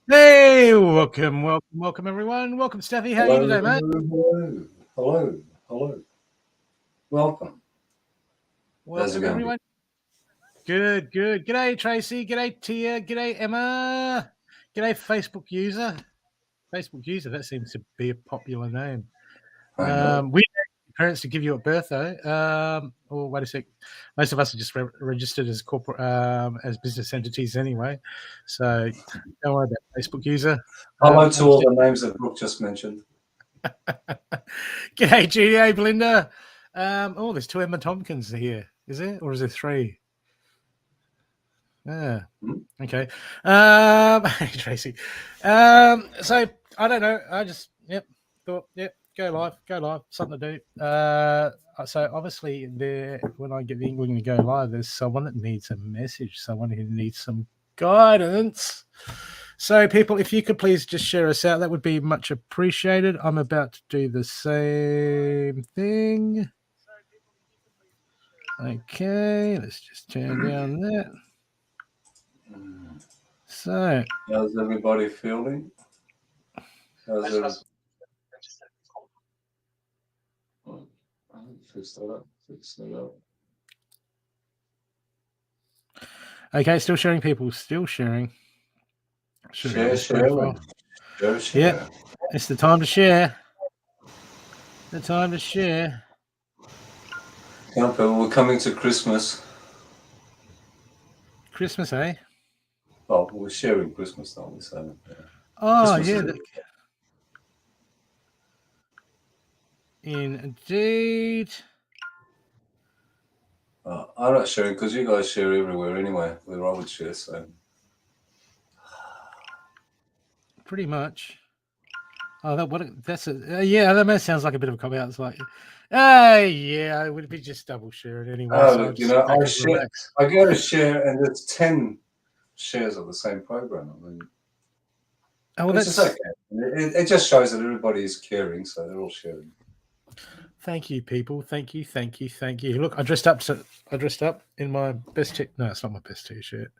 Hey, welcome, everyone. Welcome, Stathi. How are you Hello, today, mate? hello. Welcome. How's it Welcome, going? everyone. Good. G'day, Tracy. G'day, Tia. G'day, Emma. G'day, Facebook user. That seems to be a popular name. I know. We need parents to give you a birth, though. Wait a sec. Most of us are just registered as corporate, as business entities anyway. So don't worry about Facebook user. Hello to all the names that Brooke just mentioned. G'day, GDA, Belinda. There's two Emma Tompkins here. Is there? Or is there three? Yeah. Okay. Tracy. So I don't know. I just thought go live, something to do. So obviously when I get the England to go live, there's someone that needs a message, someone who needs some guidance. So people, if you could please just share us out, that would be much appreciated. I'm about to do the same thing. Okay, let's just turn down that. So, how's everybody feeling? Fix that up. Okay, still sharing, people. Still sharing. Share. Yeah, it's the time to share. Yeah, but we're coming to Christmas. Christmas, eh? Well, we're sharing Christmas, don't we? So, Oh, Christmas indeed. I'm not sharing because you guys share everywhere anyway. We're all would share, so. Pretty much. Oh, that sounds like a bit of a cop out. It's like, it would be just double sharing anyway. So Look, I go to share, and there's 10 shares of the same program. I mean, it's just okay. It just shows that everybody is caring, so they're all sharing. Thank you, people. Thank you. Look, I dressed up in my best t. No, it's not my best t-shirt.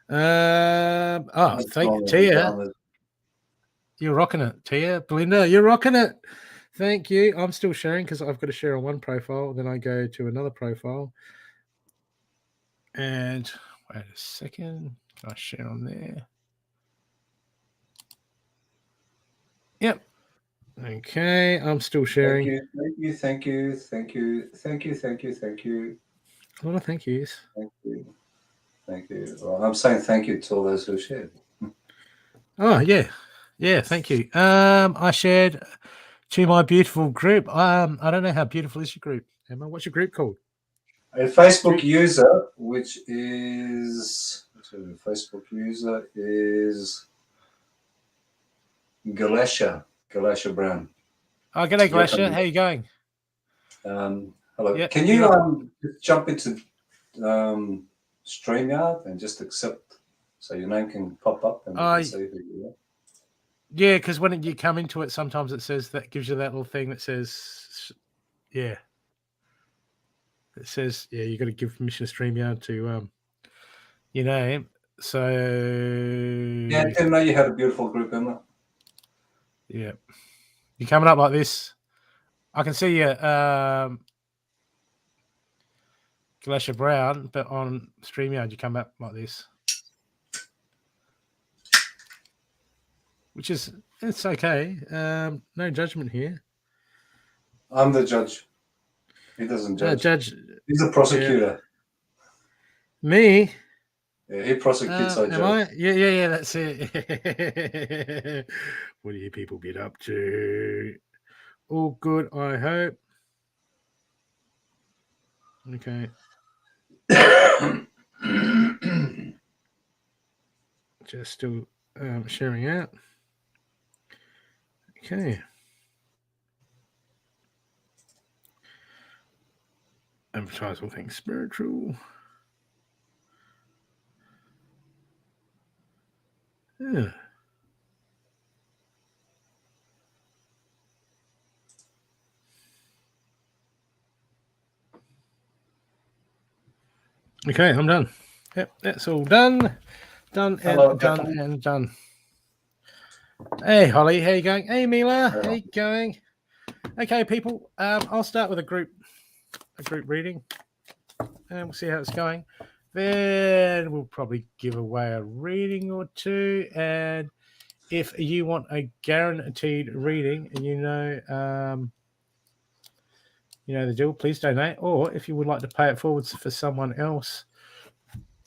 Thank you, Tia. You're rocking it, Tia. Belinda, you're rocking it. Thank you. I'm still sharing because I've got to share on one profile. Then I go to another profile. And wait a second. Can I share on there? Yep. Okay. I'm still sharing. Thank you. A lot of thank yous. Thank you. Well, I'm saying thank you to all those who shared. Oh, yeah. Yeah, thank you. I shared to my beautiful group. I don't know how beautiful is your group, Emma. What's your group called? A Facebook user, which is Galasha Brown. Oh, g'day, Galasha. How you going? Hello. Yep. Can you jump into StreamYard and just accept so your name can pop up and we can see who you are? Yeah, because when you come into it, sometimes it says that gives you that little thing that says, it says, you got to give permission to StreamYard to, your name. So yeah, I didn't know you had a beautiful group, Emma. Yeah, you're coming up like this. I can see you, Galasha Brown, but on StreamYard you come up like this, which is it's okay. No judgment here. I'm the judge. He doesn't judge. Judge. He's a prosecutor. Yeah. Me? Yeah, he prosecutes. I judge. Am I? Yeah. That's it. What do you people get up to? All good, I hope. Okay. Just still sharing out. Okay. Advertise all things spiritual. Yeah. Okay, I'm done. Yep, that's all done. Done. Hey, Holly, how you going? Hey, Mila, how you going? Okay, people, I'll start with a group reading, and we'll see how it's going. Then we'll probably give away a reading or two, and if you want a guaranteed reading, and you know the deal, please donate. Or if you would like to pay it forwards for someone else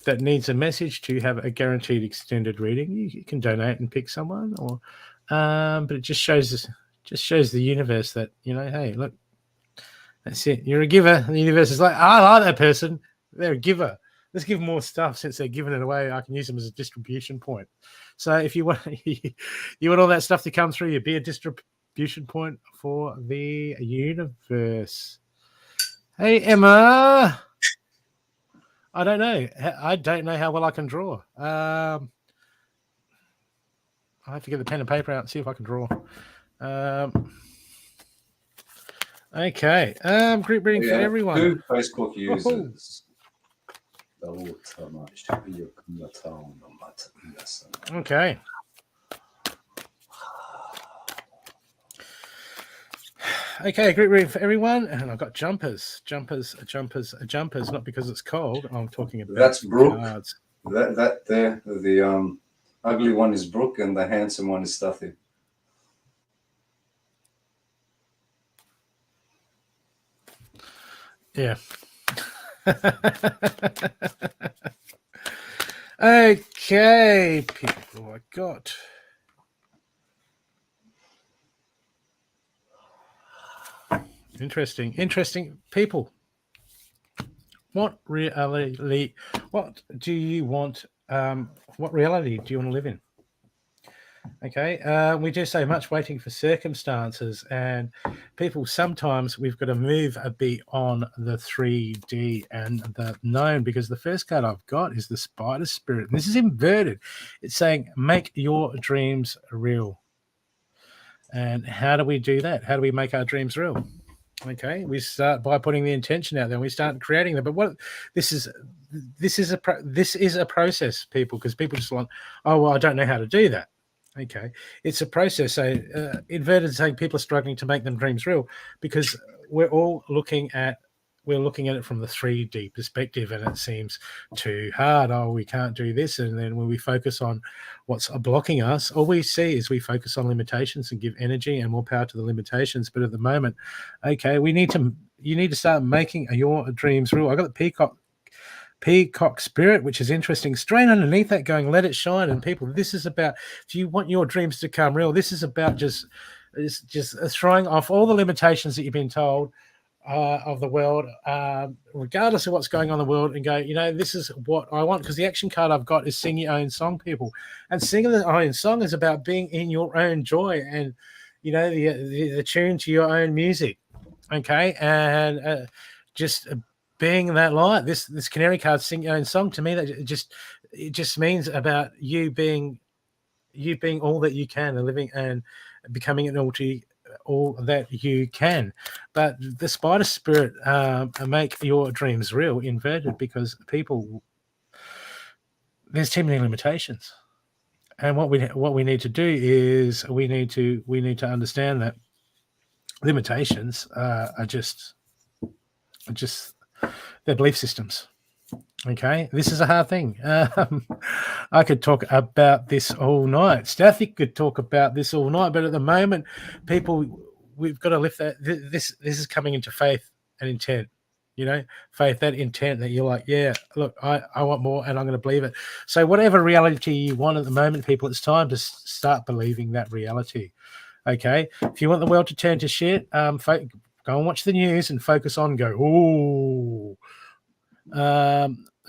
that needs a message to have a guaranteed extended reading, you can donate and pick someone. Or, but it just shows the universe that hey, look, that's it. You're a giver, and the universe is like, I like that person. They're a giver. Let's give them more stuff since they're giving it away. I can use them as a distribution point. So if you want, you want all that stuff to come through, you be a distribution point for the universe. Hey, Emma. I don't know. I don't know how well I can draw. I have to get the pen and paper out and see if I can draw. Okay. Group reading for everyone. Two Facebook users. Okay. Okay, group reading for everyone, and I've got jumpers, not because it's cold. I'm talking about that's Brooke. cards. That there, the ugly one is Brooke, and the handsome one is Stathi. Yeah. Okay, people, I got. Interesting people. What reality? What do you want? What reality do you want to live in? Okay, we do so much waiting for circumstances, and people, sometimes we've got to move a bit on the 3D and the known, because the first card I've got is the Spider Spirit. This is inverted. It's saying, make your dreams real. And how do we do that? How do we make our dreams real? Okay, we start by putting the intention out there. We start creating them. But what this is a process, people, because people just want, oh well, I don't know how to do that. Okay, it's a process. So inverted saying people are struggling to make them dreams real because we're all looking at it from the 3D perspective, and it seems too hard. Oh, we can't do this. And then when we focus on what's blocking us, all we see is we focus on limitations and give energy and more power to the limitations. But at the moment, okay, you need to start making your dreams real. I got the peacock spirit, which is interesting, straight underneath that, going, let it shine. And people, this is about, if you want your dreams to come real, this is about just throwing off all the limitations that you've been told of the world, regardless of what's going on in the world, and go, this is what I want. Because the action card I've got is sing your own song, people. And singing your own song is about being in your own joy and, the tune to your own music. Okay. And just being that light. This canary card, sing your own song, to me, that it just means about you being all that you can and living and becoming all that you can. But the Spider Spirit, make your dreams real, inverted, because people, there's too many limitations. And what we need to do is we need to understand that limitations are just their belief systems. Okay, this is a hard thing. I could talk about this all night. Stathi could talk about this all night, but at the moment, people, we've got to lift that. This is coming into faith and intent. Faith, that intent that you're like, yeah, look, I want more, and I'm going to believe it. So whatever reality you want at the moment, people, it's time to start believing that reality. Okay, if you want the world to turn to shit, go and watch the news and focus on ooh.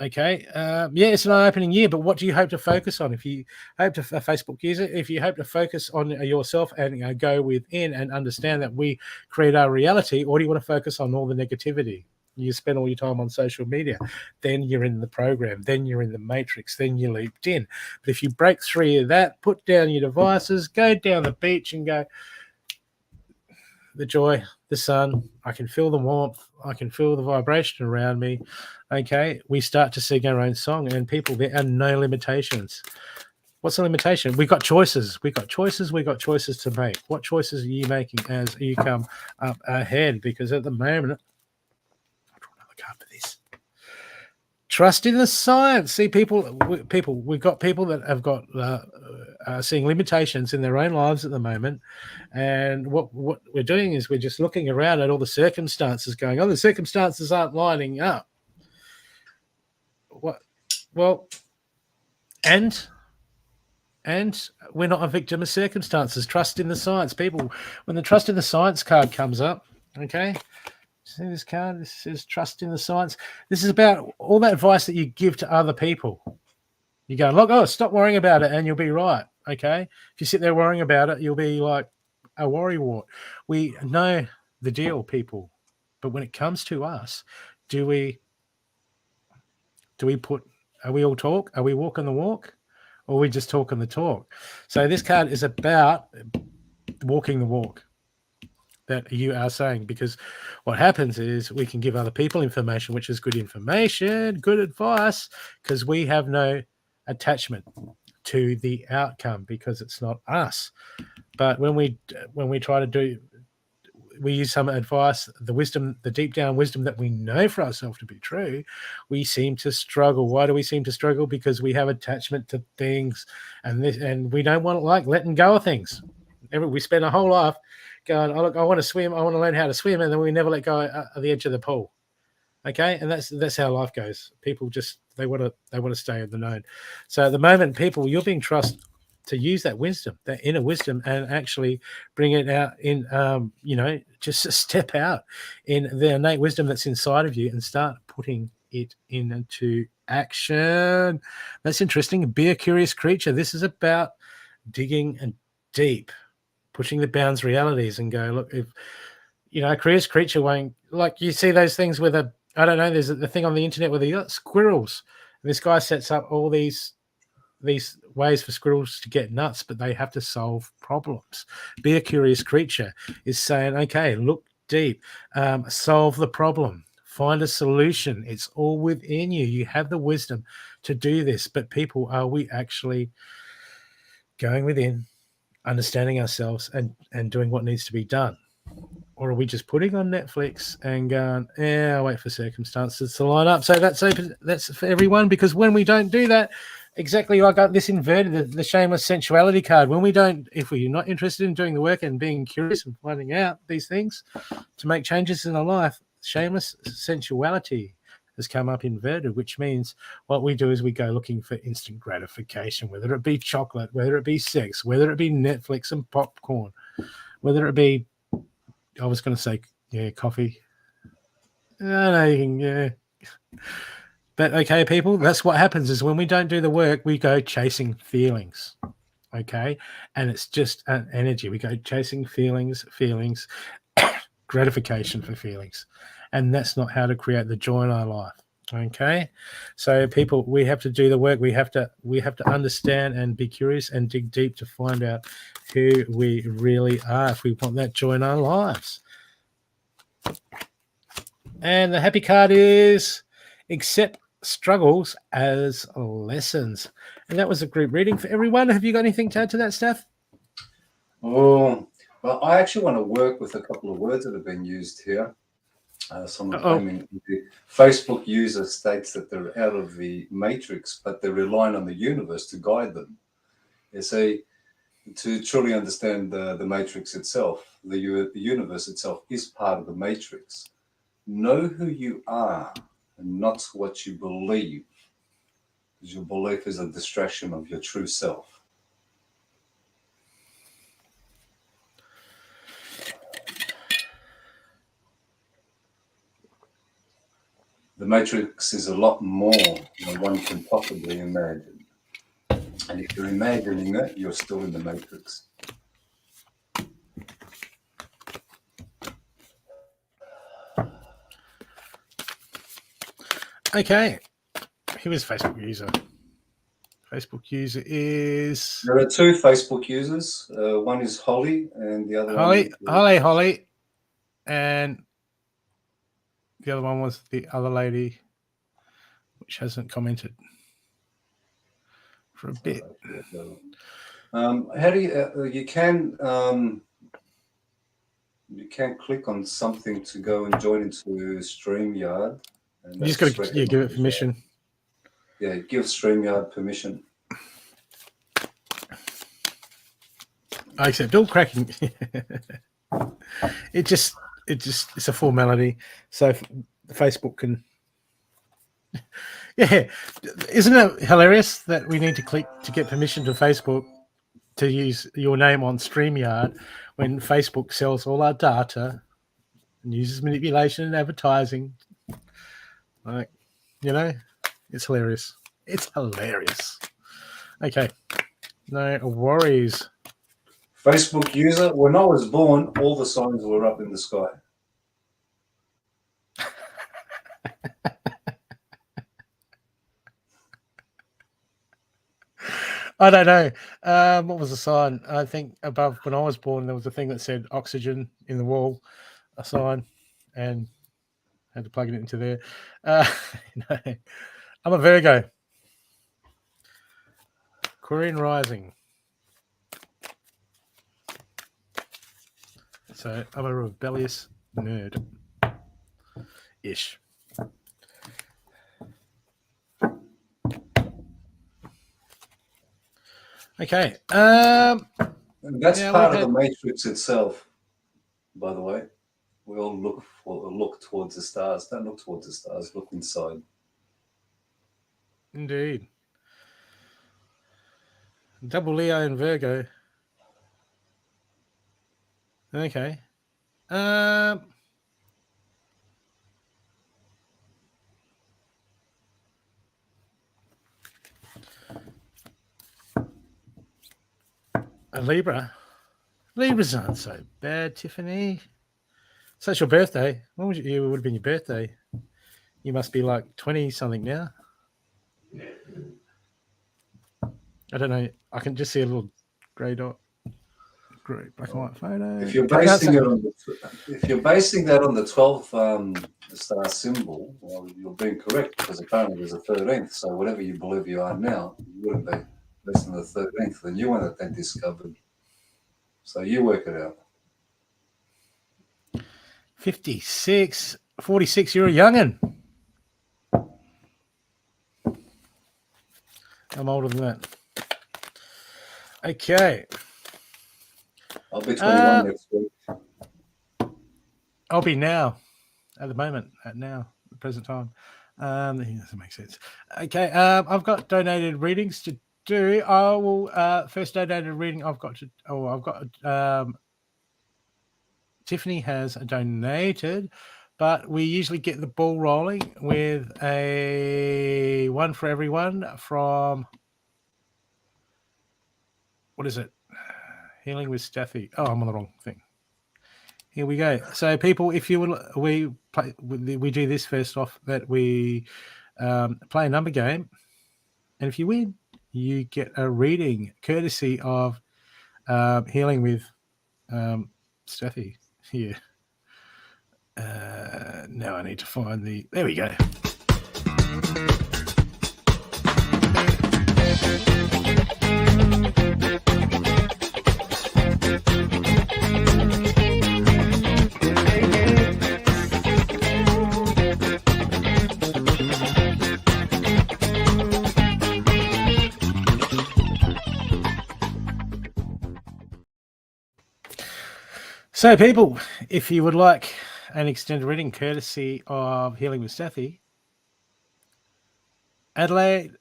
Okay. It's an eye-opening year, but what do you hope to focus on? If you hope to a Facebook user, if you hope to focus on yourself and go within and understand that we create our reality, or do you want to focus on all the negativity? You spend all your time on social media, then you're in the program, then you're in the matrix, then you leaped in. But if you break free of that, put down your devices, go down the beach and go, the joy, the sun, I can feel the warmth, I can feel the vibration around me. Okay, we start to sing our own song, and people, there are no limitations. What's the limitation? We've got choices. We've got choices. We've got choices to make. What choices are you making as you come up ahead? Because at the moment, I'll draw another card for this. Trust in the science. See, we've got people that have got seeing limitations in their own lives at the moment, and what we're doing is we're just looking around at all the circumstances going on. The circumstances aren't lining up. Well, and we're not a victim of circumstances. Trust in the science, people. When the trust in the science card comes up, okay. See this card? This is trust in the science. This is about all that advice that you give to other people. You go, look, oh, stop worrying about it and you'll be right. Okay. If you sit there worrying about it, you'll be like a worrywart. We know the deal, people. But when it comes to us, are we all talk? Are we walking the walk? Or are we just talking the talk? So this card is about walking the walk that you are saying, because what happens is we can give other people information, which is good information, good advice, because we have no attachment to the outcome because it's not us. But when we try to we use some advice, the wisdom, the deep down wisdom that we know for ourselves to be true, we seem to struggle. Why do we seem to struggle? Because we have attachment to things, and we don't want letting go of things. We spend a whole life going, oh, look, I want to swim, I want to learn how to swim, and then we never let go at the edge of the pool. Okay, and that's how life goes. People just they want to stay in the known. So at the moment, people, you're being trusted to use that wisdom, that inner wisdom, and actually bring it out in, just step out in the innate wisdom that's inside of you and start putting it into action. That's interesting. Be a curious creature. This is about digging deep, pushing the bounds realities, and go, look, if a curious creature won't, like, you see those things with I don't know, there's the thing on the internet where they got squirrels. And this guy sets up all these ways for squirrels to get nuts, but they have to solve problems. Be a curious creature is saying, okay, look deep, solve the problem, find a solution. It's all within you. You have the wisdom to do this. But people, are we actually going within, understanding ourselves and doing what needs to be done? Or are we just putting on Netflix and going, I'll wait for circumstances to line up? So that's for everyone, because when we don't do that, exactly like this inverted, the shameless sensuality card, if we're not interested in doing the work and being curious and finding out these things to make changes in our life, shameless sensuality has come up inverted, which means what we do is we go looking for instant gratification, whether it be chocolate, whether it be sex, whether it be Netflix and popcorn, whether it be, I was going to say, coffee. No, you can, But okay, people, that's what happens is when we don't do the work, we go chasing feelings. Okay. And it's just an energy. We go chasing feelings, gratification for feelings. And that's not how to create the joy in our life. Okay. So people, we have to do the work. We have to understand and be curious and dig deep to find out who we really are if we want that joy in our lives. And the happy card is accept struggles as lessons. And that was a group reading for everyone. Have you got anything to add to that, Steph? Oh, well, I actually want to work with a couple of words that have been used here. Someone claiming the Facebook user states that they're out of the matrix, but they're relying on the universe to guide them. They say to truly understand the matrix itself, the universe itself is part of the matrix. Know who you are and not what you believe, because your belief is a distraction of your true self. The matrix is a lot more than one can possibly imagine. And if you're imagining it, you're still in the matrix. Okay. Who is Facebook user? Facebook user is... There are two Facebook users. One is Holly and the other one is... Holly. And the other one was the other lady, which hasn't commented. for a bit. How do you can click on something to go and join into StreamYard. And You just got to give it permission. Yeah, give StreamYard permission. I accept all cracking. It's a formality, so Facebook can. Yeah, isn't it hilarious that we need to click to get permission to Facebook to use your name on StreamYard when Facebook sells all our data and uses manipulation and advertising? Like, it's hilarious. It's hilarious. Okay, no worries. Facebook user, when I was born, all the signs were up in the sky. I don't know. What was the sign? I think above when I was born, there was a thing that said oxygen in the wall, a sign, and had to plug it into there. No. I'm a Virgo. Korean rising. So I'm a rebellious nerd. Ish. Okay. And that's part of the matrix itself, by the way. We all look towards the stars. Don't look towards the stars. Look inside. Indeed. Double Leo and Virgo. Okay. A Libra. Libras aren't so bad, Tiffany. So it's your birthday. When was it? It would have been your birthday. You must be like 20 something now. I don't know. I can just see a little grey dot. Great black and white photo. If you're basing that on the 12th star symbol, well, you're being correct because apparently there's a 13th. So whatever you believe you are now, you wouldn't be less than the 13th, the new one that they discovered. So you work it out. 56, 46. You're a young'un. I'm older than that. Okay. I'll be 21 next week. I'll be now, at the moment, the present time. That doesn't make sense. Okay, I've got donated readings to do. I will first donated reading. Tiffany has donated, but we usually get the ball rolling with a one for everyone from. What is it? Healing with Stathi. Oh, I'm on the wrong thing. Here we go. So, people, if you will, we do this first off. That we play a number game, and if you win, you get a reading courtesy of Healing with Stathi. Here. Now I need to find the. There we go. So, people, if you would like an extended reading courtesy of Healing with Stathi, Adelaide.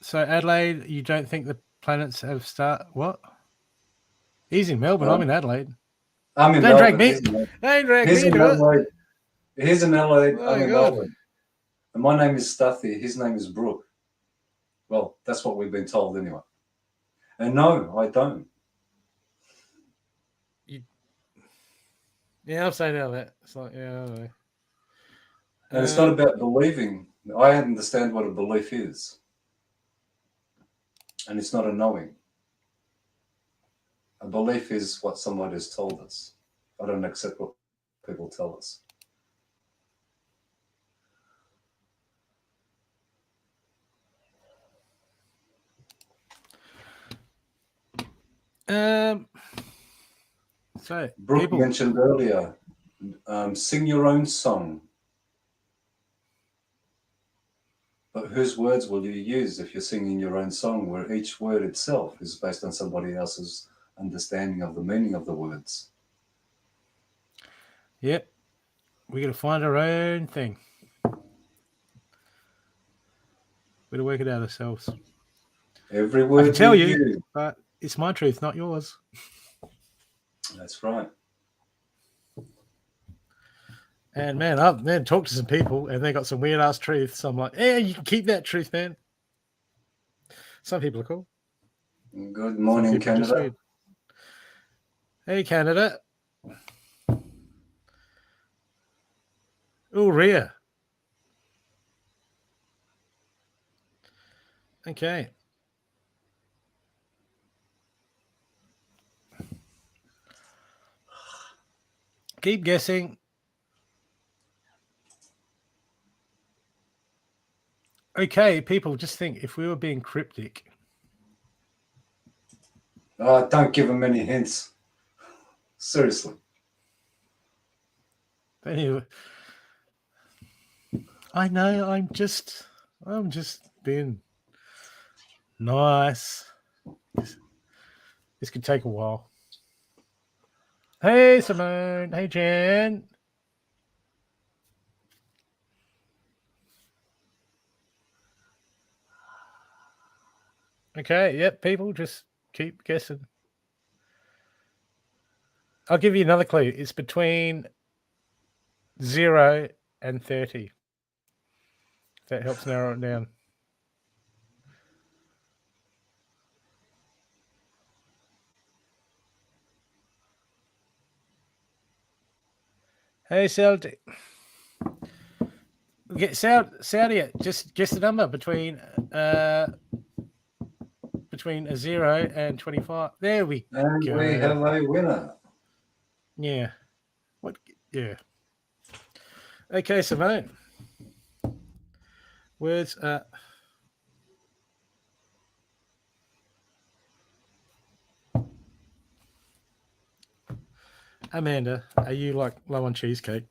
So, Adelaide, you don't think the planets have started? What? He's in Melbourne. I'm in Adelaide. I'm in Don't Melbourne. Don't drag me into it. He's in Adelaide. Oh, I'm in God. Melbourne. And my name is Stathi. His name is Brooke. Well, that's what we've been told anyway. And no, I don't. Yeah, I'm saying that. It's like, yeah, I don't know. And it's not about believing. I understand what a belief is. And it's not a knowing. A belief is what somebody has told us. I don't accept what people tell us. So Brooke people, mentioned earlier, sing your own song. But whose words will you use if you're singing your own song, where each word itself is based on somebody else's understanding of the meaning of the words? yep, we got to find our own thing. We got to work it out ourselves. Every I word can tell we you, use. but it's my truth, not yours. That's right. And man, I've talked to some people, and they got some weird ass truths. So I'm like, yeah, you can keep that truth, man. Some people are cool. Good morning, Canada. Hey, Canada. Oh, Rhea. Okay. Keep guessing. Okay, people, just think if we were being cryptic. Oh, don't give them any hints. Seriously. Anyway, I know I'm just being nice. This could take a while. Hey, Simone. Hey, Jen. Okay, yep, people, just keep guessing. I'll give you another clue. It's between 0 and 30. That helps narrow it down. Hey, Saudi. Saudi, just guess the number between a 0 and 25. There we And go. we have a winner. Yeah. What? Yeah. Okay, Simone. Words. Amanda, are you like low on cheesecake?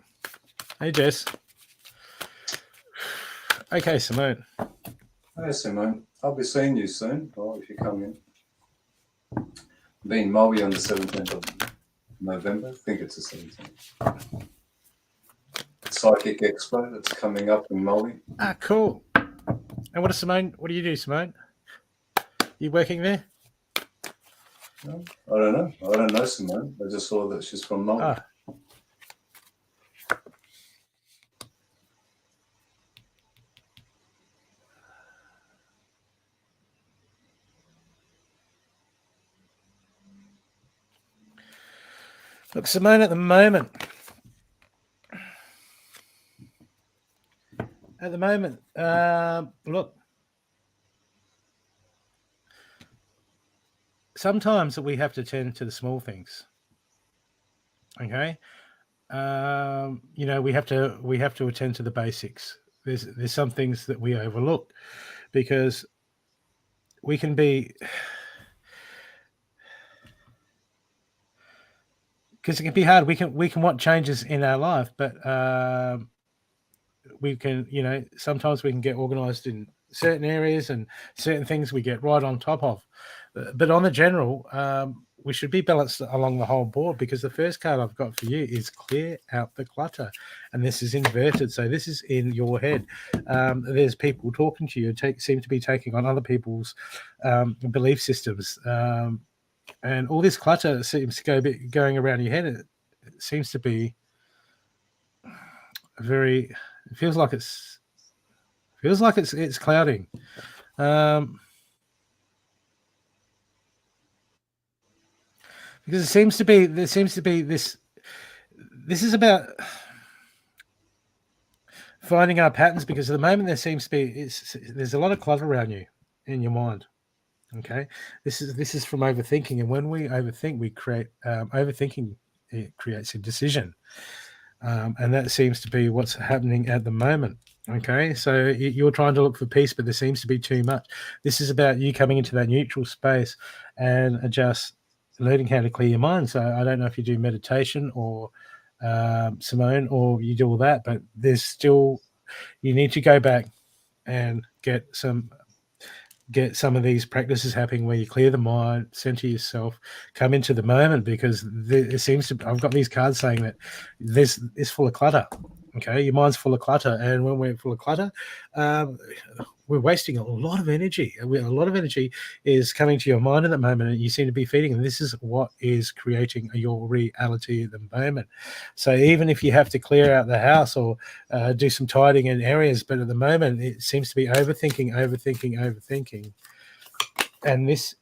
Hey, Jess. Okay, Simone. Hey, Simone. I'll be seeing you soon, or if you come in. Be in Maui on the 17th of November. I think it's the 17th. Psychic Expo that's coming up in Maui. Ah, cool. And what do you do, Simone? You working there? No, I don't know. I don't know Simone. I just saw that she's from Maui. Ah. Look, Simone, at the moment, look, sometimes we have to tend to the small things. Okay, we have to attend to the basics. There's some things that we overlook because we can be, because it can be hard. We can want changes in our life, but we can, sometimes we can get organized in certain areas and certain things we get right on top of. But on the general, we should be balanced along the whole board, because the first card I've got for you is clear out the clutter. And this is inverted. So this is in your head. There's people talking to you, seem to be taking on other people's belief systems. And all this clutter seems to be going around your head. It seems to be it feels like it's clouding. Because there seems to be this is about finding our patterns, because at the moment there seems to be there's a lot of clutter around you in your mind. Okay, this is from overthinking, and when we overthink, we create overthinking. It creates a decision, and that seems to be what's happening at the moment. Okay, so you're trying to look for peace, but there seems to be too much. This is about you coming into that neutral space and just learning how to clear your mind. So I don't know if you do meditation or Simone, or you do all that, but there's still, you need to go back and get some of these practices happening where you clear the mind, center yourself, come into the moment, because it seems to, I've got these cards saying that this is full of clutter. Okay, your mind's full of clutter, and when we're full of clutter, we're wasting a lot of energy. A lot of energy is coming to your mind at the moment, and you seem to be feeding, and this is what is creating your reality at the moment. So even if you have to clear out the house or do some tidying in areas, but at the moment it seems to be overthinking, and this,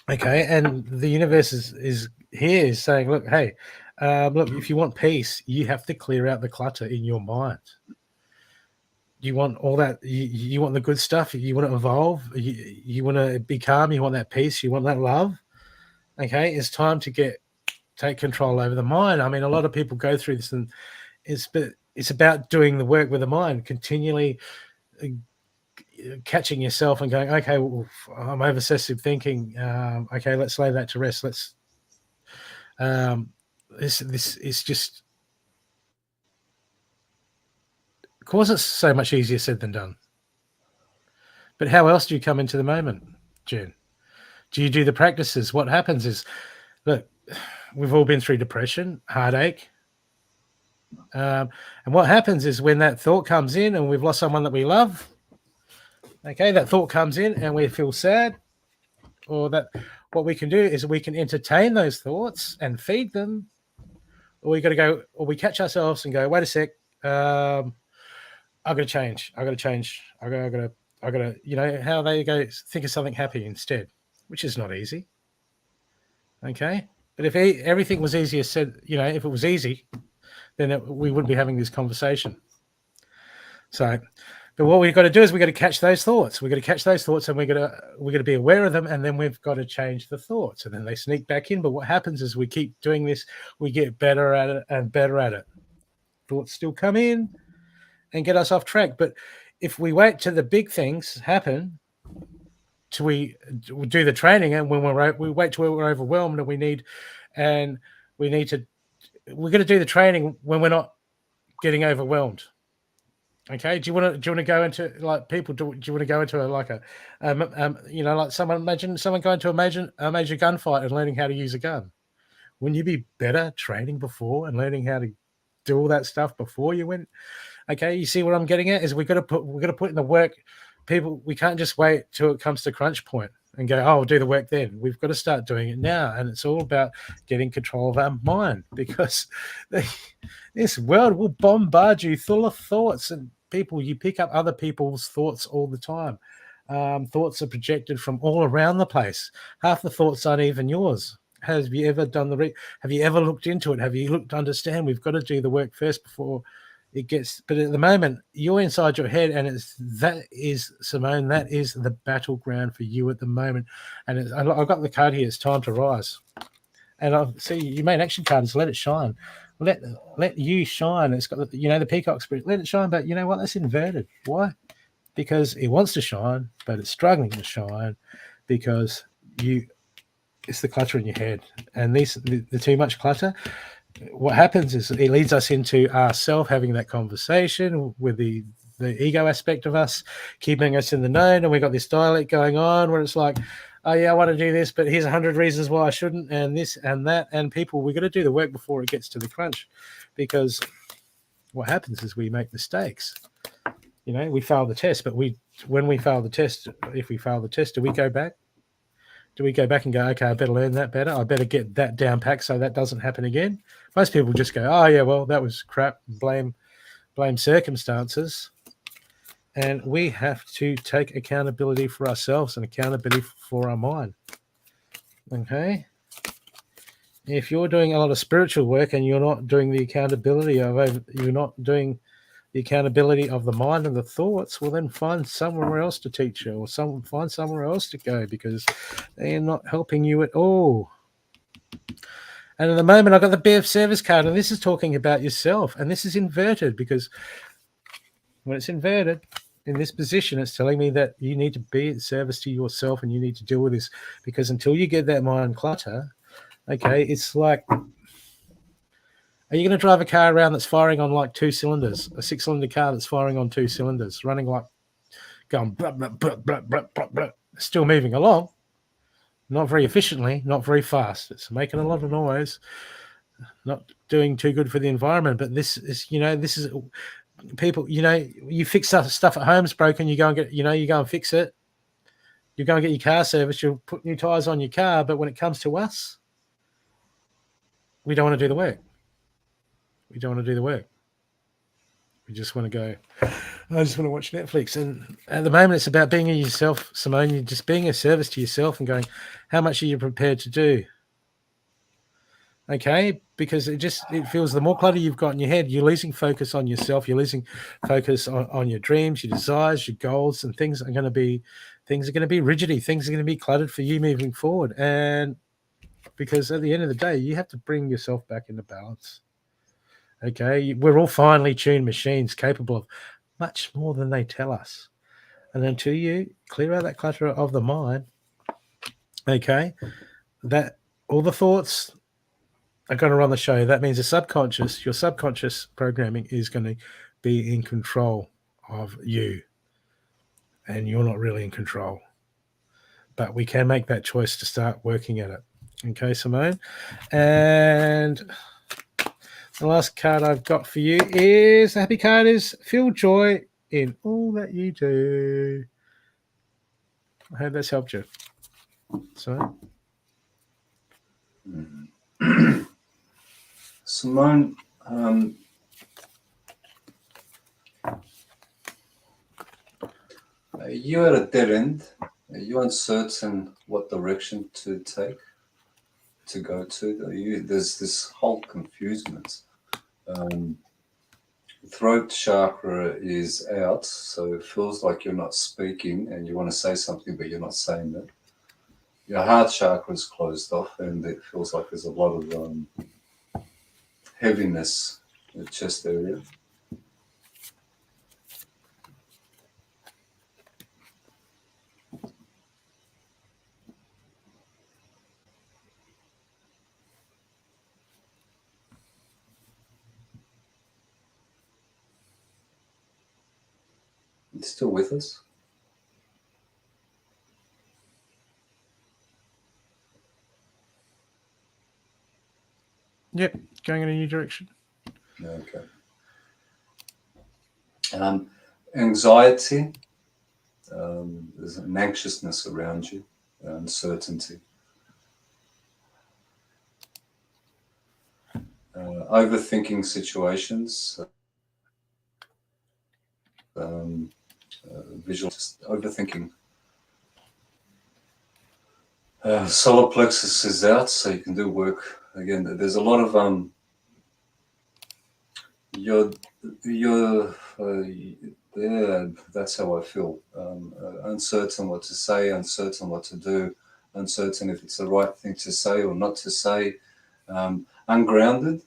okay, and the universe is here, is saying, look, hey, look, if you want peace, you have to clear out the clutter in your mind. You want all that, you want the good stuff, you want to evolve, you want to be calm, you want that peace, you want that love. Okay, it's time to take control over the mind. I mean, a lot of people go through this, and it's about doing the work with the mind, continually catching yourself and going, okay, well, I'm over-obsessive thinking. Okay, let's lay that to rest. Let's this is just of course it's so much easier said than done. But how else do you come into the moment, Jen? Do you do the practices? What happens is, look, we've all been through depression, heartache. And what happens is when that thought comes in and we've lost someone that we love, okay, that thought comes in and we feel sad, or that, what we can do is we can entertain those thoughts and feed them, or we got to go, or we catch ourselves and go, wait a sec, I got to change. I got to, you know, how they go, think of something happy instead, which is not easy. Okay. But if everything was easier said, you know, if it was easy, then we wouldn't be having this conversation. So, but what we've got to do is we've got to catch those thoughts. We've got to catch those thoughts, and we've got to be aware of them, and then we've got to change the thoughts, and then they sneak back in. But what happens is we keep doing this, we get better at it and better at it. Thoughts still come in and get us off track. But if we wait till the big things happen, till we do the training, and when we wait till we're overwhelmed, and we're going to do the training when we're not getting overwhelmed. Okay, do you want to go into, like, people? Do you want to go into you know, like imagine someone going to a major gunfight and learning how to use a gun? Wouldn't you be better training before and learning how to do all that stuff before you went? Okay, you see what I'm getting at? Is we've got to put in the work. People, we can't just wait till it comes to crunch point and go, oh, we'll do the work then. We've got to start doing it now, and it's all about getting control of our mind, because this world will bombard you full of thoughts, and people, you pick up other people's thoughts all the time. Thoughts are projected from all around the place. Half the thoughts aren't even yours. Have you ever done have you ever looked into it? Have you looked to understand? We've got to do the work first before it gets. But at the moment, you're inside your head, and Simone, that is the battleground for you at the moment. And I've got the card here. It's time to rise. And I see your main action card is let it shine. Let you shine. It's got the peacock spirit. Let it shine. But you know what? That's inverted. Why? Because it wants to shine, but it's struggling to shine because it's the clutter in your head. And the too much clutter, what happens is it leads us into ourself having that conversation with the ego aspect of us, keeping us in the known. And we've got this dialect going on where it's like, oh yeah, I want to do this, but here's 100 reasons why I shouldn't, and this and that. And people, we've got to do the work before it gets to the crunch, because what happens is we make mistakes. You know, we fail the test, but when we fail the test, if we fail the test, do we go back? Do we go back and go, okay, I better learn that better. I better get that down packed so that doesn't happen again. Most people just go, oh yeah, well, that was crap. Blame circumstances. And we have to take accountability for ourselves and accountability for our mind. Okay? If you're doing a lot of spiritual work and you're not doing the accountability of the mind and the thoughts, well, then find somewhere else to teach you, or find somewhere else to go, because they're not helping you at all. And at the moment, I've got the Bear of Service card, and this is talking about yourself, and this is inverted, because when it's inverted, in this position, it's telling me that you need to be at service to yourself and you need to deal with this, because until you get that mind clutter, okay, it's like, are you going to drive a car around that's firing on like 2 cylinders, a 6-cylinder car that's firing on 2 cylinders, running like, going blah, blah, blah, blah, blah, blah, blah, still moving along, not very efficiently, not very fast. It's making a lot of noise, not doing too good for the environment. But this is, this is people, you fix stuff at home, it's broken, you go and get, you go and fix it. You go and get your car serviced, you'll put new tires on your car. But when it comes to us, we don't want to do the work. We don't want to do the work. We just want to go, I just want to watch Netflix. And at the moment, it's about being yourself, Simone. You're just being a service to yourself and going, how much are you prepared to do? Okay, because it feels the more clutter you've got in your head, you're losing focus on yourself. You're losing focus on your dreams, your desires, your goals, and things are going to be rigidity. Things are going to be cluttered for you moving forward. And because at the end of the day, you have to bring yourself back into balance. Okay, we're all finely tuned machines capable of much more than they tell us. And until you clear out that clutter of the mind, okay, that all the thoughts are going to run the show. That means your subconscious programming is going to be in control of you. And you're not really in control. But we can make that choice to start working at it. Okay, Simone? And the last card I've got for you is, the happy card is feel joy in all that you do. I hope that's helped you. So, Simone, you're at a dead end. Are you uncertain what direction to take, to go to? There's this whole confusement. Throat chakra is out, so it feels like you're not speaking and you want to say something, but you're not saying it. Your heart chakra is closed off, and it feels like there's a lot of heaviness in the chest area. It's still with us? yep, going in a new direction. Okay. Anxiety. There's an anxiousness around you, uncertainty. Overthinking situations. Visual, just overthinking. Solar plexus is out, so you can do work. Again, there's a lot of yeah, that's how I feel. Uncertain what to say, uncertain what to do, uncertain if it's the right thing to say or not to say, ungrounded.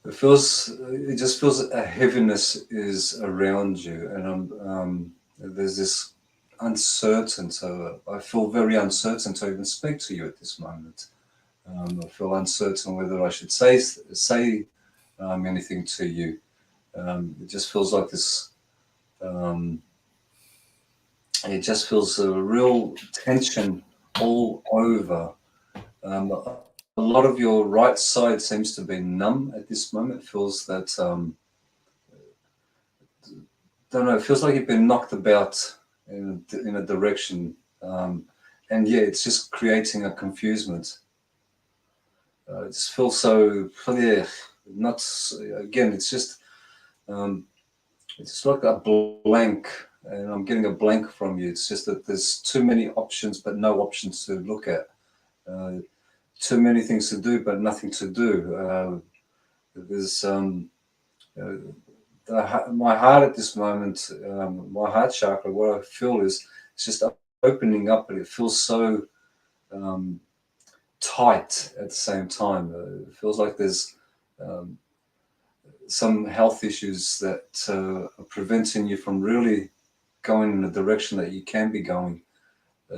It just feels a heaviness is around you, and there's this uncertain. So I feel very uncertain to even speak to you at this moment. I feel uncertain whether I should say anything to you. It just feels like this. It just feels a real tension all over. A lot of your right side seems to be numb at this moment. It feels that, don't know, it feels like you've been knocked about in a direction. And yeah, it's just creating a confusement. It just feels so, yeah, again, it's just like a blank, and I'm getting a blank from you. It's just that there's too many options, but no options to look at. Too many things to do, but nothing to do. There's my heart at this moment, my heart chakra. What I feel is it's just opening up, but it feels so tight at the same time. It feels like there's some health issues that are preventing you from really going in the direction that you can be going.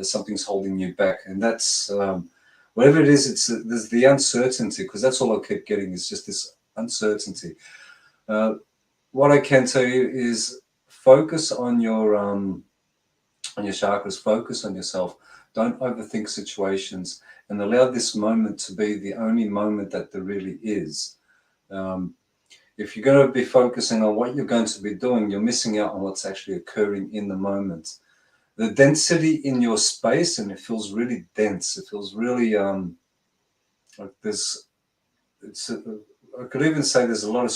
Something's holding you back, and that's whatever it is. There's the uncertainty, because that's all I keep getting is just this uncertainty. What I can tell you is focus on your chakras, focus on yourself. Don't overthink situations, and allow this moment to be the only moment that there really is. If you're going to be focusing on what you're going to be doing, you're missing out on what's actually occurring in the moment. The density in your space, and it feels really dense. It feels really like there's. I could even say there's a lot of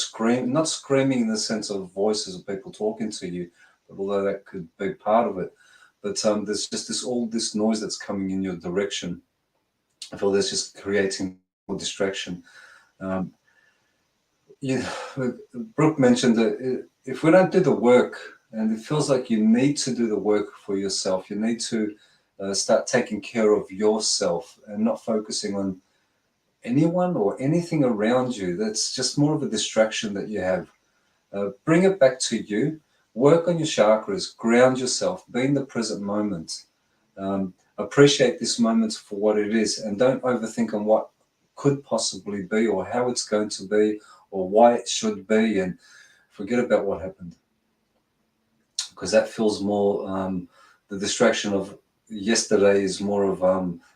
not screaming in the sense of voices of people talking to you, but although that could be part of it. But there's just all this noise that's coming in your direction. I feel that's just creating more distraction. Brooke mentioned that if we don't do the work, and it feels like you need to do the work for yourself, you need to start taking care of yourself and not focusing on anyone or anything around you. That's just more of a distraction that you have. Bring it back to you. Work on your chakras. Ground yourself. Be in the present moment. Appreciate this moment for what it is, and don't overthink on what could possibly be or how it's going to be or why it should be, and forget about what happened, because that feels more the distraction of yesterday is more of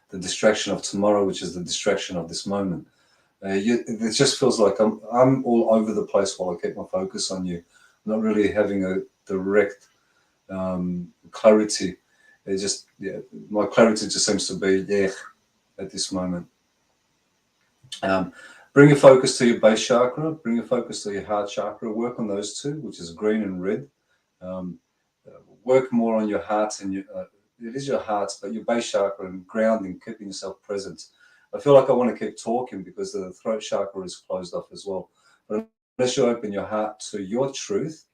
the distraction of tomorrow, which is the distraction of this moment. It just feels like I'm all over the place while I keep my focus on you. I'm not really having a direct clarity. My clarity just seems to be there at this moment. Bring your focus to your base chakra. Bring your focus to your heart chakra. Work on those two, which is green and red. Work more on your heart and it is your heart, but your base chakra and grounding, keeping yourself present. I feel like I want to keep talking because the throat chakra is closed off as well. But unless you open your heart to your truth,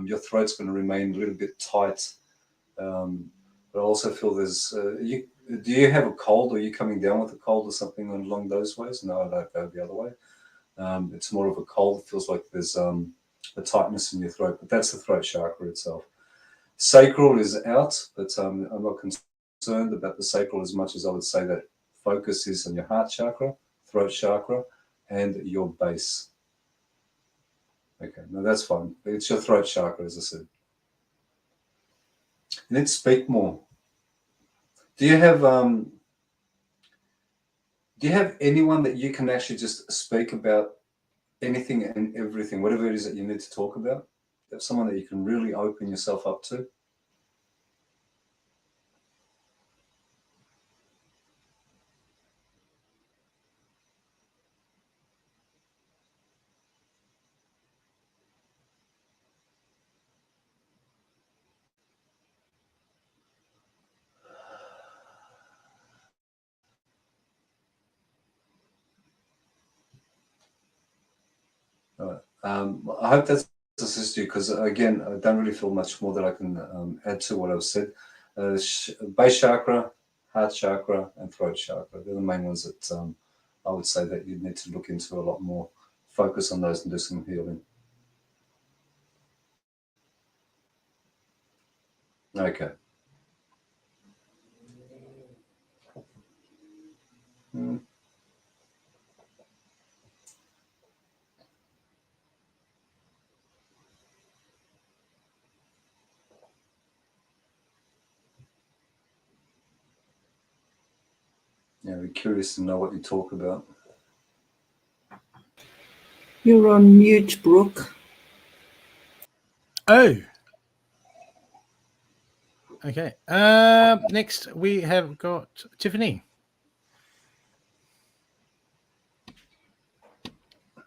your throat's going to remain a little bit tight. But I also feel there's, do you have a cold? Or are you coming down with a cold or something along those ways? No, I don't go the other way. It's more of a cold. It feels like there's a tightness in your throat, but that's the throat chakra itself. Sacral is out, but I'm not concerned about the sacral as much as I would say that focus is on your heart chakra, throat chakra, and your base. Okay, no, that's fine. It's your throat chakra, as I said. You need to speak more. Do you have anyone that you can actually just speak about anything and everything, whatever it is that you need to talk about? You have someone that you can really open yourself up to? I hope that's assist you, because again, I don't really feel much more that I can add to what I've said. Base chakra, heart chakra, and throat chakra. They're the main ones that I would say that you need to look into a lot more. Focus on those and do some healing. Okay. Yeah, we're curious to know what you talk about. You're on mute, Brooke. Oh. Okay. Next, we have got Tiffany.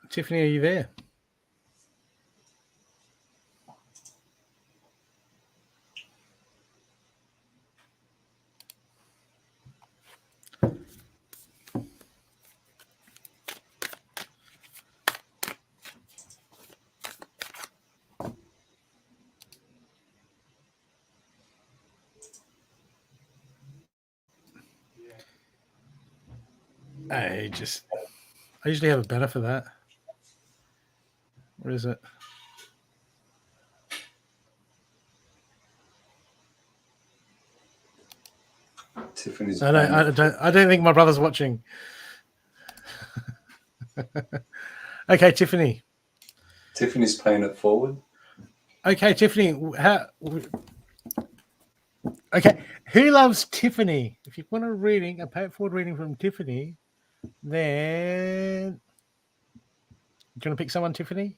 Tiffany, are you there? I usually have a banner for that. Where is it? Tiffany's. I don't think my brother's watching. Okay, Tiffany. Tiffany's paying it forward. Okay, Tiffany. Okay, who loves Tiffany? If you want a pay it forward reading from Tiffany, then do you want to pick someone, Tiffany?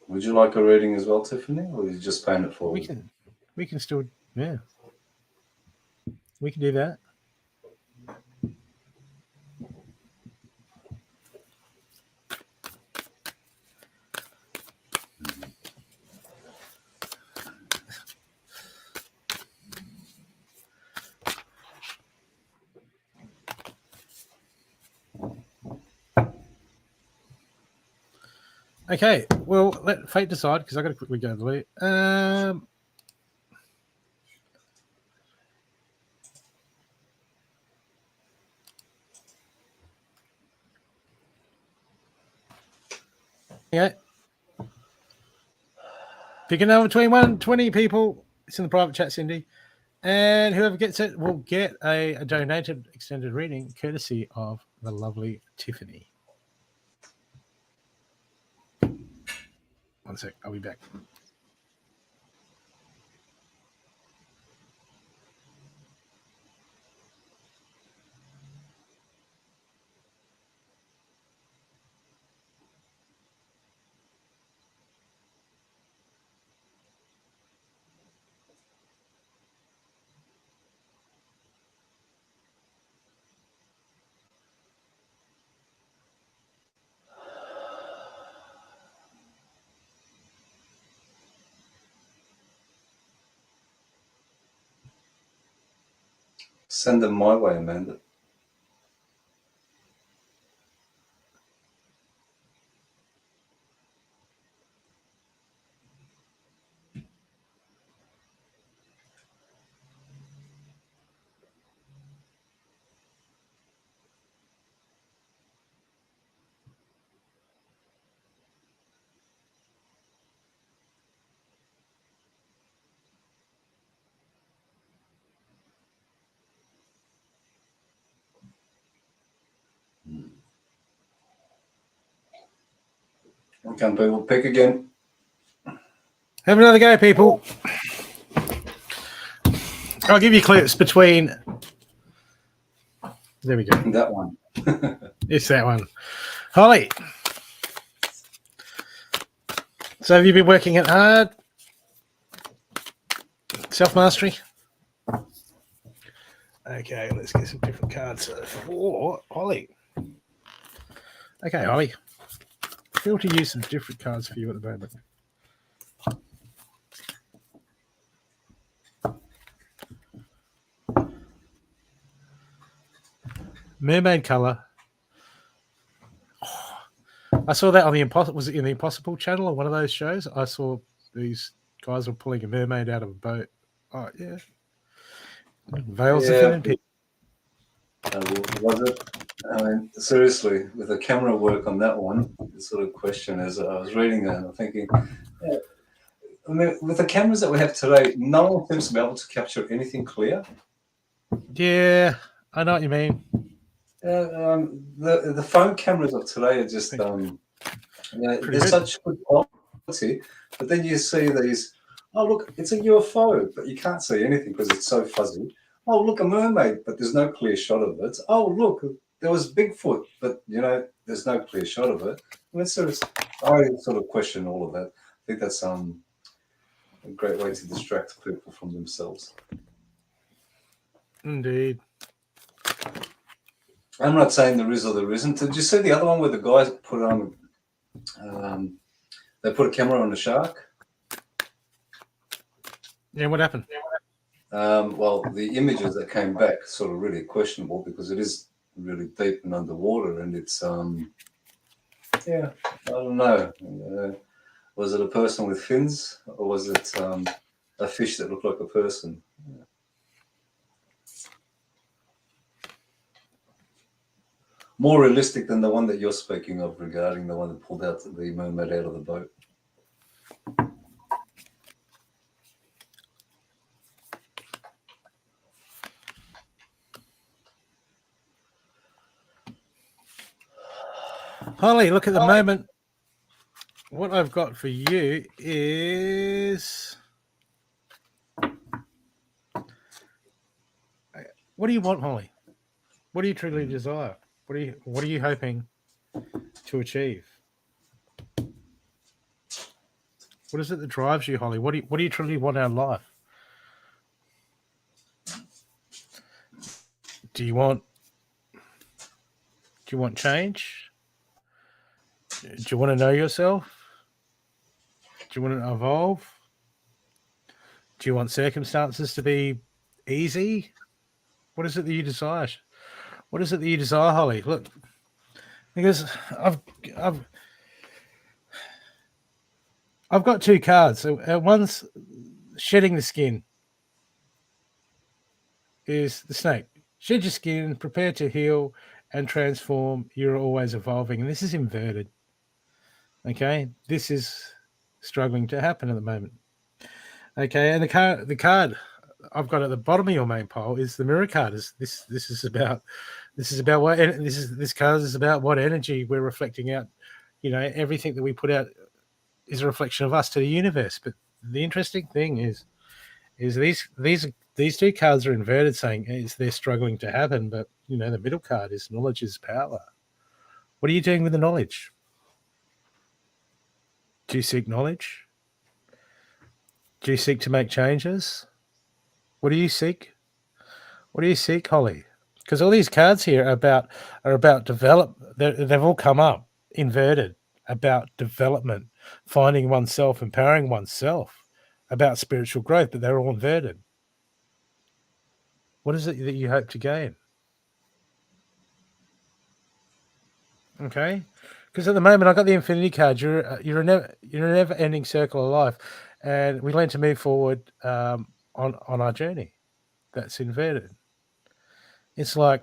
Would you like a reading as well, Tiffany, or are you just paying it forward? We can still, yeah. We can do that. Okay, well, let fate decide because I got to quickly go to the loo. Yeah. Pick a number between 1 and 20 people. It's in the private chat, Cindy. And whoever gets it will get a donated extended reading courtesy of the lovely Tiffany. 1 sec, I'll be back. Send them my way, Amanda. Okay, people, pick again. Have another go, people. I'll give you clues between. There we go. That one. It's that one. Holly. So have you been working it hard? Self-mastery? Okay, let's get some different cards for Holly. Okay, Holly. I feel to use some different cards for you at the moment. Mermaid color. Oh, I saw that on the Impossible. Was it in the Impossible channel or one of those shows? I saw these guys were pulling a mermaid out of a boat. Oh yeah. Veils are filling people. Was it? I mean, seriously, with the camera work on that one, the sort of question is, I was reading that and I'm thinking, yeah, I mean, with the cameras that we have today, no one seems to be able to capture anything clear. Yeah, I know what you mean. The phone cameras of today are just, they're such good quality, but then you see these, oh, look, it's a UFO, but you can't see anything because it's so fuzzy. Oh, look, a mermaid, but there's no clear shot of it. Oh, look, there was Bigfoot, but, there's no clear shot of it. I mean, I sort of question all of that. I think that's a great way to distract people from themselves. Indeed. I'm not saying there is or there isn't. Did you see the other one where the guys put on, they put a camera on a shark? Yeah, what happened? Well, the images that came back sort of really questionable because it is really deep and underwater, and it's I don't know. Was it a person with fins, or was it a fish that looked like a person? more realistic than the one that you're speaking of regarding the one that pulled out the mermaid out of the boat. Holly, look, at the moment, what I've got for you is... What do you want, Holly? What do you truly desire? What are you hoping to achieve? What is it that drives you, Holly? What do you truly want out of life? Do you want change? Do you want to know yourself? Do you want to evolve? Do you want circumstances to be easy? What is it that you desire? What is it that you desire, Holly? Look, because I've got two cards. So one's shedding the skin. Is the snake. Shed your skin, prepare to heal and transform. You're always evolving. And this is inverted. Okay? This is struggling to happen at the moment. Okay, and the card I've got at the bottom of your main pile is the mirror card. This is about what this card is about, what energy we're reflecting out. You know, everything that we put out is a reflection of us to the universe. But the interesting thing is these two cards are inverted, saying they're struggling to happen. But you know, the middle card is knowledge is power. What are you doing with the knowledge? Do you seek knowledge? Do you seek to make changes? What do you seek? What do you seek, Holly? Because all these cards here are about develop. They've all come up inverted, about development, finding oneself, empowering oneself, about spiritual growth, but they're all inverted. What is it that you hope to gain? Okay, because at the moment I've got the infinity card. You're a never-ending circle of life, and we learn to move forward on our journey. That's inverted. It's like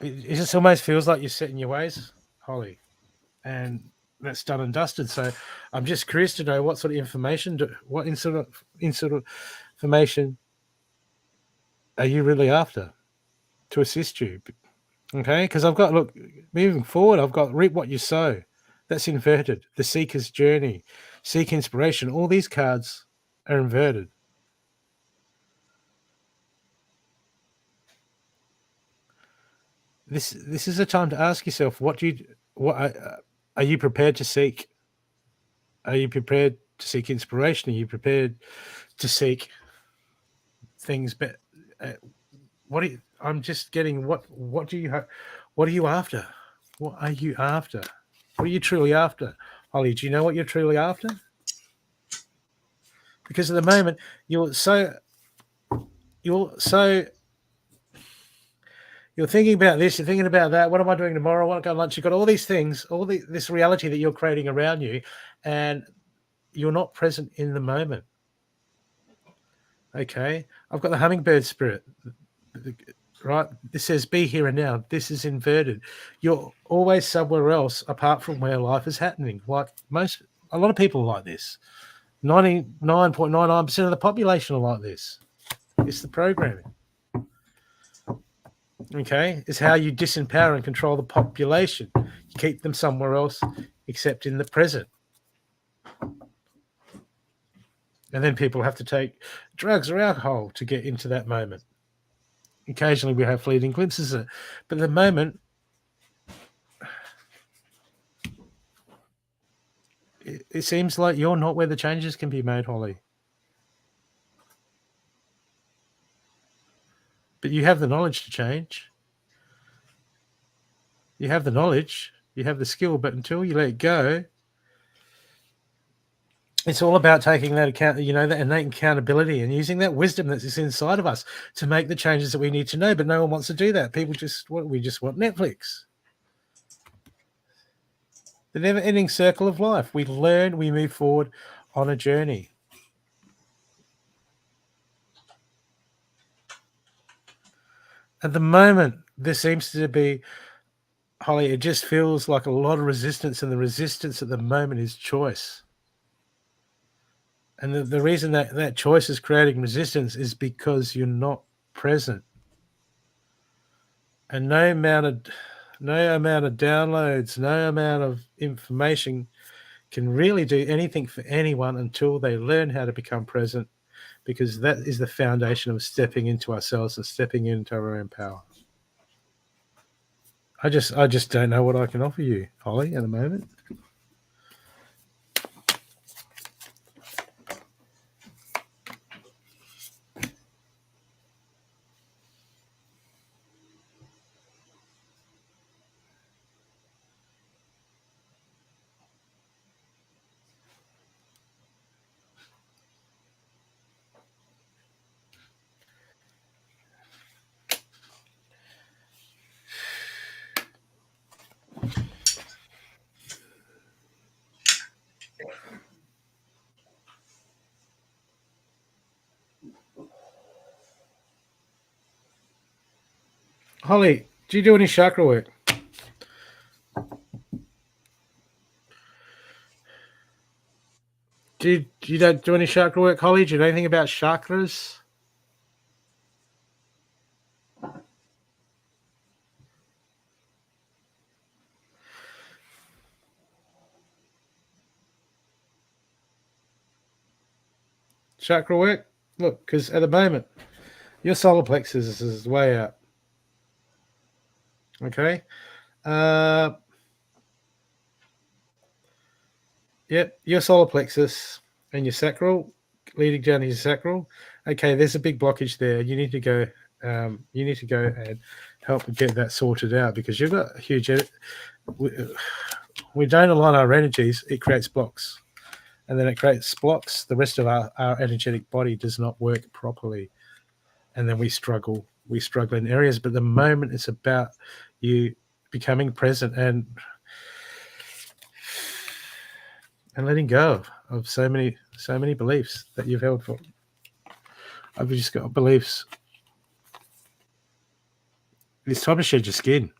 it just almost feels like you're set in your ways, Holly, and that's done and dusted. So I'm just curious to know what sort of information, what sort of information are you really after to assist you? Okay, because I've got, look, moving forward, I've got reap what you sow. That's inverted. The seeker's journey, seek inspiration. All these cards are inverted. This is a time to ask yourself, what are you prepared to seek? Are you prepared to seek inspiration? Are you prepared to seek things? But I'm just getting what do you have? What are you after? What are you after? What are you truly after, Holly? Do you know what you're truly after? Because at the moment you're thinking about this, you're thinking about that. What am I doing tomorrow? I want to go to lunch. You've got all these things, this reality that you're creating around you, and you're not present in the moment. Okay, I've got the hummingbird spirit. Right, this says be here and now. This is inverted. You're always somewhere else apart from where life is happening. Like a lot of people are like this. 99.99% of the population are like this. It's the programming. Okay, it's how you disempower and control the population. You keep them somewhere else except in the present. And then people have to take drugs or alcohol to get into that moment. Occasionally we have fleeting glimpses of it. But at the moment, it seems like you're not where the changes can be made, Holly. But you have the knowledge to change. You have the knowledge, you have the skill, but until you let go, it's all about taking that account, that innate accountability and using that wisdom that's inside of us to make the changes that we need to know. But no one wants to do that. People we just want Netflix. The never-ending circle of life. We learn, we move forward on a journey. At the moment, there seems to be Holly, it just feels like a lot of resistance, and the resistance at the moment is choice. And the reason that choice is creating resistance is because you're not present. And no amount of downloads, no amount of information can really do anything for anyone until they learn how to become present, because that is the foundation of stepping into ourselves and stepping into our own power. I just don't know what I can offer you, Holly, at the moment. Holly, do you do any chakra work? Do you don't do any chakra work, Holly? Do you know anything about chakras? Chakra work? Look, because at the moment, your solar plexus is way out. Okay? Yep, your solar plexus and your sacral, leading down to your sacral. Okay, there's a big blockage there. You need to go. You need to go and help get that sorted out, because you've got a huge. We don't align our energies. It creates blocks, and then it creates blocks. The rest of our energetic body does not work properly, and then we struggle. We struggle in areas. But the moment it's about you becoming present and letting go of so many beliefs that you've held for. I've just got beliefs. It's time to shed your skin.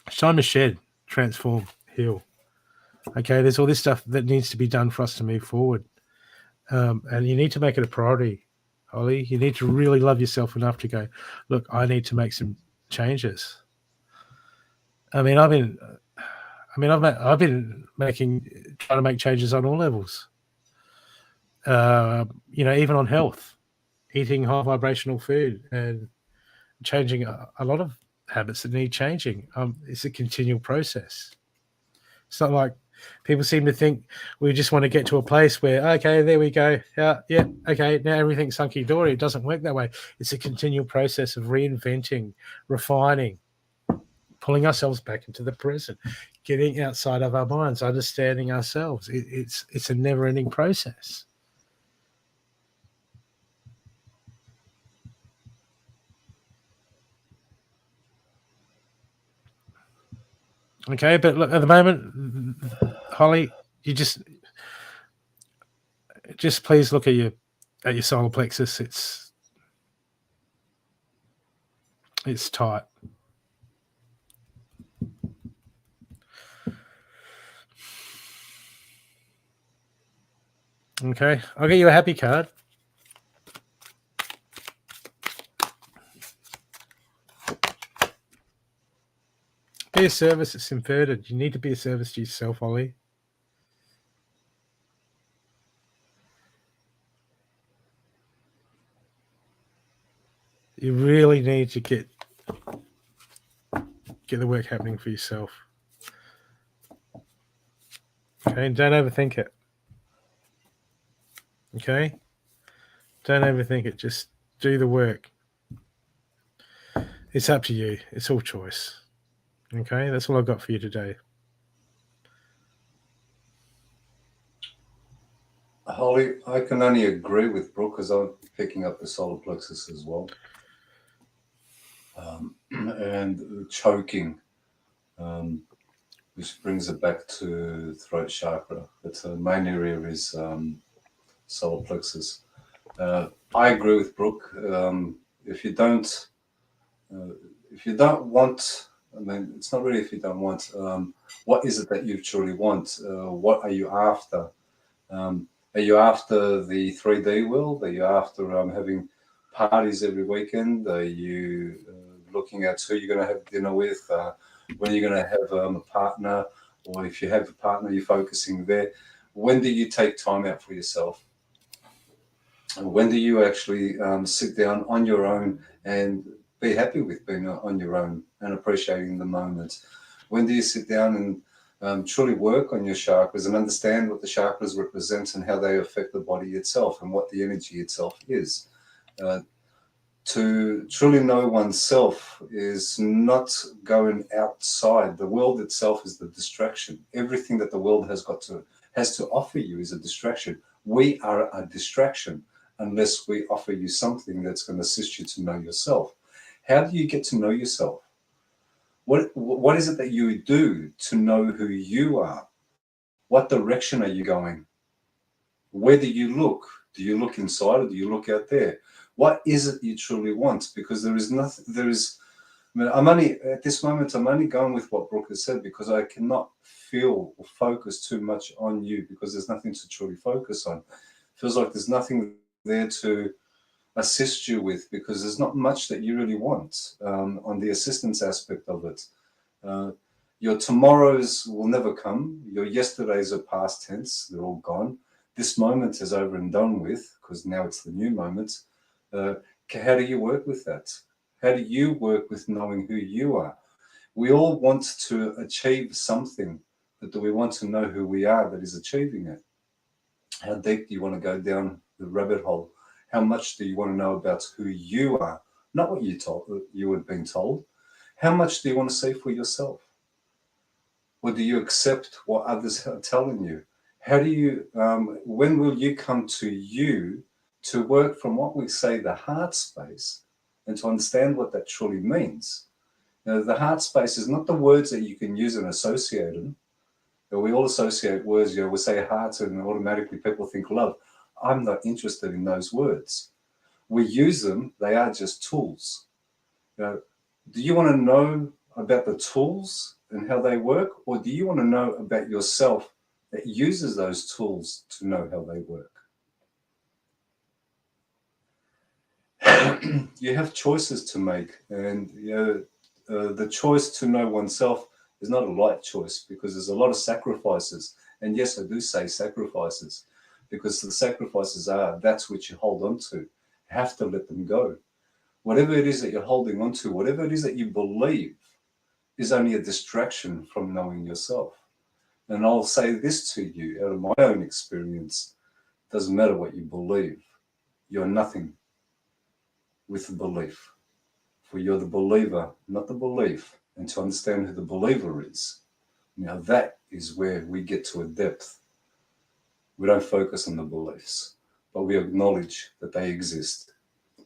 It's time to shed, transform, heal. Okay, there's all this stuff that needs to be done for us to move forward. And you need to make it a priority, Holly. You need to really love yourself enough to go, look, I need to make some changes. I've been trying to make changes on all levels. Even on health, eating high vibrational food and changing a lot of habits that need changing. It's a continual process. It's not like people seem to think we just want to get to a place where, okay, there we go. Yeah, okay, now everything's hunky-dory. It doesn't work that way. It's a continual process of reinventing, refining, pulling ourselves back into the present, getting outside of our minds, understanding ourselves. It's a never-ending process. Okay, but look, at the moment, Holly, you just please look at your solar plexus. It's tight. Okay, I'll get you a happy card. Be a service. It's inverted. You need to be a service to yourself, Ollie. You really need to get the work happening for yourself. Okay, and don't overthink it. Okay? Don't overthink it. Just do the work. It's up to you. It's all choice. Okay? That's all I've got for you today. Holly, I can only agree with Brooke, because I'm picking up the solar plexus as well. And choking, which brings it back to throat chakra. But the main area is solar plexus. I agree with Brooke. If you don't want I mean, it's not really if you don't want. What is it that you truly want? What are you after? Are you after the 3D world? Are you after having parties every weekend? Are you looking at who you're going to have dinner with? When you're going to have a partner? Or if you have a partner, you're focusing there. When do you take time out for yourself? And when do you actually sit down on your own and be happy with being on your own and appreciating the moment? When do you sit down and truly work on your chakras and understand what the chakras represent and how they affect the body itself and what the energy itself is? To truly know oneself is not going outside. The world itself is the distraction. Everything that the world has to offer you is a distraction. We are a distraction unless we offer you something that's going to assist you to know yourself. How do you get to know yourself? What is it that you do to know who you are? What direction are you going? Where do you look? Do you look inside or do you look out there? What is it you truly want? Because there is nothing, I mean, at this moment, I'm only going with what Brooke has said because I cannot feel or focus too much on you because there's nothing to truly focus on. It feels like there's nothing there to assist you with because there's not much that you really want on the assistance aspect of it. Your tomorrows will never come. Your yesterdays are past tense. They're all gone. This moment is over and done with because now it's the new moment. How do you work with that? How do you work with knowing who you are? We all want to achieve something, but do we want to know who we are that is achieving it? How deep do you want to go down the rabbit hole? How much do you want to know about who you are? Not what you had been told. How much do you want to see for yourself? Or do you accept what others are telling you? How do you, when will you come to you to work from what we say the heart space and to understand what that truly means? Now, the heart space is not the words that you can use and associate them. We all associate words, we say heart and automatically people think love. I'm not interested in those words. We use them, they are just tools. Do you want to know about the tools and how they work, or do you want to know about yourself that uses those tools to know how they work? You have choices to make, and the choice to know oneself is not a light choice because there's a lot of sacrifices. And yes, I do say sacrifices because the sacrifices that's what you hold on to. You have to let them go. Whatever it is that you're holding on to, whatever it is that you believe is only a distraction from knowing yourself. And I'll say this to you out of my own experience, it doesn't matter what you believe. You're nothing with the belief. For you're the believer, not the belief. And to understand who the believer is, now that is where we get to a depth. We don't focus on the beliefs, but we acknowledge that they exist.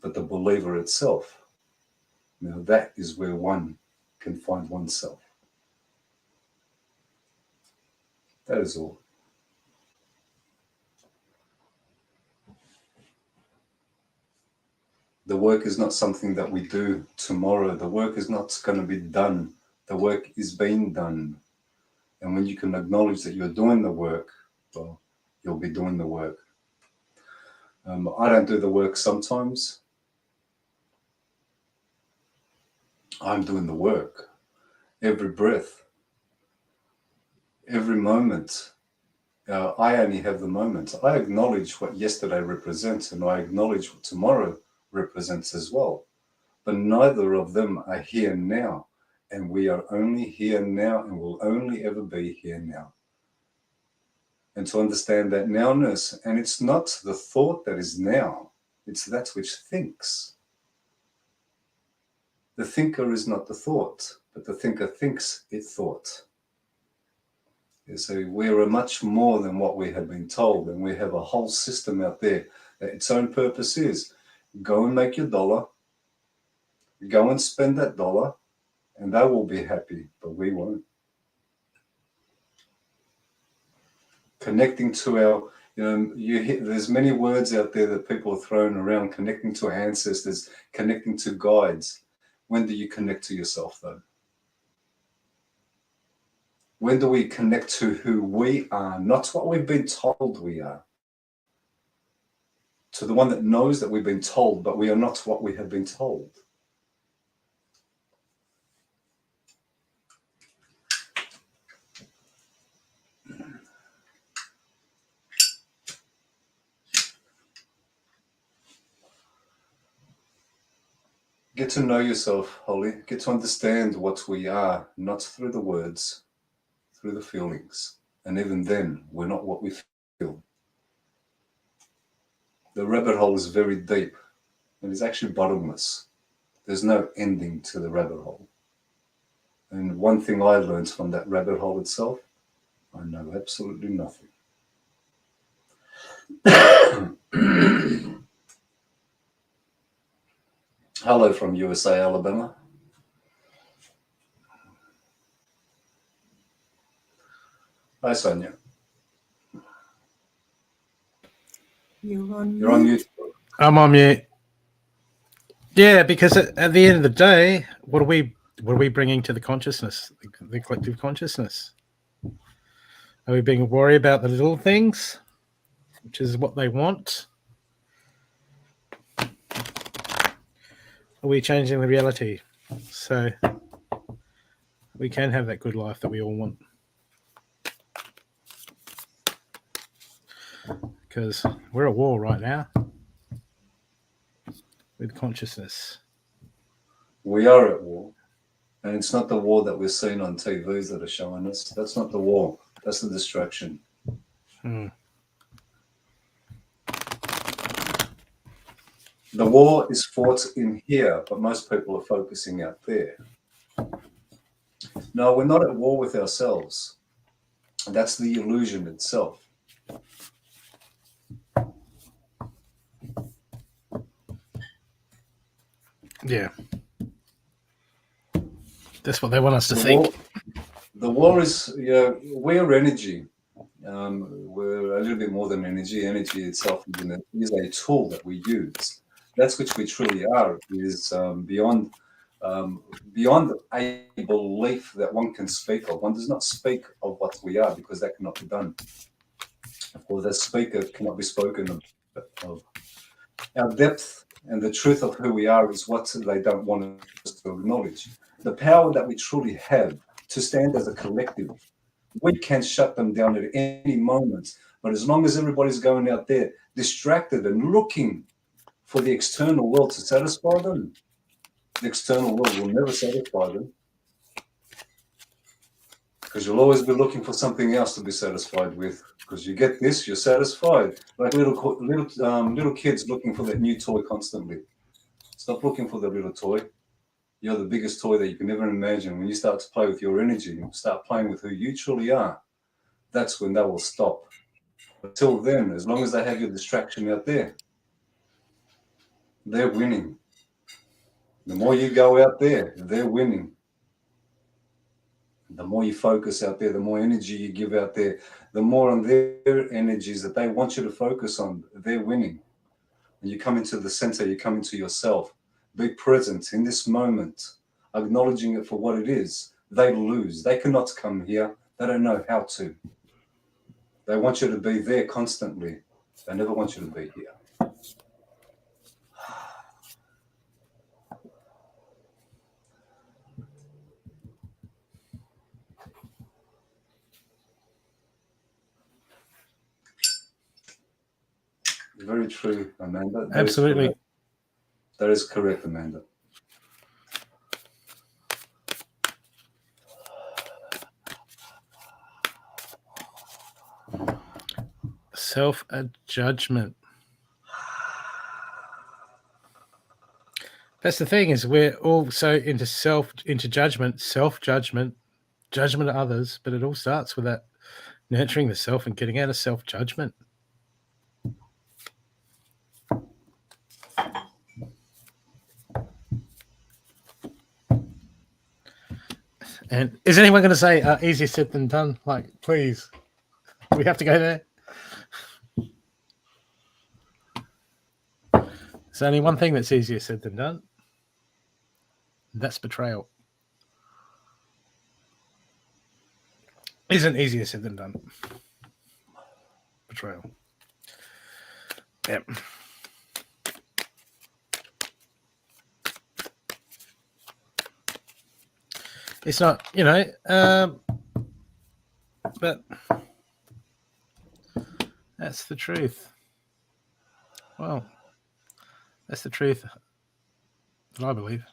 But the believer itself, now that is where one can find oneself. That is all. The work is not something that we do tomorrow. The work is not going to be done. The work is being done. And when you can acknowledge that you're doing the work, well, you'll be doing the work. I don't do the work sometimes. I'm doing the work. Every breath, every moment. I only have the moment. I acknowledge what yesterday represents and I acknowledge what tomorrow represents as well. But neither of them are here now. And we are only here now and will only ever be here now. And to understand that nowness, and it's not the thought that is now, it's that which thinks. The thinker is not the thought, but the thinker thinks it thought. So we are much more than what we have been told, and we have a whole system out there that its own purpose is go and make your dollar, go and spend that dollar, and they will be happy, but we won't. Connecting to our, there's many words out there that people are throwing around, connecting to our ancestors, connecting to guides. When do you connect to yourself, though? When do we connect to who we are, not what we've been told we are? To the one that knows that we've been told, but we are not what we have been told. Get to know yourself, Holly. Get to understand what we are, not through the words, through the feelings. And even then, we're not what we feel. The rabbit hole is very deep. It is actually bottomless. There's no ending to the rabbit hole. And one thing I learned from that rabbit hole itself, I know absolutely nothing. Hello from USA, Alabama. Hi, Sonia. You're on You're on mute. mute. I'm on mute. Yeah, because at the end of the day, what are we bringing to the consciousness, the collective consciousness? Are we being worried about the little things, which is what they want? Are we changing the reality so we can have that good life that we all want? Because we're at war right now with consciousness. We are at war. And it's not the war that we're seeing on TVs that are showing us. That's not the war. That's the distraction. The war is fought in here, but most people are focusing out there. No, we're not at war with ourselves. That's the illusion itself. Yeah. That's what they want us to think. The war is, we're energy. We're a little bit more than energy. Energy itself is a tool that we use. That's which we truly are. Is beyond a belief that one can speak of. One does not speak of what we are because that cannot be done. Of course, that speaker cannot be spoken of. Our depth and the truth of who we are is what they don't want us to acknowledge. The power that we truly have to stand as a collective. We can shut them down at any moment. But as long as everybody's going out there distracted and looking for the external world to satisfy them, the external world will never satisfy them. Because you'll always be looking for something else to be satisfied with. Because you get this, you're satisfied. Like little kids looking for that new toy constantly. Stop looking for the little toy. You're the biggest toy that you can ever imagine. When you start to play with your energy and start playing with who you truly are, that's when that will stop. Until then, as long as they have your distraction out there, they're winning. The more you go out there, they're winning. The more you focus out there, the more energy you give out there, the more on their energies that they want you to focus on, they're winning. And you come into the center, you come into yourself. Be present in this moment, acknowledging it for what it is. They lose. They cannot come here. They don't know how to. They want you to be there constantly. They never want you to be here. Very true, Amanda. Absolutely. That is correct, Amanda. Self-judgment. That's the thing, is we're all so into judgment, self-judgment, judgment of others, but it all starts with that nurturing the self and getting out of self-judgment. And is anyone going to say easier said than done? Like, please, we have to go there. There's only one thing that's easier said than done. That's betrayal. isn't easier said than done. Betrayal. Yep. It's not, but that's the truth. Well, that's the truth that I believe.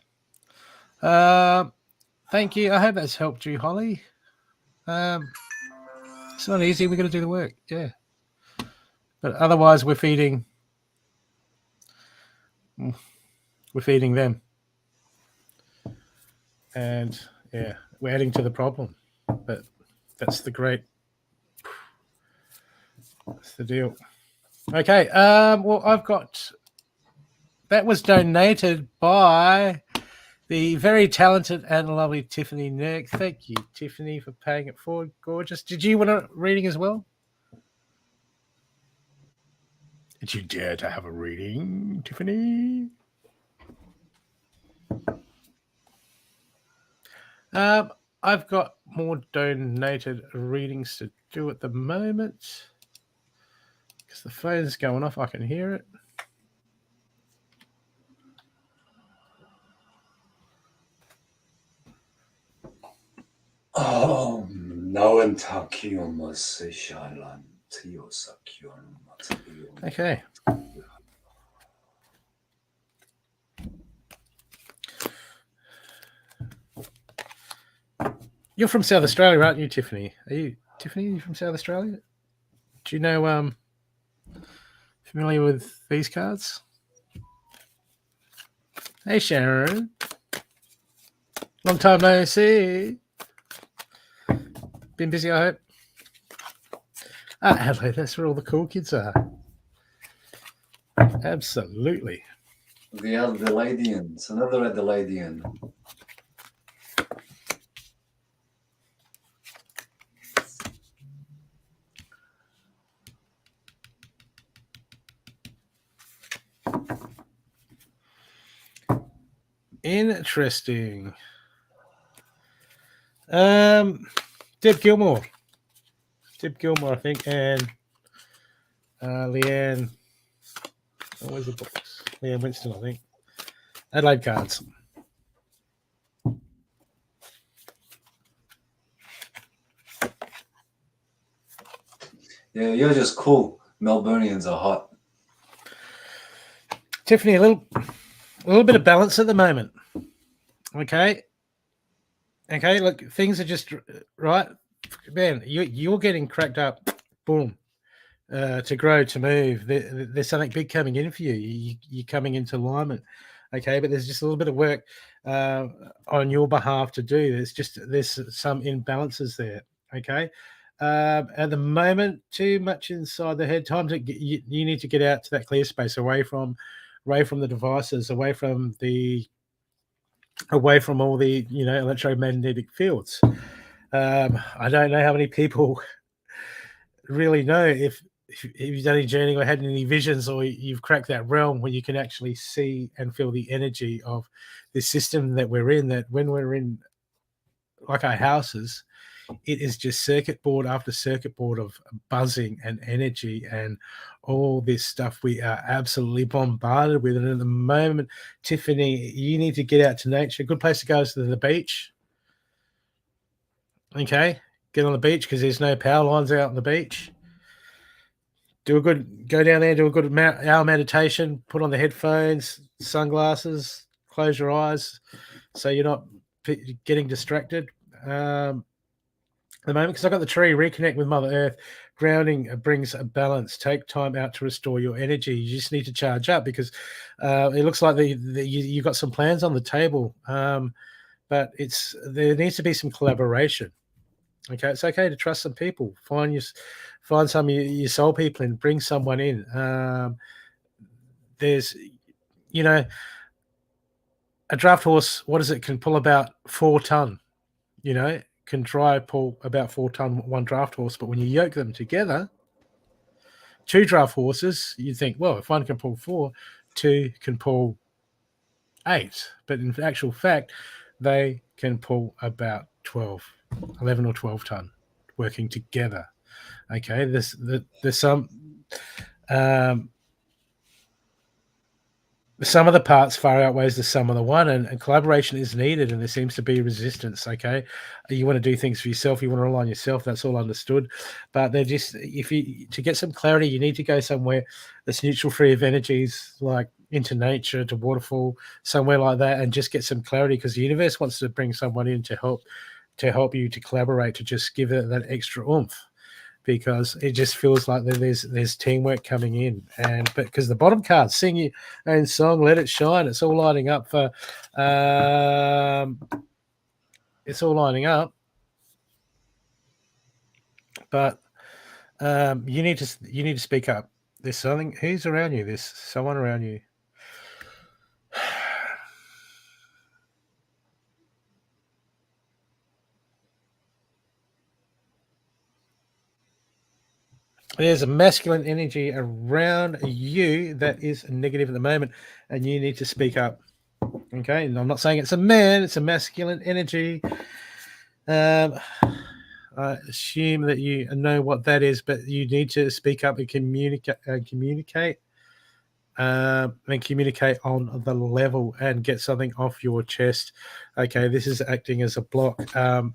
Thank you. I hope that's helped you, Holly. It's not easy. We've got to do the work. Yeah. But otherwise, we're feeding them. And, yeah, we're adding to the problem. But that's the deal. Okay. Well, I've got... That was donated by the very talented and lovely Tiffany Nerk. Thank you, Tiffany, for paying it forward. Gorgeous. Did you want a reading as well? Did you dare to have a reading, Tiffany? I've got more donated readings to do at the moment because the phone's going off. I can hear it. Okay. You're from South Australia, aren't you, Tiffany? Are you from South Australia? Do you know familiar with these cards? Hey Sharon. Long time no see. Been busy, I hope. Adelaide, that's where all the cool kids are. Absolutely. The Adelaideans, another Adelaidean. Interesting. Deb Gilmore, I think, and Leanne. Where's the books? Leanne Winston, I think. Adelaide cards. Yeah, you're just cool. Melburnians are hot. Tiffany, a little bit of balance at the moment. Okay, look, things are just right. Man, you're getting cracked up. Boom. To grow, to move. There's something big coming in for you. You're coming into alignment. Okay, but there's just a little bit of work on your behalf to do. There's some imbalances there. Okay. At the moment, too much inside the head. Time to you need to get out to that clear space, away from the devices, away from all the electromagnetic fields. I don't know how many people really know if you've done any journeying or had any visions, or you've cracked that realm where you can actually see and feel the energy of this system that we're in. That when we're in, like our houses, it is just circuit board after circuit board of buzzing and energy and all this stuff we are absolutely bombarded with. And at the moment, Tiffany, you need to get out to nature. A good place to go is to the beach. Okay, get on the beach because there's no power lines out on the beach. Go down there, do a good hour meditation, put on the headphones, sunglasses, close your eyes so you're not getting distracted. The moment, because I've got the tree, reconnect with Mother Earth. Grounding brings a balance. Take time out to restore your energy. You just need to charge up because it looks like you've got some plans on the table, but there needs to be some collaboration. Okay, it's okay to trust some people. Find some of your soul people and bring someone in. There's, a draft horse. What is it? Can pull about 4 ton. Can pull about 4 ton one draft horse, but when you yoke them together, 2 draft horses, you think, well, if one can pull 4, 2 can pull 8. But in actual fact, they can pull about 11 or 12 ton working together. Okay, there's some the sum of the parts far outweighs the sum of the one, and collaboration is needed, and there seems to be resistance. Okay, you want to do things for yourself, you want to rely on yourself, that's all understood, but they're just, if you, to get some clarity, you need to go somewhere that's neutral, free of energies, like into nature, to waterfall, somewhere like that, and just get some clarity, because the universe wants to bring someone in to help you to collaborate, to just give it that extra oomph, because it just feels like there's teamwork coming in. And but because the bottom card, sing your own song, let it shine, it's all lining up for it's all lining up, but you need to speak up. There's something, who's around you, there's someone around you. There's a masculine energy around you that is negative at the moment, and you need to speak up. Okay, and I'm not saying it's a man, it's a masculine energy. I assume that you know what that is, but you need to speak up and communicate on the level and get something off your chest. Okay, this is acting as a block.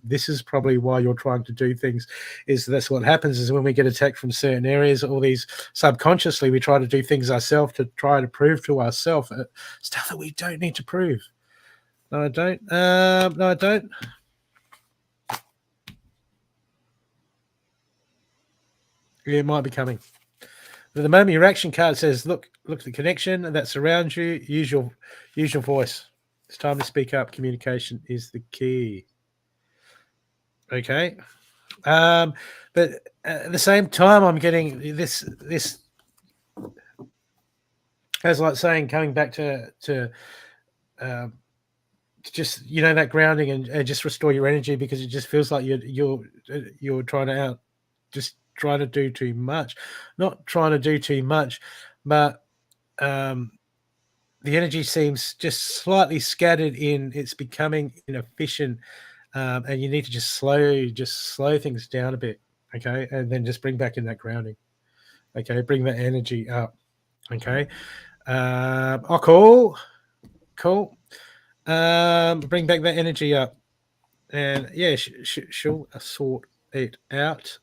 This is probably why you're trying to do things, is that's what happens, is when we get attacked from certain areas, all these subconsciously, we try to do things ourselves to try to prove to ourselves stuff that we don't need to prove. No, I don't. No, I don't. It might be coming. But at the moment, your action card says, look at the connection that surrounds you. Use your voice. It's time to speak up. Communication is the key. Okay. But at the same time, I'm getting this as like saying, coming back to just, you know, that grounding and just restore your energy, because it just feels like you're trying to trying to do too much. Not trying to do too much, but the energy seems just slightly scattered in. It's becoming inefficient, and you need to just slow things down a bit. Okay, and then just bring back in that grounding. Okay, bring that energy up. Okay, cool. Bring back that energy up, and yeah, she'll sort it out.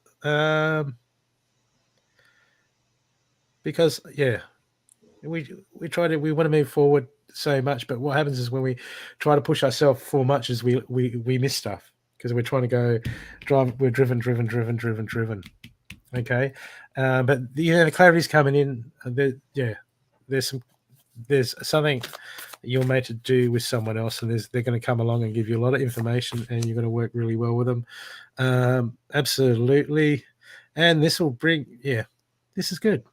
Because yeah, we want to move forward so much, but what happens is when we try to push ourselves for much, is we miss stuff, because we're trying to we're driven. Okay, but the clarity's coming in. There's something that you're made to do with someone else, and they're going to come along and give you a lot of information, and you're going to work really well with them. Absolutely, and this will bring this is good.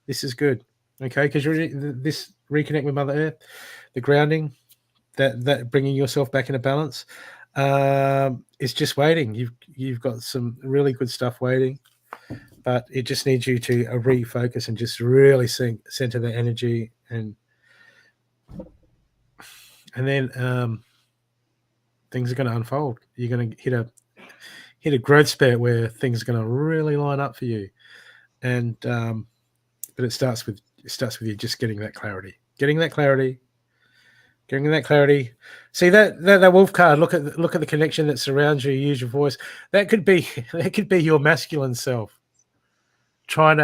This is good. Okay, because this reconnect with Mother Earth, the grounding, that bringing yourself back into balance, it's just waiting. You've got some really good stuff waiting, but it just needs you to refocus and just really center the energy, and then things are going to unfold. You're going to hit a growth spurt where things are going to really line up for you, and but it starts with you just getting that clarity. See that wolf card. Look at the connection that surrounds you. Use your voice. That could be your masculine self trying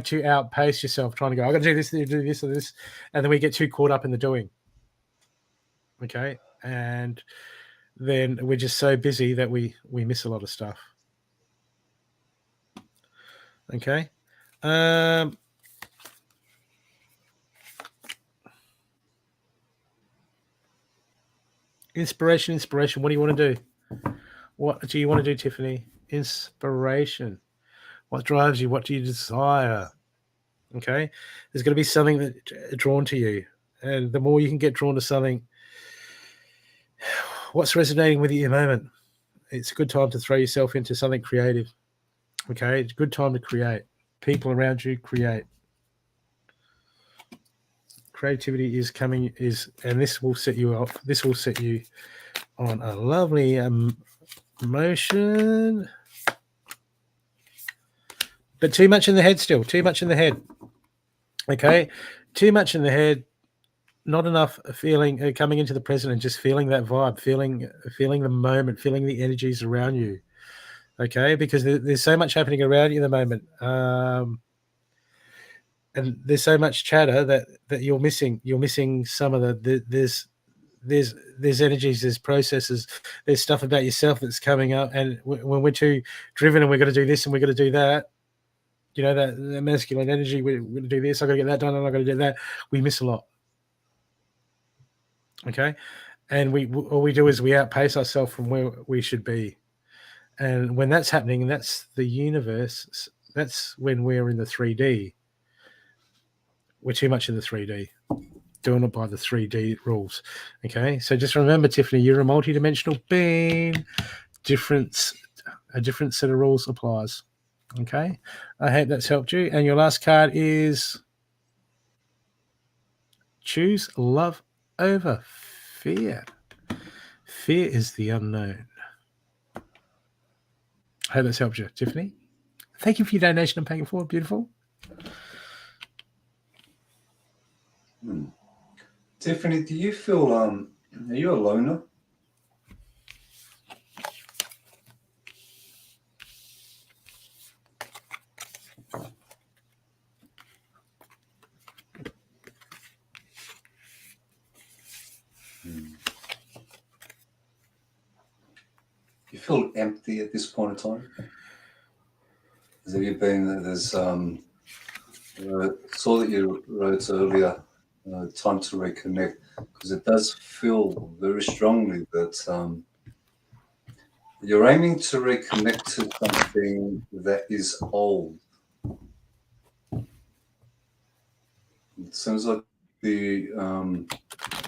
to outpace yourself, trying to go, I got to do this, or this, and then we get too caught up in the doing. Okay, and then we're just so busy that we miss a lot of stuff. Okay. Inspiration. What do you want to do? What do you want to do, Tiffany? Inspiration. What drives you? What do you desire? Okay. There's going to be something that drawn to you. And the more you can get drawn to something, what's resonating with you at the moment, it's a good time to throw yourself into something creative. Okay. It's a good time to create. People around you, create. Creativity is coming, and this will set you off. This will set you on a lovely motion. but too much in the head still. Too much in the head. Okay, too much in the head. Not enough feeling coming into the present and just feeling that vibe, feeling the moment, feeling the energies around you. Okay, because there's so much happening around you at the moment, and there's so much chatter that you're missing some of there's energies, there's processes, there's stuff about yourself that's coming up, and when we're too driven and we're going to do this and we're going to do that, you know, that masculine energy, we're going to do this, I've got to get that done, and I've got to do that, we miss a lot. Okay, and all we do is we outpace ourselves from where we should be, and when that's happening, and that's the universe, that's when we're in the 3D. We're too much in the 3D, doing it by the 3D rules. Okay, so just remember, Tiffany, you're a multidimensional being. A different set of rules applies. Okay, I hope that's helped you. And your last card is choose love over fear. Fear is the unknown. I hope that's helped you, Tiffany. Thank you for your donation and paying it forward. Beautiful. Tiffany, do you feel are you a loner? You feel empty at this point in time? Have you been there's saw that you wrote earlier, time to reconnect, because it does feel very strongly that you're aiming to reconnect to something that is old. It seems like there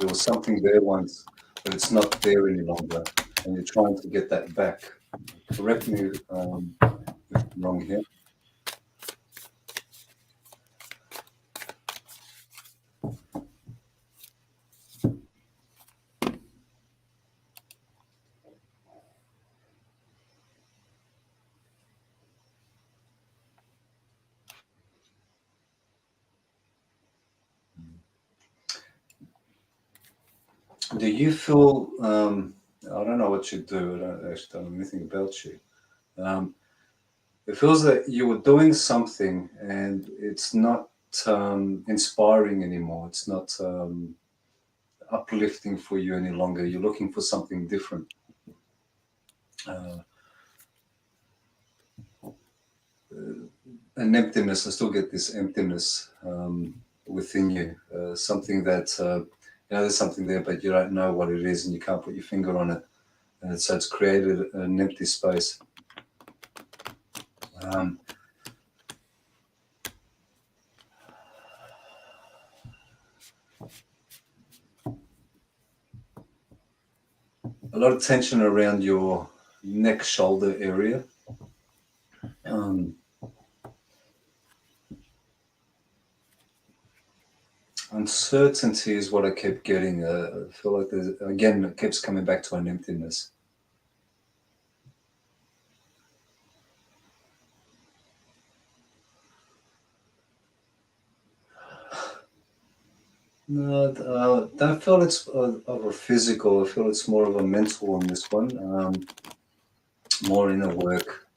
was something there once, but it's not there any longer, and you're trying to get that back. Correct me if I'm wrong here. Do you feel, I don't know what you do, I actually don't know anything about you. It feels that you were doing something and it's not inspiring anymore. It's not uplifting for you any longer. You're looking for something different. An emptiness, I still get this emptiness within you, something that there's something there, but you don't know what it is and you can't put your finger on it. And so it's created an empty space. A lot of tension around your neck, shoulder area. Uncertainty is what I kept getting. I feel like again, it keeps coming back to an emptiness. No, don't feel it's of a physical. I feel it's more of a mental on this one. More inner work.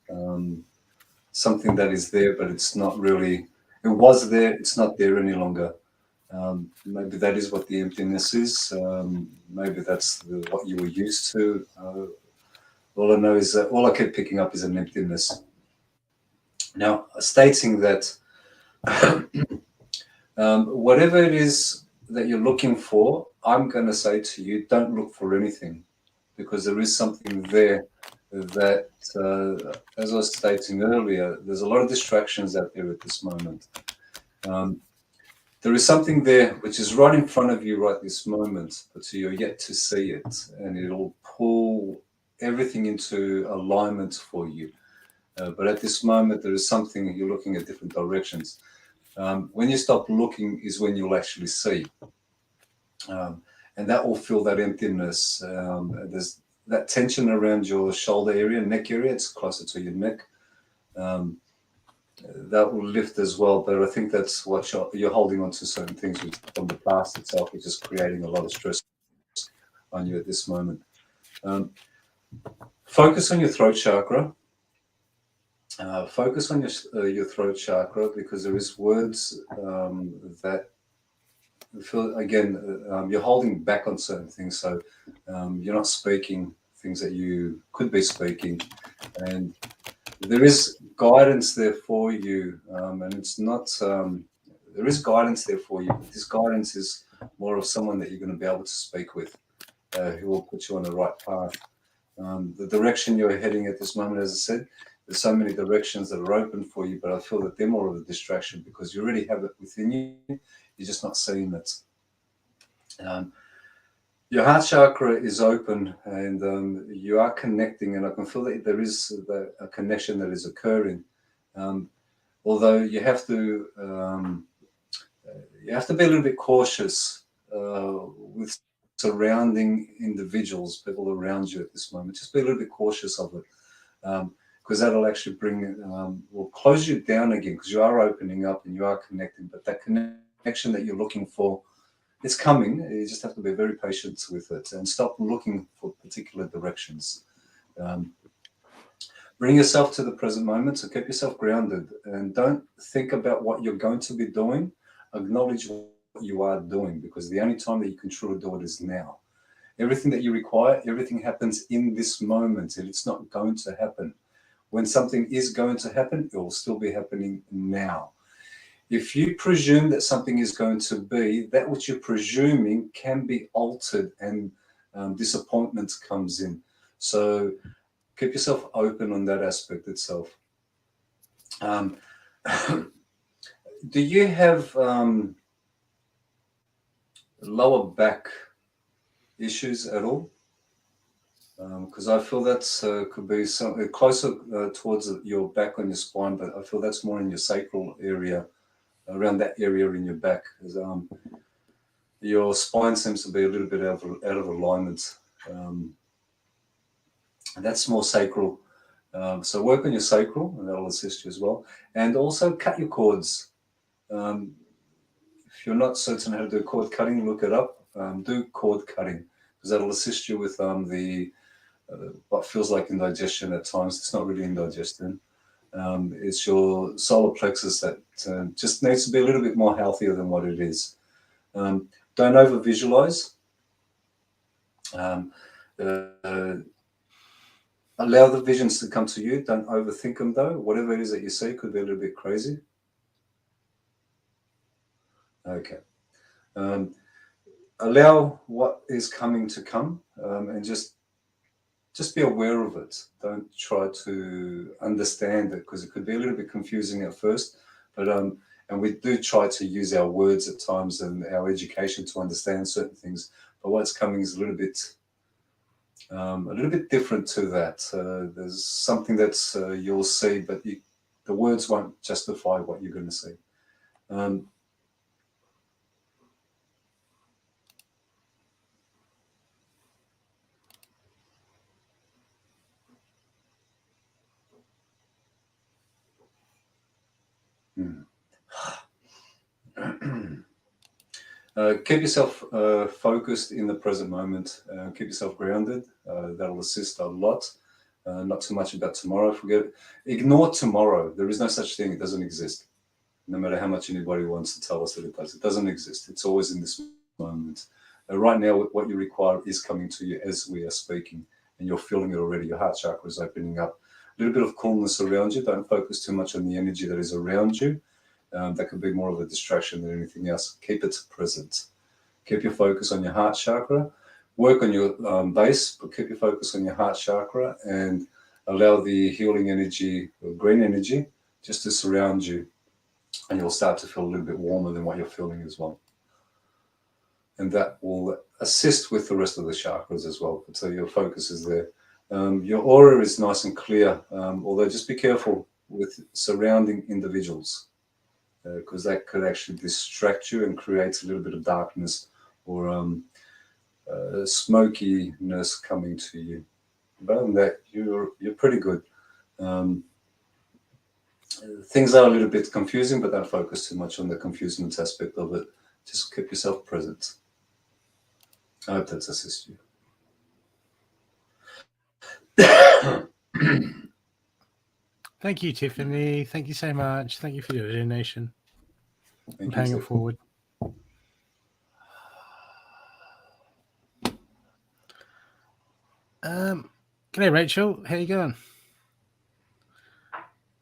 Something that is there, but it's not really. It was there. It's not there any longer. Maybe that is what the emptiness is. Maybe that's what you were used to. All I know is that all I kept picking up is an emptiness. Now, stating that whatever it is that you're looking for, I'm going to say to you, don't look for anything, because there is something there that, as I was stating earlier, there's a lot of distractions out there at this moment. There is something there which is right in front of you right this moment, but you're yet to see it, and it'll pull everything into alignment for you. But at this moment, there is something, you're looking at different directions. When you stop looking is when you'll actually see. And that will fill that emptiness. There's that tension around your shoulder area, neck area, it's closer to your neck. that will lift as well. But I think that's what you're holding on to certain things from the past itself, which is creating a lot of stress on you at this moment. Focus on your throat chakra. Focus on your throat chakra, because there is words that feel, again, you're holding back on certain things. So you're not speaking things that you could be speaking. And there is guidance there for you. And it's not, there is guidance there for you. But this guidance is more of someone that you're going to be able to speak with, who will put you on the right path. The direction you're heading at this moment, as I said, there's so many directions that are open for you, but I feel that they're more of a distraction because you already have it within you. You're just not seeing it. Your heart chakra is open, and you are connecting, and I can feel that there is a connection that is occurring. Although you have to be a little bit cautious with surrounding individuals, people around you at this moment. Just be a little bit cautious of it, because that'll actually will close you down again, because you are opening up and you are connecting. But that connection that you're looking for, it's coming. You just have to be very patient with it and stop looking for particular directions. Bring yourself to the present moment, so keep yourself grounded and don't think about what you're going to be doing. Acknowledge what you are doing, because the only time that you can truly do it is now. Everything that you require, everything happens in this moment, and it's not going to happen. When something is going to happen, it will still be happening now. If you presume that something is going to be, that which you're presuming can be altered, and disappointment comes in. So keep yourself open on that aspect itself. Do you have lower back issues at all? Because I feel that's could be something closer towards your back on your spine, but I feel that's more in your sacral area, around that area in your back. Your spine seems to be a little bit out of alignment. That's more sacral. So work on your sacral, and that'll assist you as well. And also cut your cords. If you're not certain how to do cord cutting, look it up. Do cord cutting, because that'll assist you with what feels like indigestion at times. It's not really indigestion. It's your solar plexus that just needs to be a little bit more healthier than what it is. Don't over visualize. Allow the visions to come to you. Don't overthink them, though. Whatever it is that you see could be a little bit crazy. Okay. Allow what is coming to come, and just be aware of it. Don't try to understand it, because it could be a little bit confusing at first. But and we do try to use our words at times and our education to understand certain things. But what's coming is a little bit different to that. There's something that's you'll see, but the words won't justify what you're going to see. Keep yourself focused in the present moment. Keep yourself grounded. That'll assist a lot. Not too much about tomorrow. Ignore tomorrow. There is no such thing. It doesn't exist. No matter how much anybody wants to tell us that it does. It doesn't exist. It's always in this moment. Right now, what you require is coming to you as we are speaking, and you're feeling it already. Your heart chakra is opening up. A little bit of coolness around you. Don't focus too much on the energy that is around you. That could be more of a distraction than anything else. Keep it present. Keep your focus on your heart chakra. Work on your base, but keep your focus on your heart chakra, and allow the healing energy, or green energy, just to surround you. And you'll start to feel a little bit warmer than what you're feeling as well. And that will assist with the rest of the chakras as well. So your focus is there. Your aura is nice and clear, although just be careful with surrounding individuals, because that could actually distract you and create a little bit of darkness or smokiness coming to you. But other than that, you're pretty good. things are a little bit confusing, but don't focus too much on the confusement aspect of it. Just keep yourself present. I hope that's assist you. Thank you, Tiffany. Thank you so much. Thank you for your donation. I'm Thank paying you, it forward. G'day, Rachel. How you going?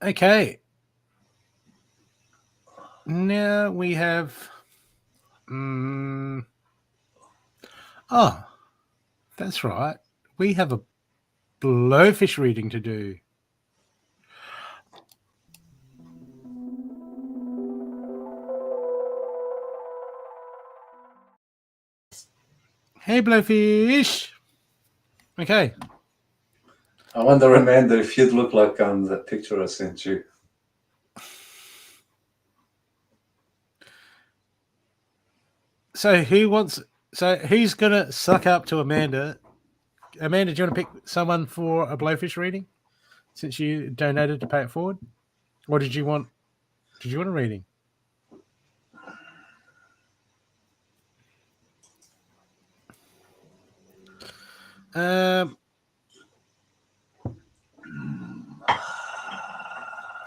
Okay. Now we have. Oh, that's right. We have a blowfish reading to do. Hey, blowfish. Okay. I wonder, Amanda, if you'd look like that picture I sent you. So who's gonna suck up to Amanda? Amanda, do you want to pick someone for a blowfish reading? Since you donated to pay it forward? Or did you want a reading?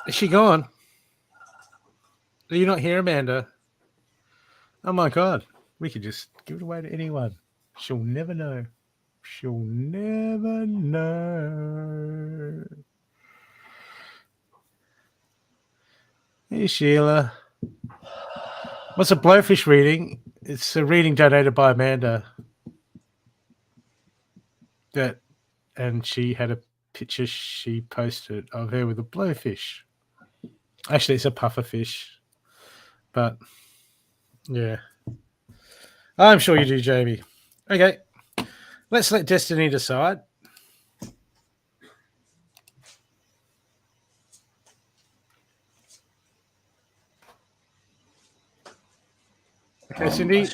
Is she gone? Are you not here, Amanda? Oh my god. We could just give it away to anyone. She'll never know. She'll never know. Hey, Sheila. What's a blowfish reading? It's a reading donated by Amanda. And she had a picture she posted of her with a blowfish. Actually, it's a pufferfish. But, yeah. I'm sure you do, Jamie. Okay. Let's let Destiny decide. Okay, Cindy.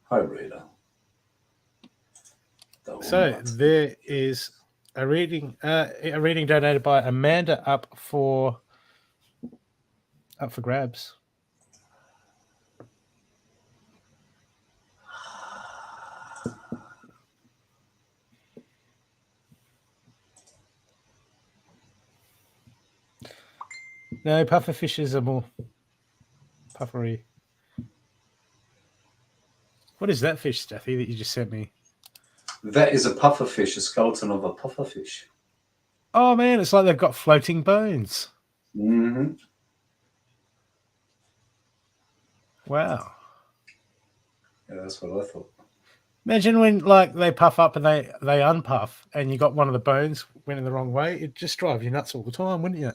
Hi, Rita. So there is a reading donated by Amanda up for grabs. No, pufferfishes are more puffery. What is that fish, Stathi, that you just sent me? That is a pufferfish, a skeleton of a pufferfish. Oh man, it's like they've got floating bones. Mm-hmm. Wow. Yeah, that's what I thought. Imagine when like they puff up and they unpuff and you got one of the bones went in the wrong way. It'd just drive you nuts all the time, wouldn't you?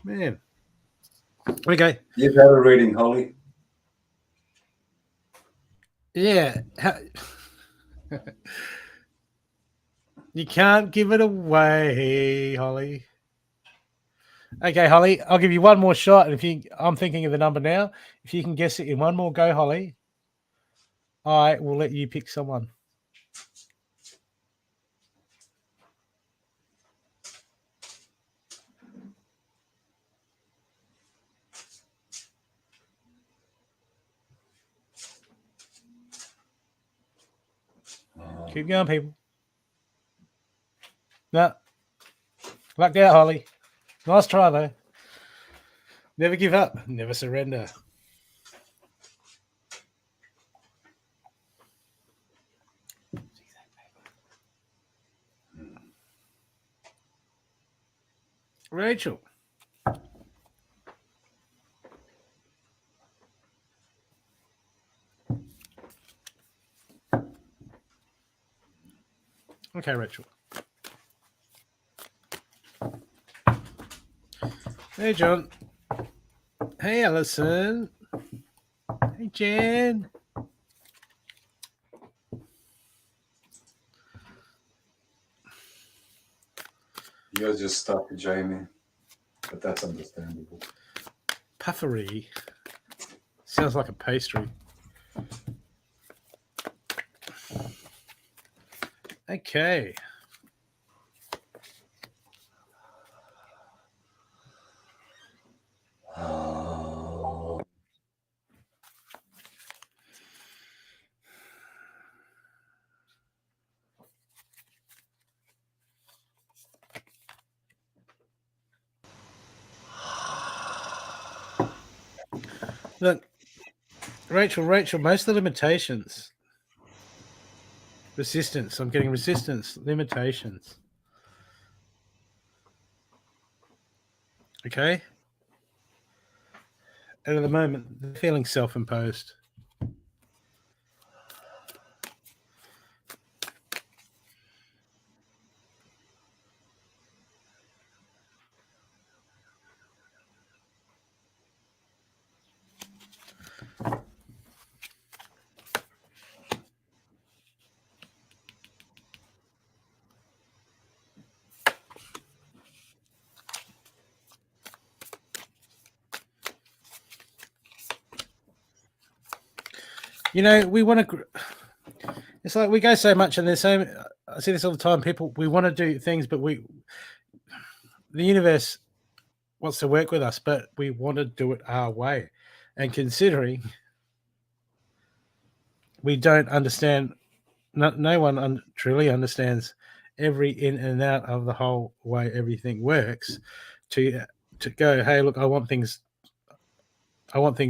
Man. Okay. You've had a reading, Holly. Yeah. You can't give it away, Holly. Okay, Holly, I'll give you one more shot. And I'm thinking of the number now. If you can guess it in one more go, Holly, I will let you pick someone. Keep going, people. No. Lucked out, Holly. Nice try, though. Never give up. Never surrender. Rachel. Okay, Rachel. Hey, John. Hey, Alison. Hey, Jan. You're just stuck, Jamie. But that's understandable. Puffery. Sounds like a pastry. Okay. Look, Rachel, most of the limitations, resistance, I'm getting resistance, limitations. Okay? And at the moment, they're feeling self-imposed. You know, we want to. It's like we go so much, and there's so. I see this all the time. People, we want to do things, but the universe wants to work with us, but we want to do it our way. And considering we don't understand, no one truly understands every in and out of the whole way everything works. To go, hey, look, I want things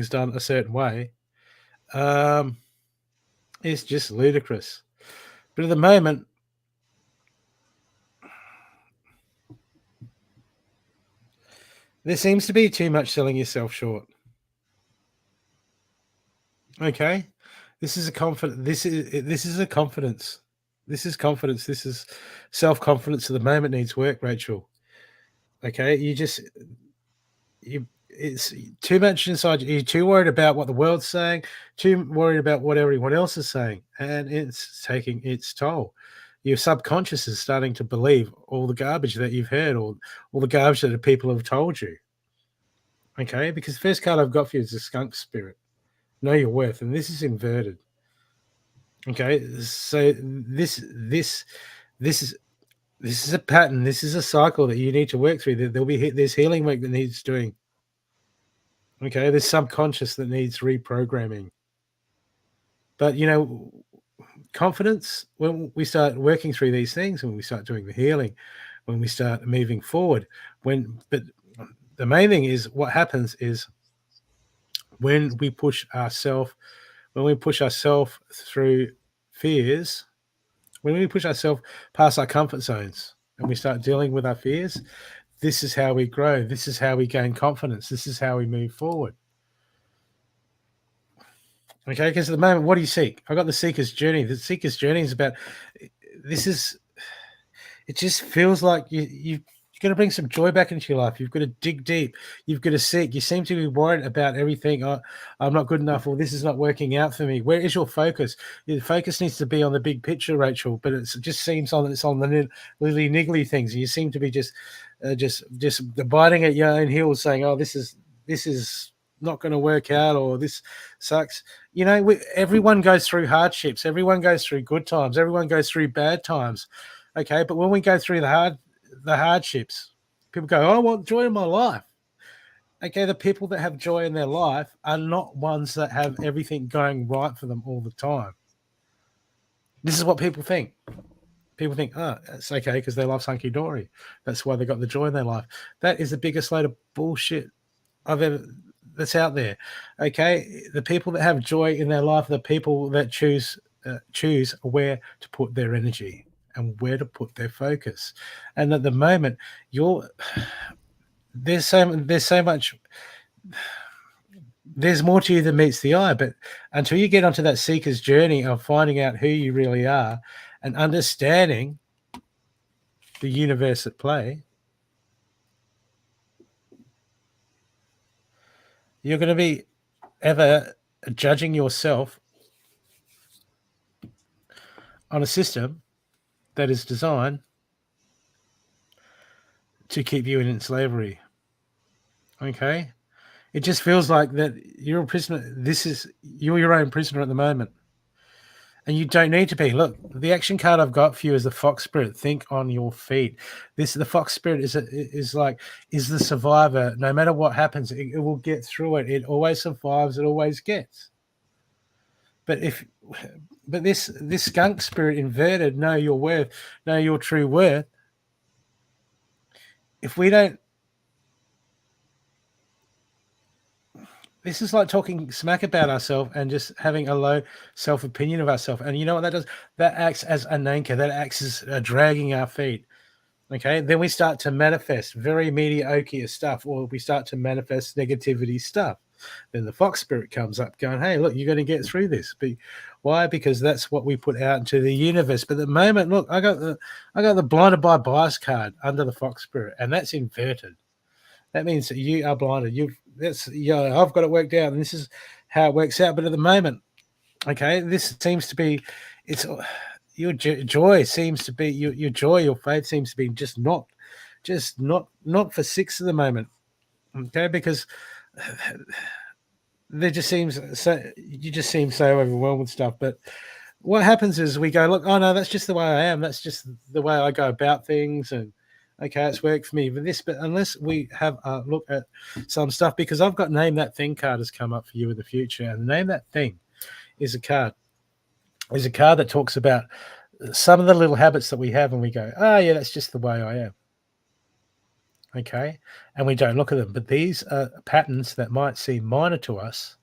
done a certain way. It's just ludicrous. But at the moment, there seems to be too much selling yourself short. Okay, this is a confidence. This is a confidence. This is confidence. This is self-confidence. At the moment needs work, Rachel. Okay, it's too much inside you. You're too worried about what the world's saying. Too worried about what everyone else is saying, and it's taking its toll. Your subconscious is starting to believe all the garbage that you've heard, or all the garbage that the people have told you. Okay, because the first card I've got for you is the skunk spirit. Know your worth, and this is inverted. Okay, so this is a pattern. This is a cycle that you need to work through. There's healing work that needs doing. Okay, there's subconscious that needs reprogramming. But you know, confidence, when we start working through these things, when we start doing the healing, when we start moving forward, but the main thing is what happens is when we push ourselves through fears, when we push ourselves past our comfort zones and we start dealing with our fears, this is how we grow. This is how we gain confidence. This is how we move forward. Okay, because at the moment, what do you seek? I've got the Seeker's Journey. The Seeker's Journey is about, it just feels like you've got to bring some joy back into your life. You've got to dig deep. You've got to seek. You seem to be worried about everything. Oh, I'm not good enough, or this is not working out for me. Where is your focus? Your focus needs to be on the big picture, Rachel, but it just seems it's on the lily niggly things. You seem to be just biting at your own heels, saying, oh, this is not going to work out, or this sucks. You know, everyone goes through hardships. Everyone goes through good times. Everyone goes through bad times. Okay, but when we go through the hardships, people go, oh, I want joy in my life. Okay, the people that have joy in their life are not ones that have everything going right for them all the time. This is what people think. People think, oh, it's okay because they love hunky dory. That's why they got the joy in their life. That is the biggest load of bullshit that's out there. Okay, the people that have joy in their life are the people that choose where to put their energy and where to put their focus. And at the moment, there's so much. There's more to you than meets the eye, but until you get onto that seeker's journey of finding out who you really are and understanding the universe at play, you're going to be ever judging yourself on a system that is designed to keep you in slavery. Okay? It just feels like that you're a prisoner. You're your own prisoner at the moment. And you don't need to be. Look, the action card I've got for you is the Fox Spirit. Think on your feet. The Fox Spirit is the survivor. No matter what happens, it will get through it. It always survives. It always gets. But this skunk spirit inverted, know your worth, know your true worth. If we don't, this is like talking smack about ourselves and just having a low self-opinion of ourselves. And you know what that does? That acts as an anchor. That acts as dragging our feet. Okay, then we start to manifest very mediocre stuff, or we start to manifest negativity stuff. Then the Fox Spirit comes up going, hey, look, you're going to get through this. Why? Because that's what we put out into the universe. But at the moment, look, I got the blinded by bias card under the Fox Spirit, and that's inverted. That means that you are blinded. I've got it worked out, and this is how it works out. But at the moment, okay, this seems to be, your joy seems to be your joy, your faith seems to be just not for 6 at the moment. Okay, because there just seems you just seem so overwhelmed with stuff. But what happens is we go, look, oh no, that's just the way I am. That's just the way I go about things, and okay, it's worked for me. But unless we have a look at some stuff, because I've got Name That Thing card has come up for you in the future, and Name That Thing is a card. Is a card that talks about some of the little habits that we have, and we go, oh yeah, that's just the way I am. Okay, and we don't look at them. But these are patterns that might seem minor to us,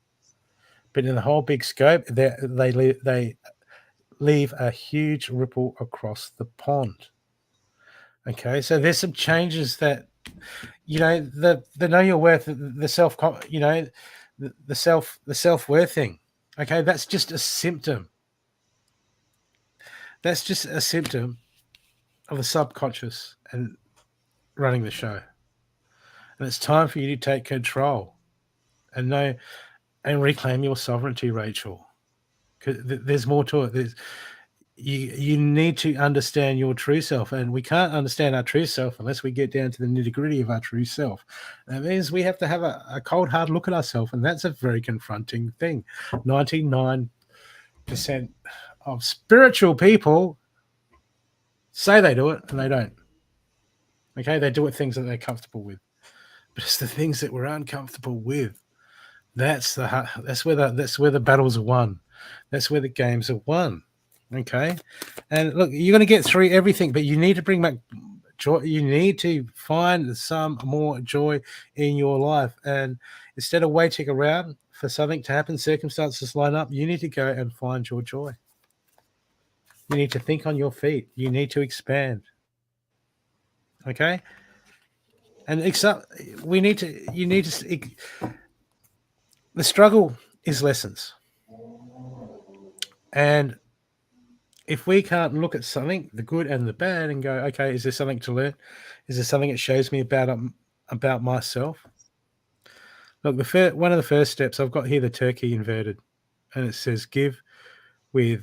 but in the whole big scope, they leave a huge ripple across the pond. Okay, so there's some changes that, the know your worth, the self, the self-worth thing. Okay, that's just a symptom. That's just a symptom of the subconscious and running the show. And it's time for you to take control and know and reclaim your sovereignty, Rachel. Because there's more to it. You need to understand your true self, and we can't understand our true self unless we get down to the nitty-gritty of our true self. That means we have to have a cold, hard look at ourselves, and that's a very confronting thing. 99% of spiritual people say they do it, and they don't. Okay, they do it things that they're comfortable with, but it's the things that we're uncomfortable with. That's where the battles are won. That's where the games are won. Okay, and look, you're going to get through everything, but you need to bring back joy. You need to find some more joy in your life, and instead of waiting around for something to happen, circumstances line up, you need to go and find your joy. You need to think on your feet. You need to expand. Okay, and you need to. The struggle is lessons, and if we can't look at something, the good and the bad, and go, okay, is there something to learn? Is there something it shows me about myself? Look, one of the first steps, I've got here the turkey inverted, and it says give with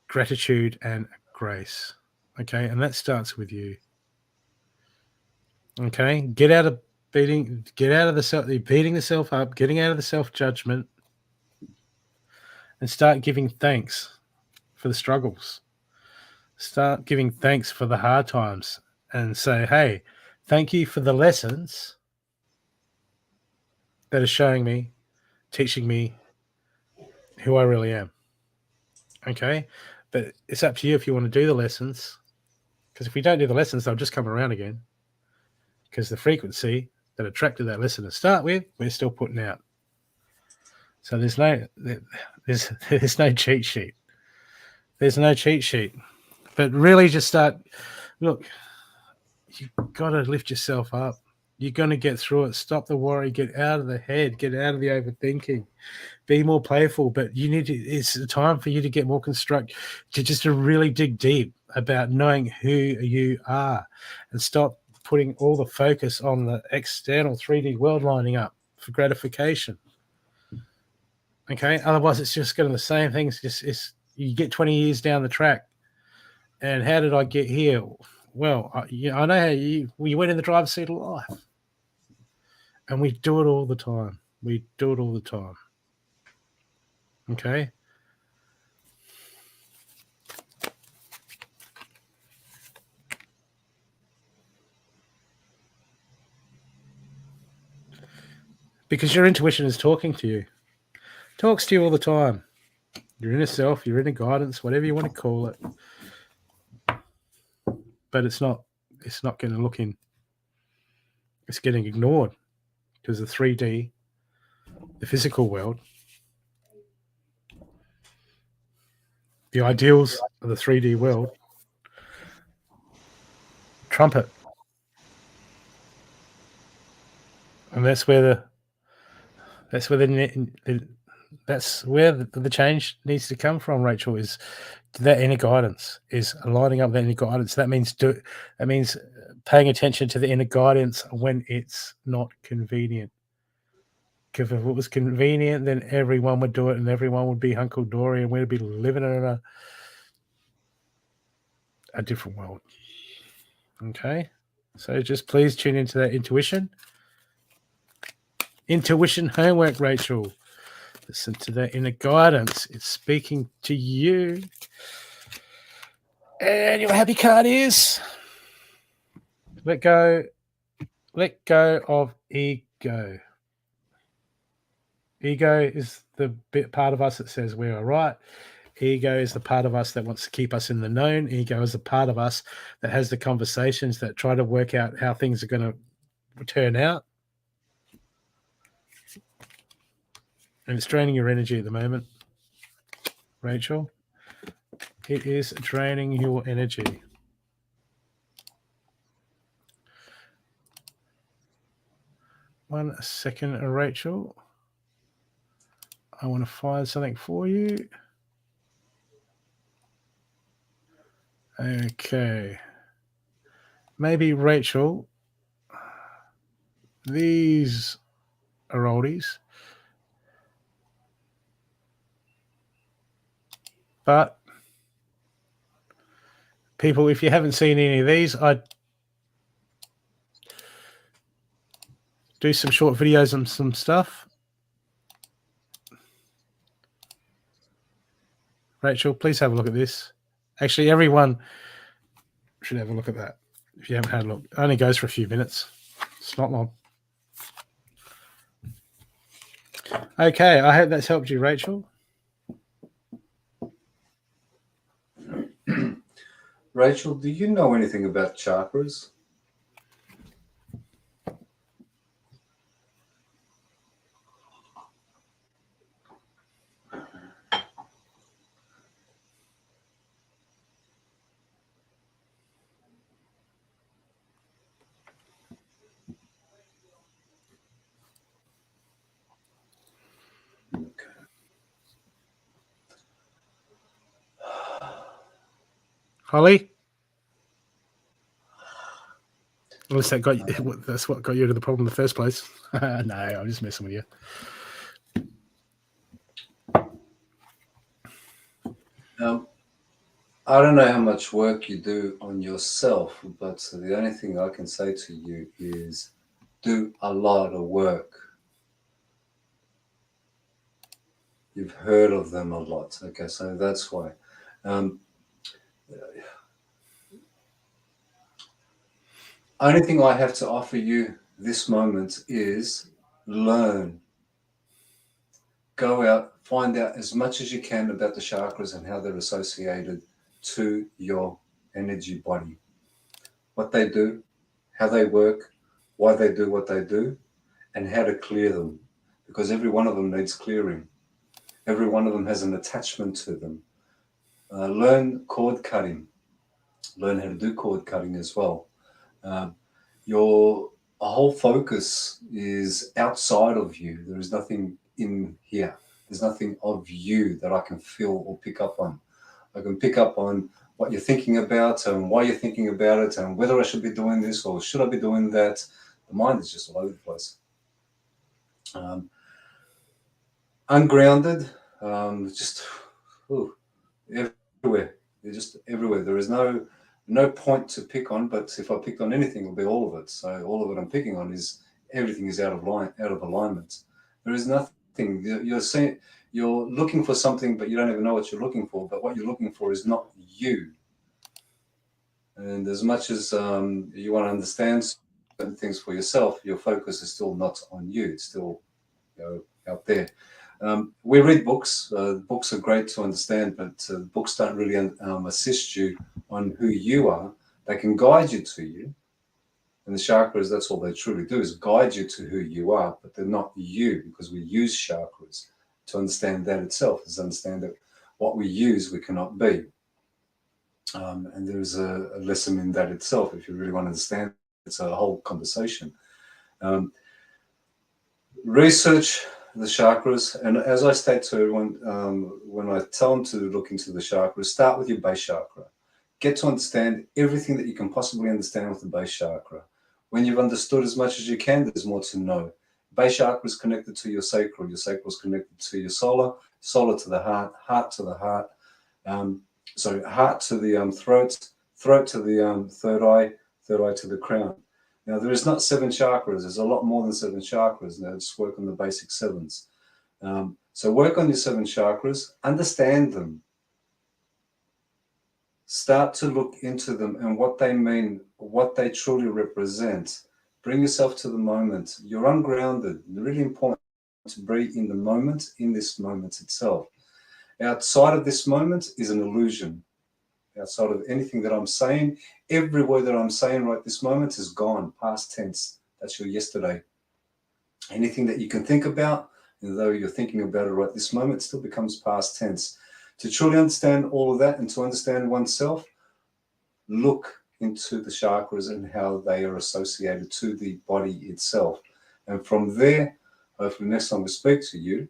gratitude and grace. Okay, and that starts with you. Okay, get out of beating the self up, getting out of the self-judgment, and start giving thanks for the struggles. Start giving thanks for the hard times, and say, hey, thank you for the lessons that are showing me, teaching me who I really am. Okay, but it's up to you if you want to do the lessons, because if we don't do the lessons, they'll just come around again, because the frequency that attracted that lesson to start with, we're still putting out. So there's no cheat sheet. There's no cheat sheet. But really just look, you've got to lift yourself up. You're going to get through it. Stop the worry. Get out of the head. Get out of the overthinking. Be more playful. But it's a time for you to get more constructive, to really dig deep about knowing who you are, and stop putting all the focus on the external 3D world lining up for gratification. Okay, otherwise it's just going to the same things. You get 20 years down the track, and how did I get here? Well, I know how we went in the driver's seat of life, and we do it all the time. We do it all the time. Okay? Because your intuition is talking to you. Talks to you all the time. Your inner self, your inner guidance, whatever you want to call it. But it's not going to look in. It's getting ignored because the 3D, the physical world, the ideals of the 3D world trumpet. And that's where the change needs to come from, Rachel, is that inner guidance, is lining up that inner guidance. That means paying attention to the inner guidance when it's not convenient. Because if it was convenient, then everyone would do it and everyone would be hunky-dory and we'd be living in a different world. Okay? So just please tune into that intuition. Intuition homework, Rachel. Listen to that inner guidance. It's speaking to you. And your happy card is let go of ego. Ego is the bit part of us that says we are right. Ego is the part of us that wants to keep us in the known. Ego is the part of us that has the conversations that try to work out how things are going to turn out. And it's draining your energy at the moment, Rachel. It is draining your energy. One second, Rachel. I want to find something for you. Okay. Maybe, Rachel, these are oldies. But people, if you haven't seen any of these, I'd do some short videos on some stuff. Rachel, please have a look at this. Actually, everyone should have a look at that if you haven't had a look. It only goes for a few minutes. It's not long. Okay, I hope that's helped you, Rachel. Rachel, do you know anything about chakras? Holly? Unless that's what got you to the problem in the first place. No, I'm just messing with you. I don't know how much work you do on yourself, but the only thing I can say to you is do a lot of work. You've heard of them a lot. Okay, so that's why. Only thing I have to offer you this moment is learn. Go out, find out as much as you can about the chakras and how they're associated to your energy body. What they do, how they work, why they do what they do, and how to clear them. Because every one of them needs clearing. Every one of them has an attachment to them. Learn cord cutting. Learn how to do cord cutting as well. Your whole focus is outside of you. There is nothing in here. There's nothing of you that I can feel or pick up on. I can pick up on what you're thinking about and why you're thinking about it and whether I should be doing this or should I be doing that. The mind is just all over the place. Ungrounded, just everywhere. They're just everywhere. There is no point to pick on, but if I picked on anything, it'll be all of it. So all of it I'm picking on is everything is out of alignment. There is nothing. You're saying you're looking for something, but you don't even know what you're looking for. But what you're looking for is not you. And as much as you want to understand certain things for yourself, your focus is still not on you. It's still, you know, out there. We read books. Books are great to understand, but books don't really assist you on who you are. They can guide you to you. And the chakras, that's all they truly do, is guide you to who you are, but they're not you, because we use chakras to understand that itself, is understand that what we use, we cannot be. And there's a lesson in that itself, if you really want to understand. It's a whole conversation. Research the chakras, and as I state to everyone, when I tell them to look into the chakras, start with your base chakra. Get to understand everything that you can possibly understand with the base chakra. When you've understood as much as you can, there's more to know. Base chakra is connected to your sacral is connected to your solar to the heart to the heart. So heart to the throat to the third eye to the crown. Now, there is not 7 chakras. There's a lot more than 7 chakras. Now, just work on the basic 7s. So work on your 7 chakras, understand them. Start to look into them and what they mean, what they truly represent. Bring yourself to the moment. You're ungrounded. It's really important to be in the moment, in this moment itself. Outside of this moment is an illusion. Outside of anything that I'm saying, every word that I'm saying right this moment is gone, past tense. That's your yesterday. Anything that you can think about, though you're thinking about it right this moment, still becomes past tense. To truly understand all of that and to understand oneself, look into the chakras and how they are associated to the body itself. And from there, hopefully next time we speak to you,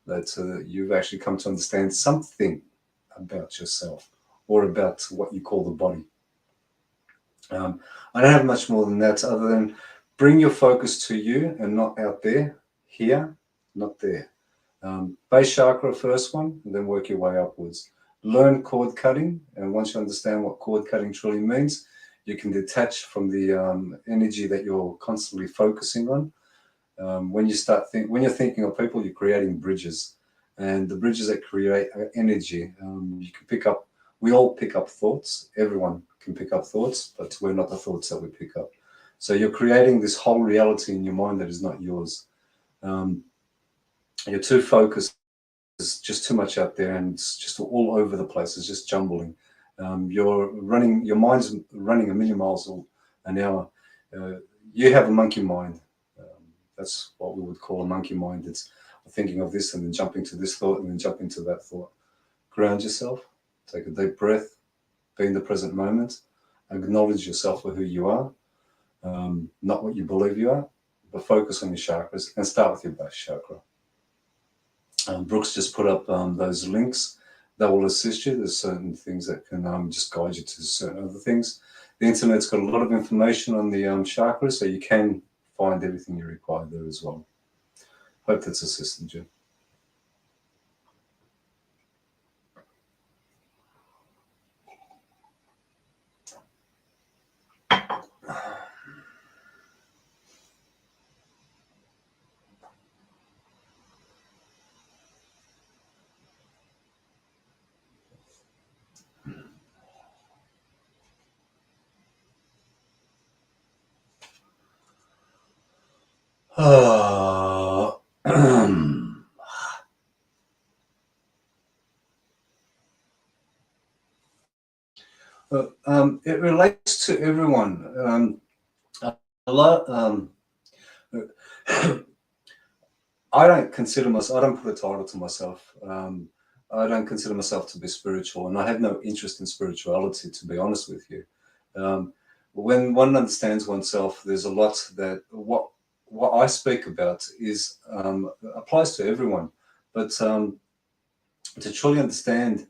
that you've actually come to understand something about yourself or about what you call the body. I don't have much more than that other than bring your focus to you and not out there, here, not there. Base chakra, first one, and then work your way upwards. Learn cord cutting, and once you understand what cord cutting truly means, you can detach from the energy that you're constantly focusing on. When you're thinking of people, you're creating bridges, and the bridges that create energy, you can pick up. We all pick up thoughts. Everyone can pick up thoughts, but we're not the thoughts that we pick up. So you're creating this whole reality in your mind that is not yours. You're too focused. There's just too much out there, and it's just all over the place. It's just jumbling. Your mind's running 1,000,000 miles an hour. You have a monkey mind. That's what we would call a monkey mind. It's thinking of this and then jumping to this thought and then jumping to that thought. Ground yourself. Take a deep breath. Be in the present moment. Acknowledge yourself for who you are, not what you believe you are, but focus on your chakras and start with your base chakra. Brooks just put up those links that will assist you. There's certain things that can just guide you to certain other things. The internet's got a lot of information on the chakras, so you can find everything you require there as well. Hope that's assisted you. It relates to everyone. A lot. I don't consider myself. I don't put a title to myself. I don't consider myself to be spiritual, and I have no interest in spirituality, to be honest with you. When one understands oneself, there's a lot that what I speak about is applies to everyone, but to truly understand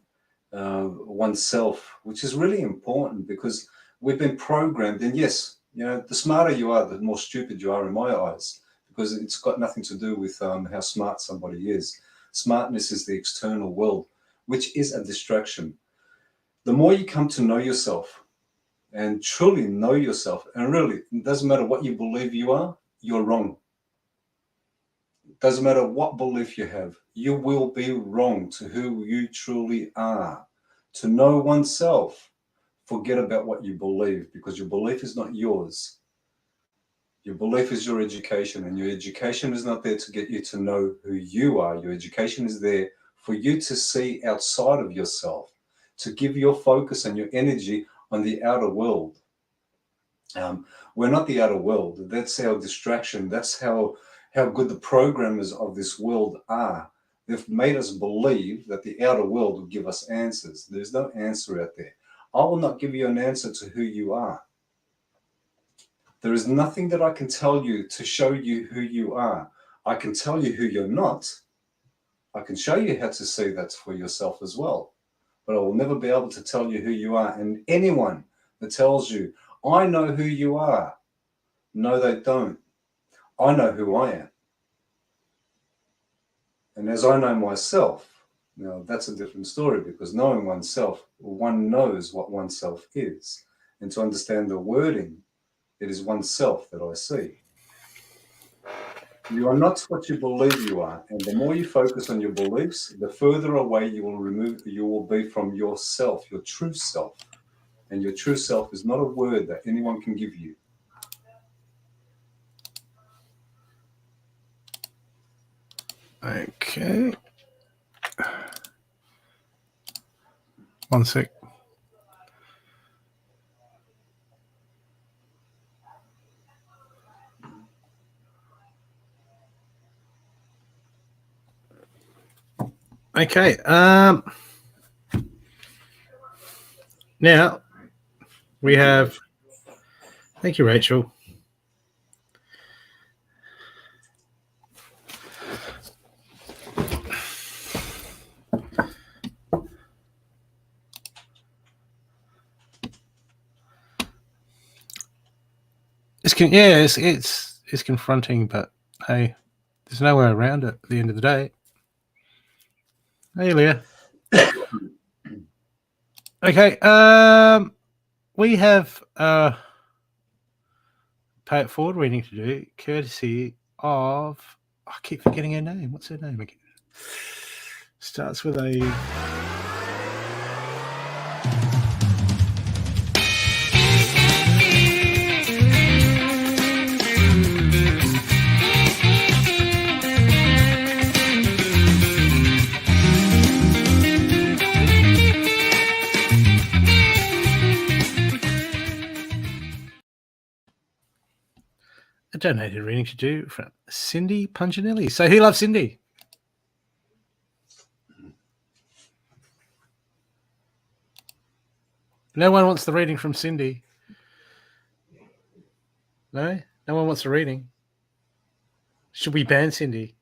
oneself, which is really important because we've been programmed. And yes, you know, the smarter you are, the more stupid you are in my eyes, because it's got nothing to do with how smart somebody is. Smartness is the external world, which is a distraction. The more you come to know yourself and truly know yourself, and really, it doesn't matter what you believe you are, you're wrong. Doesn't matter what belief you have, you will be wrong to who you truly are. To know oneself, forget about what you believe, because your belief is not yours. Your belief is your education, and your education is not there to get you to know who you are. Your education is there for you to see outside of yourself, to give your focus and your energy on the outer world. We're not the outer world. That's our distraction. That's how good the programmers of this world are. They've made us believe that the outer world will give us answers. There's no answer out there. I will not give you an answer to who you are. There is nothing that I can tell you to show you who you are. I can tell you who you're not. I can show you how to see that for yourself as well. But I will never be able to tell you who you are. And anyone that tells you, I know who you are, no, they don't. I know who I am. And as I know myself, now that's a different story, because knowing oneself, one knows what oneself is. And to understand the wording, it is oneself that I see. You are not what you believe you are. And the more you focus on your beliefs, the further away you will be from yourself, your true self. And your true self is not a word that anyone can give you. Okay. One sec. Okay. Now we have. Thank you, Rachel. It's confronting, but hey, there's no way around it at the end of the day. Hey, Leah. Okay, we have pay it forward reading to do, courtesy of, I keep forgetting her name. What's her name again? Starts with a. A donated reading to do from Cindy Punginelli. So who loves Cindy? No one wants the reading from Cindy. No? No one wants the reading. Should we ban Cindy?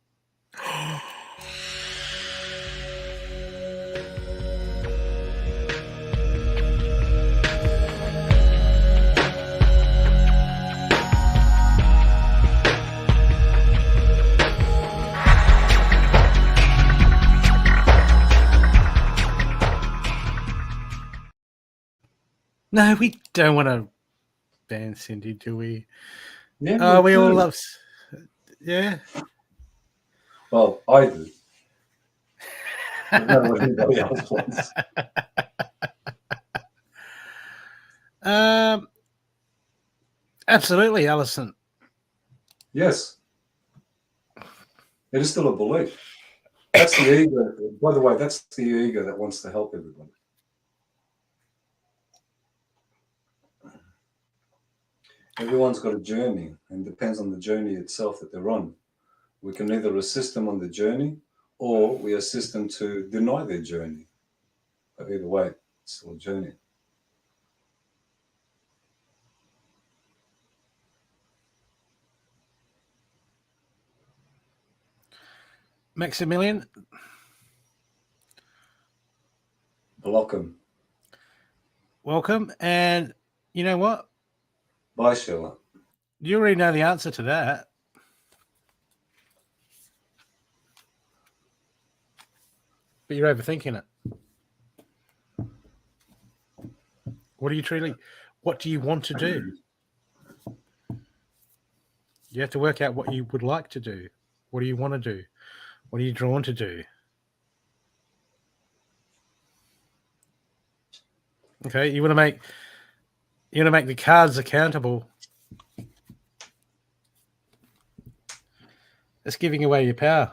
No, we don't want to ban Cindy, do we? Yeah, we all love. Yeah. Well, I do. I don't know what anybody else wants. Absolutely, Alison. Yes. It is still a belief. That's the ego. By the way, that's the ego that wants to help everybody. Everyone's got a journey, and depends on the journey itself that they're on. We can either assist them on the journey, or we assist them to deny their journey. But either way, it's still a journey. Maximilian. Block them. Welcome. And you know what? Bye, Sheila. You already know the answer to that. But you're overthinking it. What do you want to do? You have to work out what you would like to do. What do you want to do? What are you drawn to do? Okay, you want to make the cards accountable. That's giving away your power.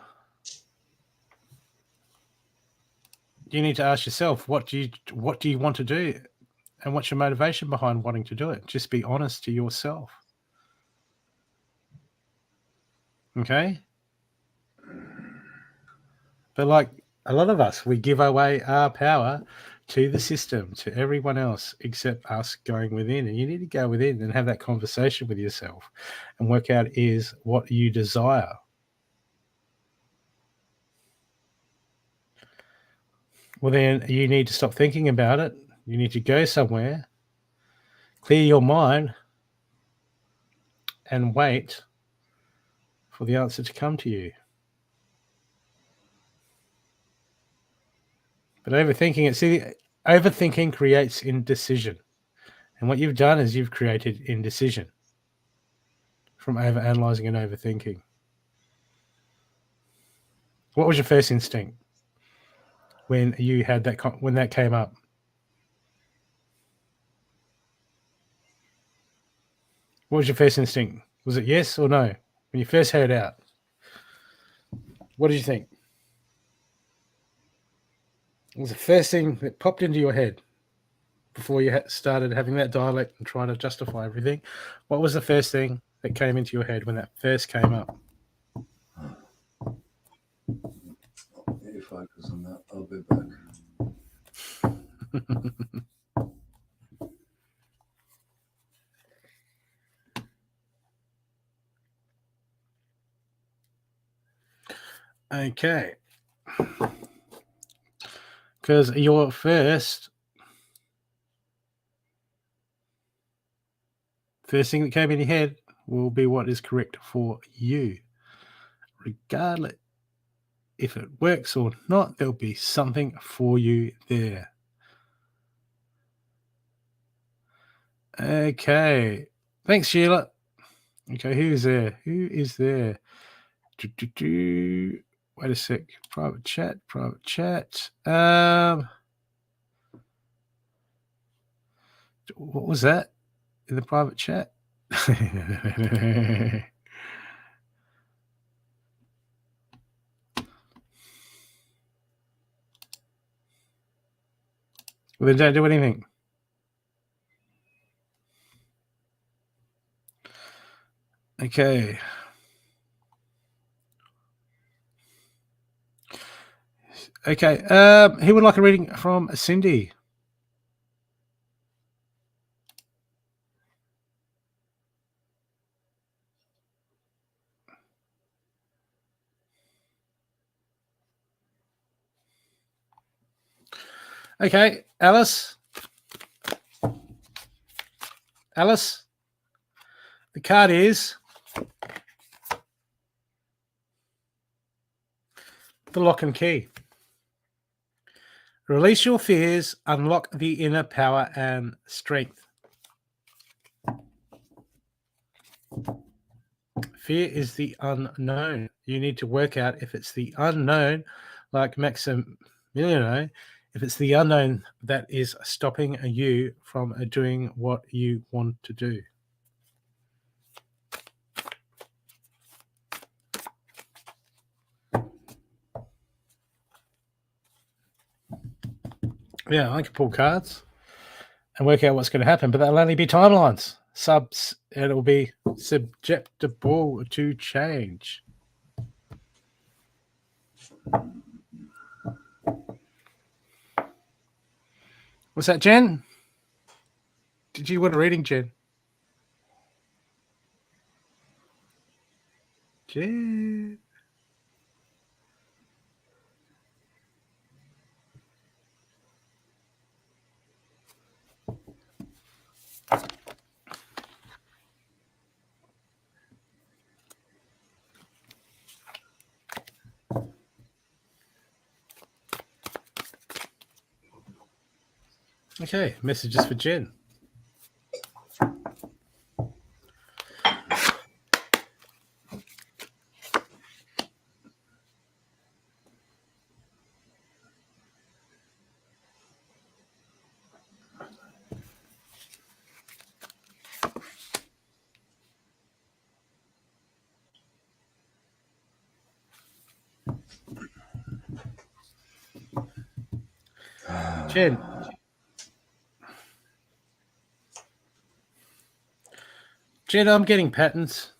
You need to ask yourself, what do you want to do, and what's your motivation behind wanting to do it? Just be honest to yourself. Okay? But like a lot of us, we give away our power to the system, to everyone else except us going within. And you need to go within and have that conversation with yourself and work out is what you desire. Well, then you need to stop thinking about it. You need to go somewhere, clear your mind, and wait for the answer to come to you. But overthinking creates indecision. And what you've done is you've created indecision from overanalyzing and overthinking. What was your first instinct when you had that, when that came up? What was your first instinct? Was it yes or no? When you first heard it out, what did you think? What was the first thing that popped into your head before you started having that dialect and trying to justify everything? What was the first thing that came into your head when that first came up? You focus on that. I'll be back. Okay. Because your first thing that came in your head will be what is correct for you. Regardless if it works or not, there'll be something for you there. Okay. Thanks, Sheila. Okay, who's there? Who is there? Wait a sec. Private chat. What was that in the private chat? Well, then don't do anything. Okay. Okay. Who would like a reading from Cindy? Okay, Alice. The card is the lock and key. Release your fears, unlock the inner power and strength. Fear is the unknown. You need to work out if it's the unknown, like Maximiliano, if it's the unknown that is stopping you from doing what you want to do. Yeah, I can pull cards and work out what's going to happen, but that'll only be timelines. It'll be susceptible to change. What's that, Jen? Did you want a reading, Jen? Jen. Okay, messages for Jen. Jen. Jen, I'm getting patterns.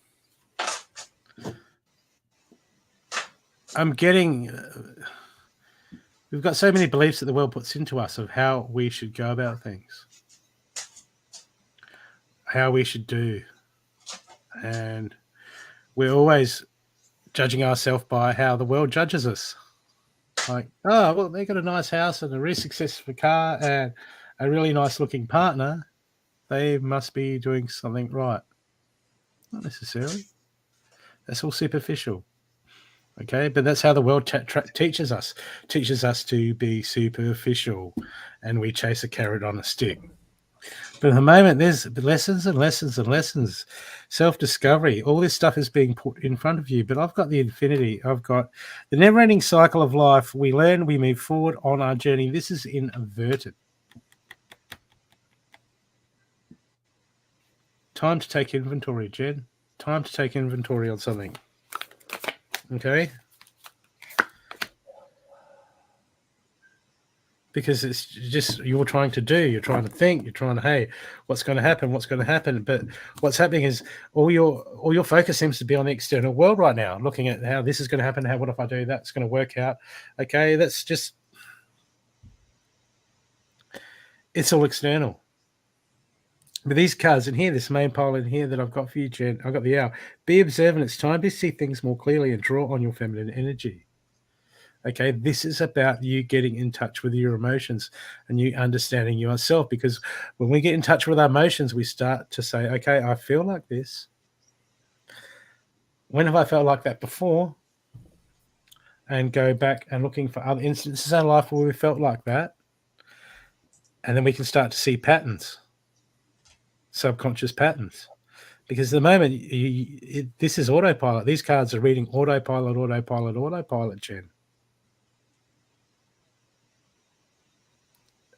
I'm getting... we've got so many beliefs that the world puts into us of how we should go about things. How we should do. And we're always judging ourselves by how the world judges us. Like, oh, well, they got a nice house and a really successful car and a really nice looking partner. They must be doing something right. Not necessarily. That's all superficial. Okay, but that's how the world teaches us to be superficial, and we chase a carrot on a stick. But at the moment, there's lessons and lessons and lessons, self-discovery. All this stuff is being put in front of you, but I've got the infinity. I've got the never-ending cycle of life. We learn, we move forward on our journey. This is inverted. Time to take inventory, Jen. Time to take inventory on something. Okay? Because it's just you're trying to do, you're trying to think, you're trying to, hey, what's going to happen? What's going to happen? But what's happening is all your focus seems to be on the external world right now, looking at how this is going to happen. What if I do that's going to work out? Okay, that's just, it's all external. But these cards in here, this main pile in here that I've got for you, Jen, I've got the hour. Be observant. It's time to see things more clearly and draw on your feminine energy. Okay, this is about you getting in touch with your emotions and you understanding yourself, because when we get in touch with our emotions, we start to say, okay, I feel like this. When have I felt like that before? And go back and looking for other instances in life where we felt like that. And then we can start to see patterns, subconscious patterns. Because at the moment, this is autopilot. These cards are reading autopilot, Jen.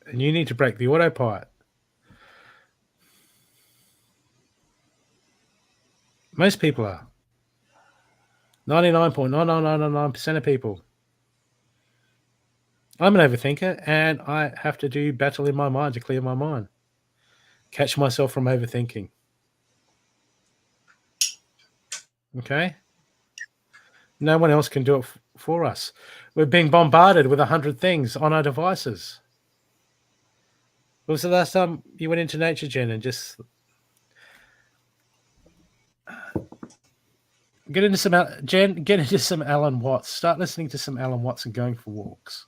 And you need to break the autopilot. Most people are. 99.9999% of people. I'm an overthinker, and I have to do battle in my mind to clear my mind. Catch myself from overthinking. Okay? No one else can do it for us. We're being bombarded with 100 things on our devices. When was the last time you went into nature, Jen, and just get into some Alan Watts. Start listening to some Alan Watts and going for walks.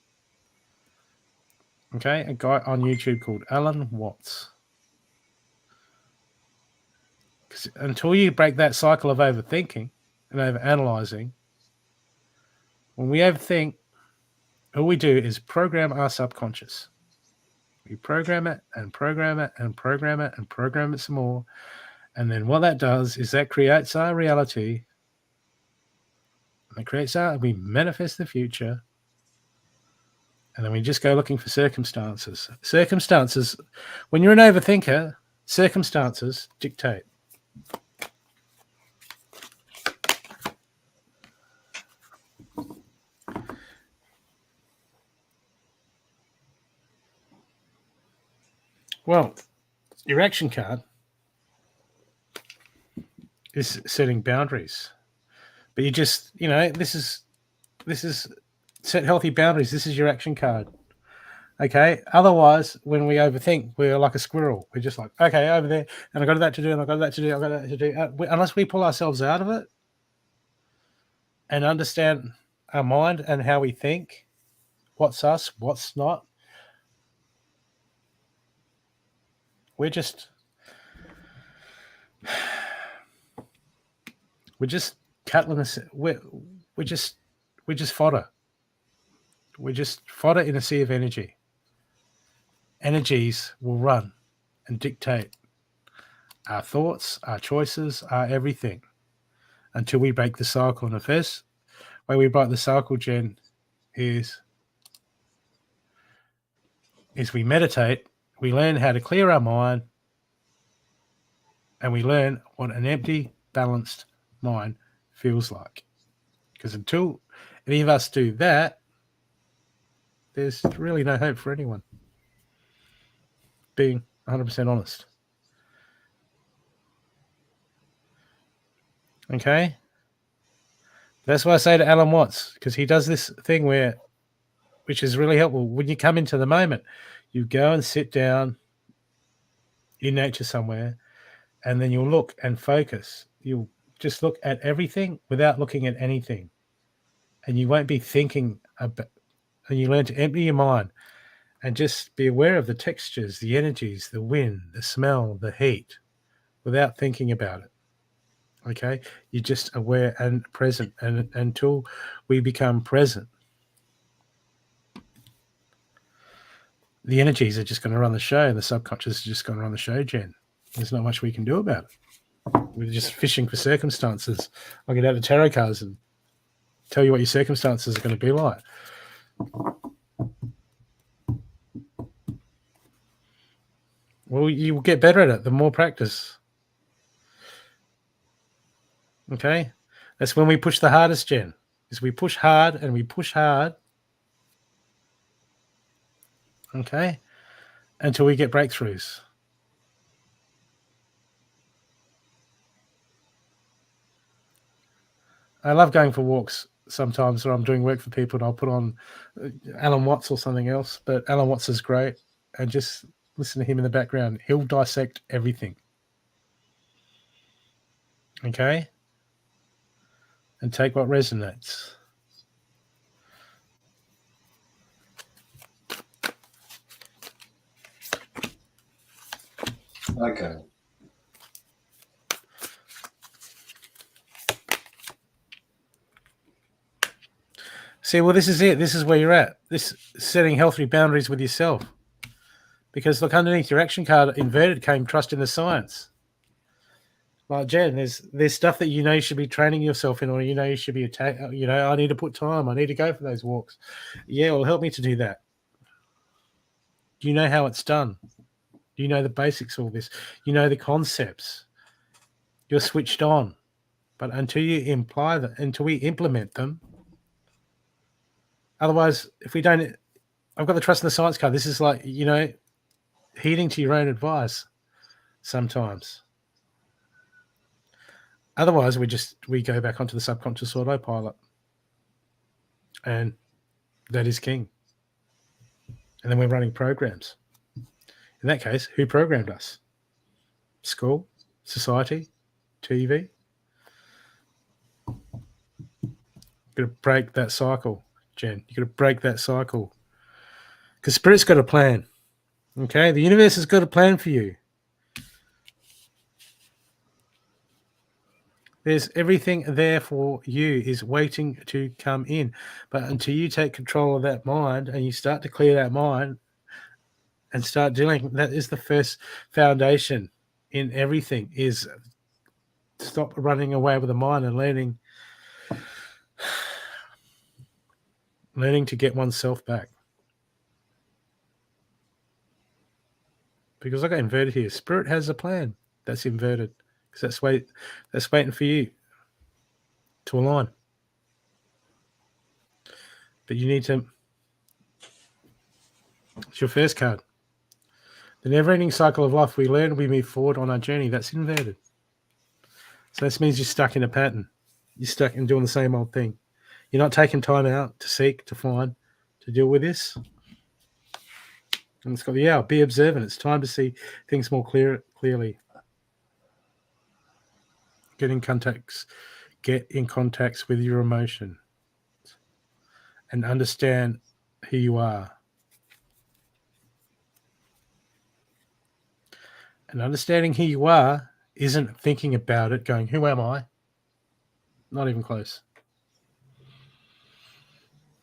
Okay, a guy on YouTube called Alan Watts. Because until you break that cycle of overthinking and overanalyzing, when we overthink, all we do is program our subconscious. We program it and program it and program it and program it some more. And then what that does is that creates our reality. And it creates we manifest the future. And then we just go looking for circumstances. Circumstances, when you're an overthinker, circumstances dictate. Well, your action card is setting boundaries. But you just, this is set healthy boundaries. This is your action card. Okay. Otherwise, when we overthink, we're like a squirrel. We're just like, okay, over there, and I got that to do, and I got that to do, I got that to do. Unless we pull ourselves out of it and understand our mind and how we think, what's us, what's not, we're just cattle in a, we're just fodder. We're just fodder in a sea of energy. Energies will run and dictate our thoughts, our choices, our everything, until we break the cycle. And the first way we break the cycle, Jen, is we meditate, we learn how to clear our mind, and we learn what an empty, balanced mind feels like. Because until any of us do that, there's really no hope for anyone. being 100% honest. Okay? That's why I say to Alan Watts, because he does this thing which is really helpful. When you come into the moment, you go and sit down in nature somewhere, and then you'll look and focus. You'll just look at everything without looking at anything. And you won't be thinking about, and you learn to empty your mind and just be aware of the textures, the energies, the wind, the smell, the heat, without thinking about it. Okay? You're just aware and present. And until we become present, the energies are just going to run the show, and the subconscious is just going to run the show, Jen. There's not much we can do about it. We're just fishing for circumstances. I'll get out the tarot cards and tell you what your circumstances are going to be like. Well, you will get better at it the more practice. Okay? That's when we push the hardest, Jen. Is we push hard and we push hard. Okay? Until we get breakthroughs. I love going for walks sometimes when I'm doing work for people, and I'll put on Alan Watts or something else, but Alan Watts is great, and just listen to him in the background. He'll dissect everything. Okay? And take what resonates. Okay. See, well, this is it. This is where you're at. This setting healthy boundaries with yourself. Because look, underneath your action card, inverted, came trust in the science. Like Jen, there's stuff that you know you should be training yourself in, or you know you should be I need to put time. I need to go for those walks. Yeah, it'll help me to do that. Do you know how it's done? Do you know the basics of all this? You know the concepts. You're switched on. But until we implement them, otherwise, if we don't, I've got the trust in the science card. This is like, heeding to your own advice sometimes. Otherwise, we go back onto the subconscious autopilot. And that is king. And then we're running programs. In that case, who programmed us? School, society, TV. You've got to break that cycle, Jen. You've got to break that cycle. Because Spirit's got a plan. Okay? The universe has got a plan for you. There's everything there for you is waiting to come in. But until you take control of that mind and you start to clear that mind and start dealing, that is the first foundation in everything, is stop running away with the mind and learning to get oneself back. Because I got inverted here. Spirit has a plan that's inverted. Because that's waiting for you to align. But you need to. It's your first card. The never-ending cycle of life. We learn, we move forward on our journey. That's inverted. So this means you're stuck in a pattern. You're stuck in doing the same old thing. You're not taking time out to seek, to find, to deal with this. And it's got the hour. Be observant. It's time to see things more clearly. Get in contacts with your emotion and understand who you are. And understanding who you are isn't thinking about it, going, who am I? Not even close.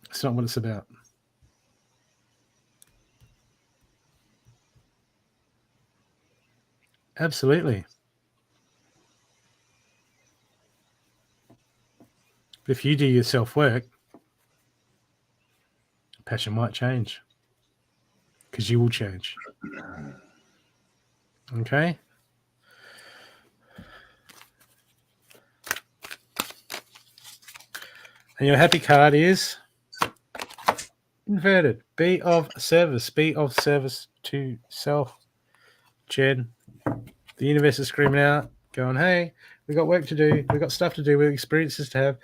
It's not what it's about. Absolutely. But if you do your self-work, passion might change. Because you will change. Okay? And your happy card is inverted. Be of service. Be of service to self Jen, the universe is screaming out, going, hey, we got work to do, we got stuff to do, we got experiences to have.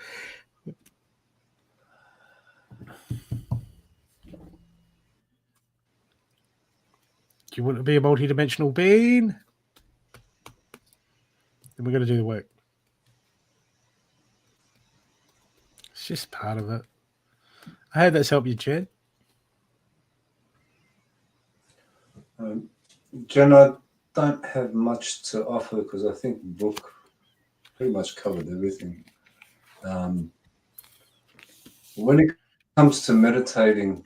Do you want to be a multi-dimensional being? Then we're going to do the work. It's just part of it. I hope that's helped you, Jen. Jen, I don't have much to offer because I think Brooke pretty much covered everything. When it comes to meditating,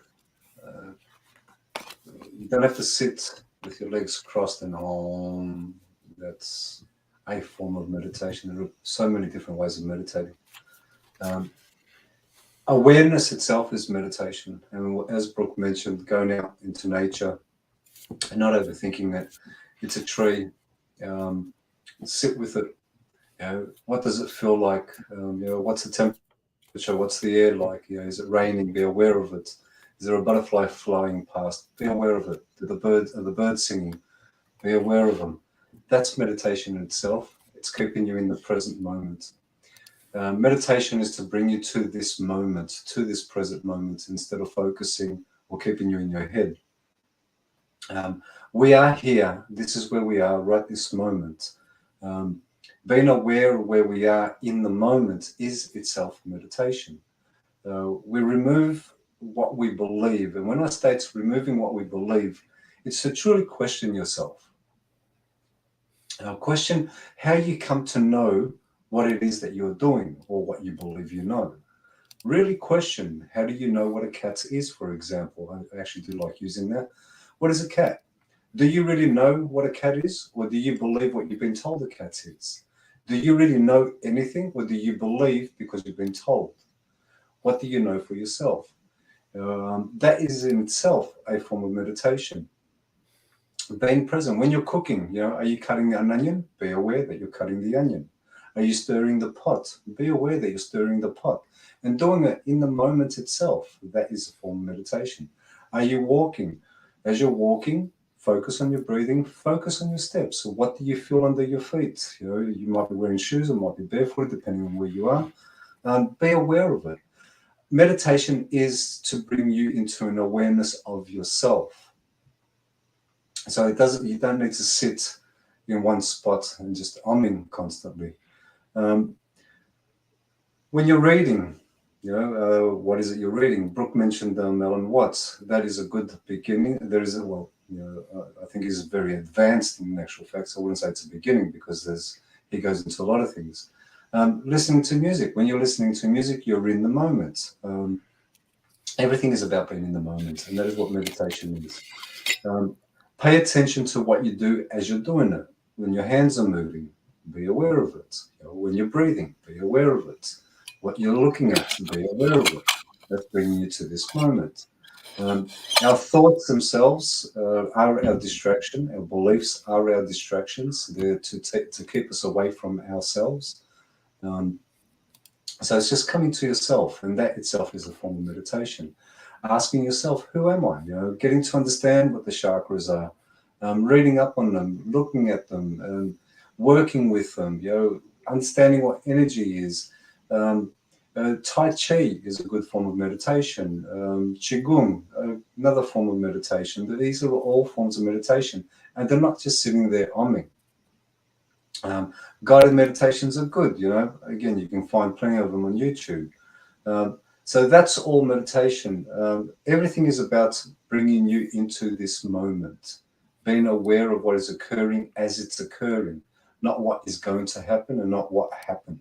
you don't have to sit with your legs crossed and on. That's a form of meditation. There are so many different ways of meditating. Awareness itself is meditation. And as Brooke mentioned, going out into nature and not overthinking that it's a tree. Sit with it. What does it feel like? What's the temperature? What's the air like? Is it raining? Be aware of it. Is there a butterfly flying past? Be aware of it. Are the birds singing? Be aware of them. That's meditation in itself. It's keeping you in the present moment. Meditation is to bring you to this moment, to this present moment, instead of focusing or keeping you in your head. We are here. This is where we are right this moment. Being aware of where we are in the moment is itself meditation. We remove what we believe. And when I state removing what we believe, it's to truly question yourself. Question how you come to know what it is that you're doing or what you believe you know. Really question, how do you know what a cat is, for example? I actually do like using that. What is a cat? Do you really know what a cat is, or do you believe what you've been told a cat is? Do you really know anything, or do you believe because you've been told? What do you know for yourself? That is in itself a form of meditation. Being present. When you're cooking, are you cutting an onion? Be aware that you're cutting the onion. Are you stirring the pot? Be aware that you're stirring the pot. And doing it in the moment itself, that is a form of meditation. Are you walking? As you're walking, focus on your breathing, focus on your steps. So what do you feel under your feet? You might be wearing shoes or might be barefoot, depending on where you are. Be aware of it. Meditation is to bring you into an awareness of yourself. So you don't need to sit in one spot and just umming constantly. When you're reading, what is it you're reading? Brooke mentioned Alan Watts. That is a good beginning. There is I think he's very advanced in actual fact. So I wouldn't say it's a beginning because he goes into a lot of things. Listening to music. When you're listening to music, you're in the moment. Everything is about being in the moment, and that is what meditation is. Pay attention to what you do as you're doing it. When your hands are moving, be aware of it. When you're breathing, be aware of it. What you're looking at, be aware of it. That's bringing you to this moment. Our thoughts themselves are our distraction. Our beliefs are our distractions. They're to keep us away from ourselves. So it's just coming to yourself, and that itself is a form of meditation. Asking yourself, who am I? Getting to understand what the chakras are, reading up on them, looking at them, working with them. Understanding what energy is. Tai Chi is a good form of meditation. Qigong, another form of meditation. These are all forms of meditation, and they're not just sitting there umming. Guided meditations are good. Again, you can find plenty of them on YouTube. So that's all meditation. Everything is about bringing you into this moment, being aware of what is occurring as it's occurring, not what is going to happen and not what happened.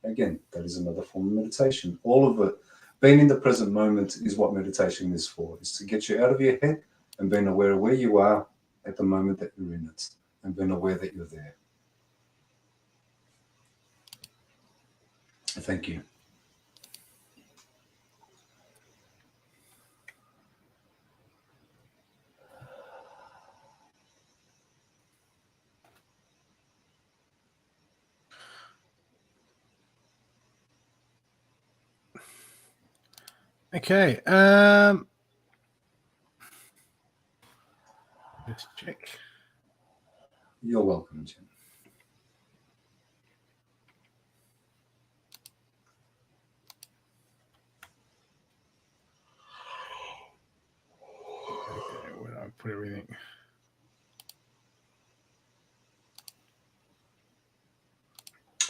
Again, that is another form of meditation. All of it, being in the present moment is what meditation is for. It's to get you out of your head and being aware of where you are at the moment that you're in it and being aware that you're there. Thank you. Okay. Let's check. You're welcome, Jim. Okay, where do I put everything?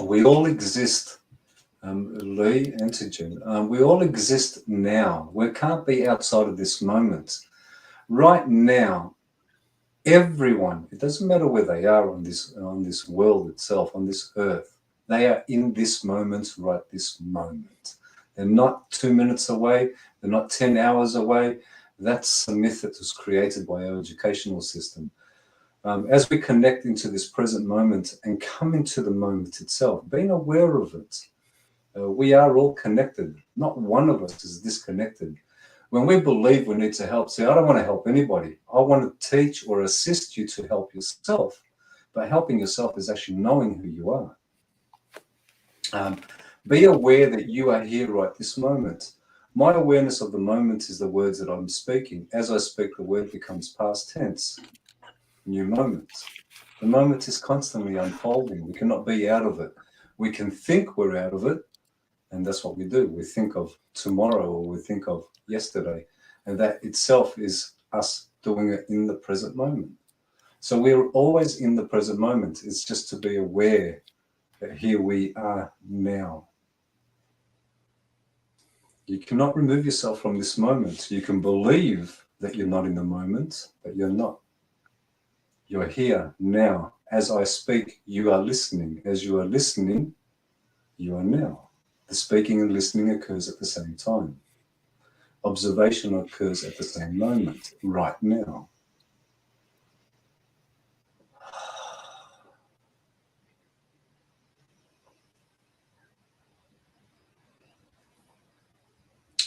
We all exist, Lee and to Jim. We all exist now. We can't be outside of this moment. Right now, everyone, it doesn't matter where they are on this world itself, on this earth, they are in this moment, right this moment. They're not 2 minutes away, they're not 10 hours away. That's a myth that was created by our educational system. As we connect into this present moment and come into the moment itself, being aware of it, we are all connected. Not one of us is disconnected. When we believe we need to help, see, I don't want to help anybody. I want to teach or assist you to help yourself. But helping yourself is actually knowing who you are. Be aware that you are here right this moment. My awareness of the moment is the words that I'm speaking. As I speak, the word becomes past tense. New moment. The moment is constantly unfolding. We cannot be out of it. We can think we're out of it, and that's what we do. We think of tomorrow or we think of yesterday, and that itself is us doing it in the present moment. So we're always in the present moment. It's just to be aware that here we are now. You cannot remove yourself from this moment. You can believe that you're not in the moment, but you're not. You're here now. As I speak, you are listening. As you are listening, you are now. The speaking and listening occurs at the same time. Observation occurs at the same moment, right now.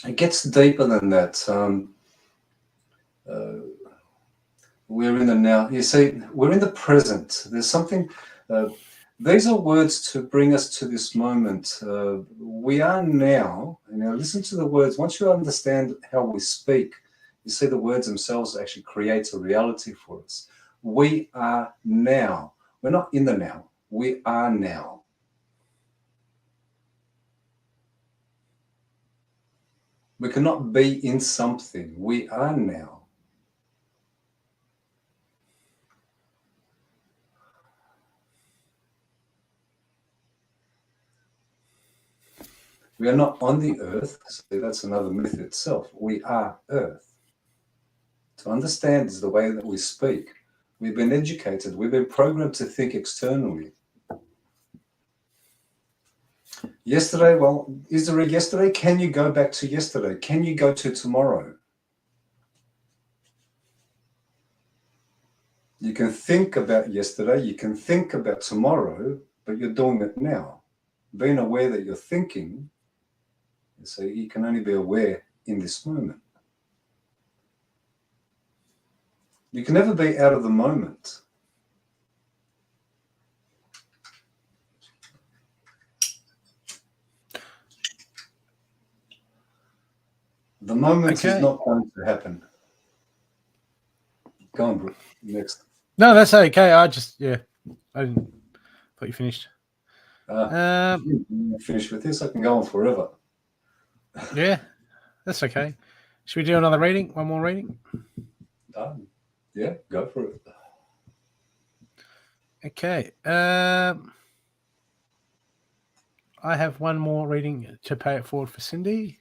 It gets deeper than that. We're in the now. You see, we're in the present. There's something. These are words to bring us to this moment. We are now. And now listen to the words. Once you understand how we speak, you see the words themselves actually create a reality for us. We are now. We're not in the now. We are now. We cannot be in something. We are now. We are not on the earth. So that's another myth itself. We are earth. To understand is the way that we speak. We've been educated. We've been programmed to think externally. Yesterday, well, is there a yesterday? Can you go back to yesterday? Can you go to tomorrow? You can think about yesterday. You can think about tomorrow, but you're doing it now. Being aware that you're thinking, so you can only be aware in this moment. You can never be out of the moment. The moment is not going to happen. Go on, Brooke. Next. No, that's okay. I didn't thought you finished. Finish with this. I can go on forever. Yeah, that's okay. Should we do another reading? One more reading? Yeah, go for it. Okay. I have one more reading to pay it forward for Cindy.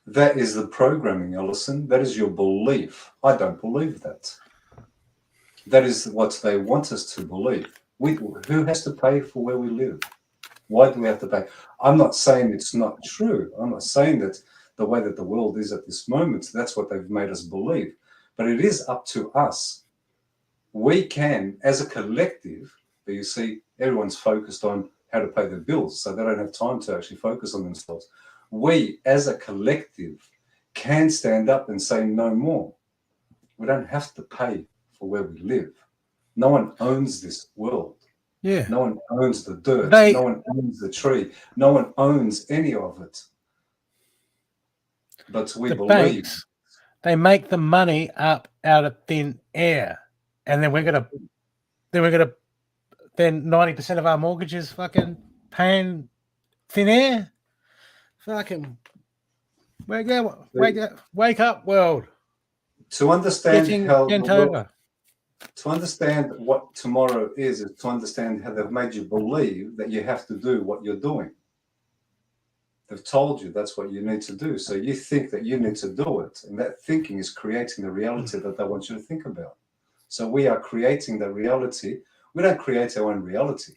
That is the programming, Ellison. That is your belief. I don't believe that. That is what they want us to believe. Who has to pay for where we live? Why do we have to pay? I'm not saying it's not true. I'm not saying that the way that the world is at this moment, that's what they've made us believe. But it is up to us. We can, as a collective, but you see, everyone's focused on how to pay their bills, so they don't have time to actually focus on themselves. We, as a collective, can stand up and say no more. We don't have to pay for where we live. No one owns this world. Yeah. No one owns the dirt. They- No one owns the tree. No one owns any of it. But we The believe. banks, they make the money up out of thin air, and then we're gonna 90% of our mortgages fucking paying thin air. Fucking wake up, world. To understand Getting how bent the world, over. to understand what tomorrow is to understand how they've made you believe that you have to do what you're doing. They've told you that's what you need to do. So you think that you need to do it. And that thinking is creating the reality that they want you to think about. So we are creating the reality. We don't create our own reality.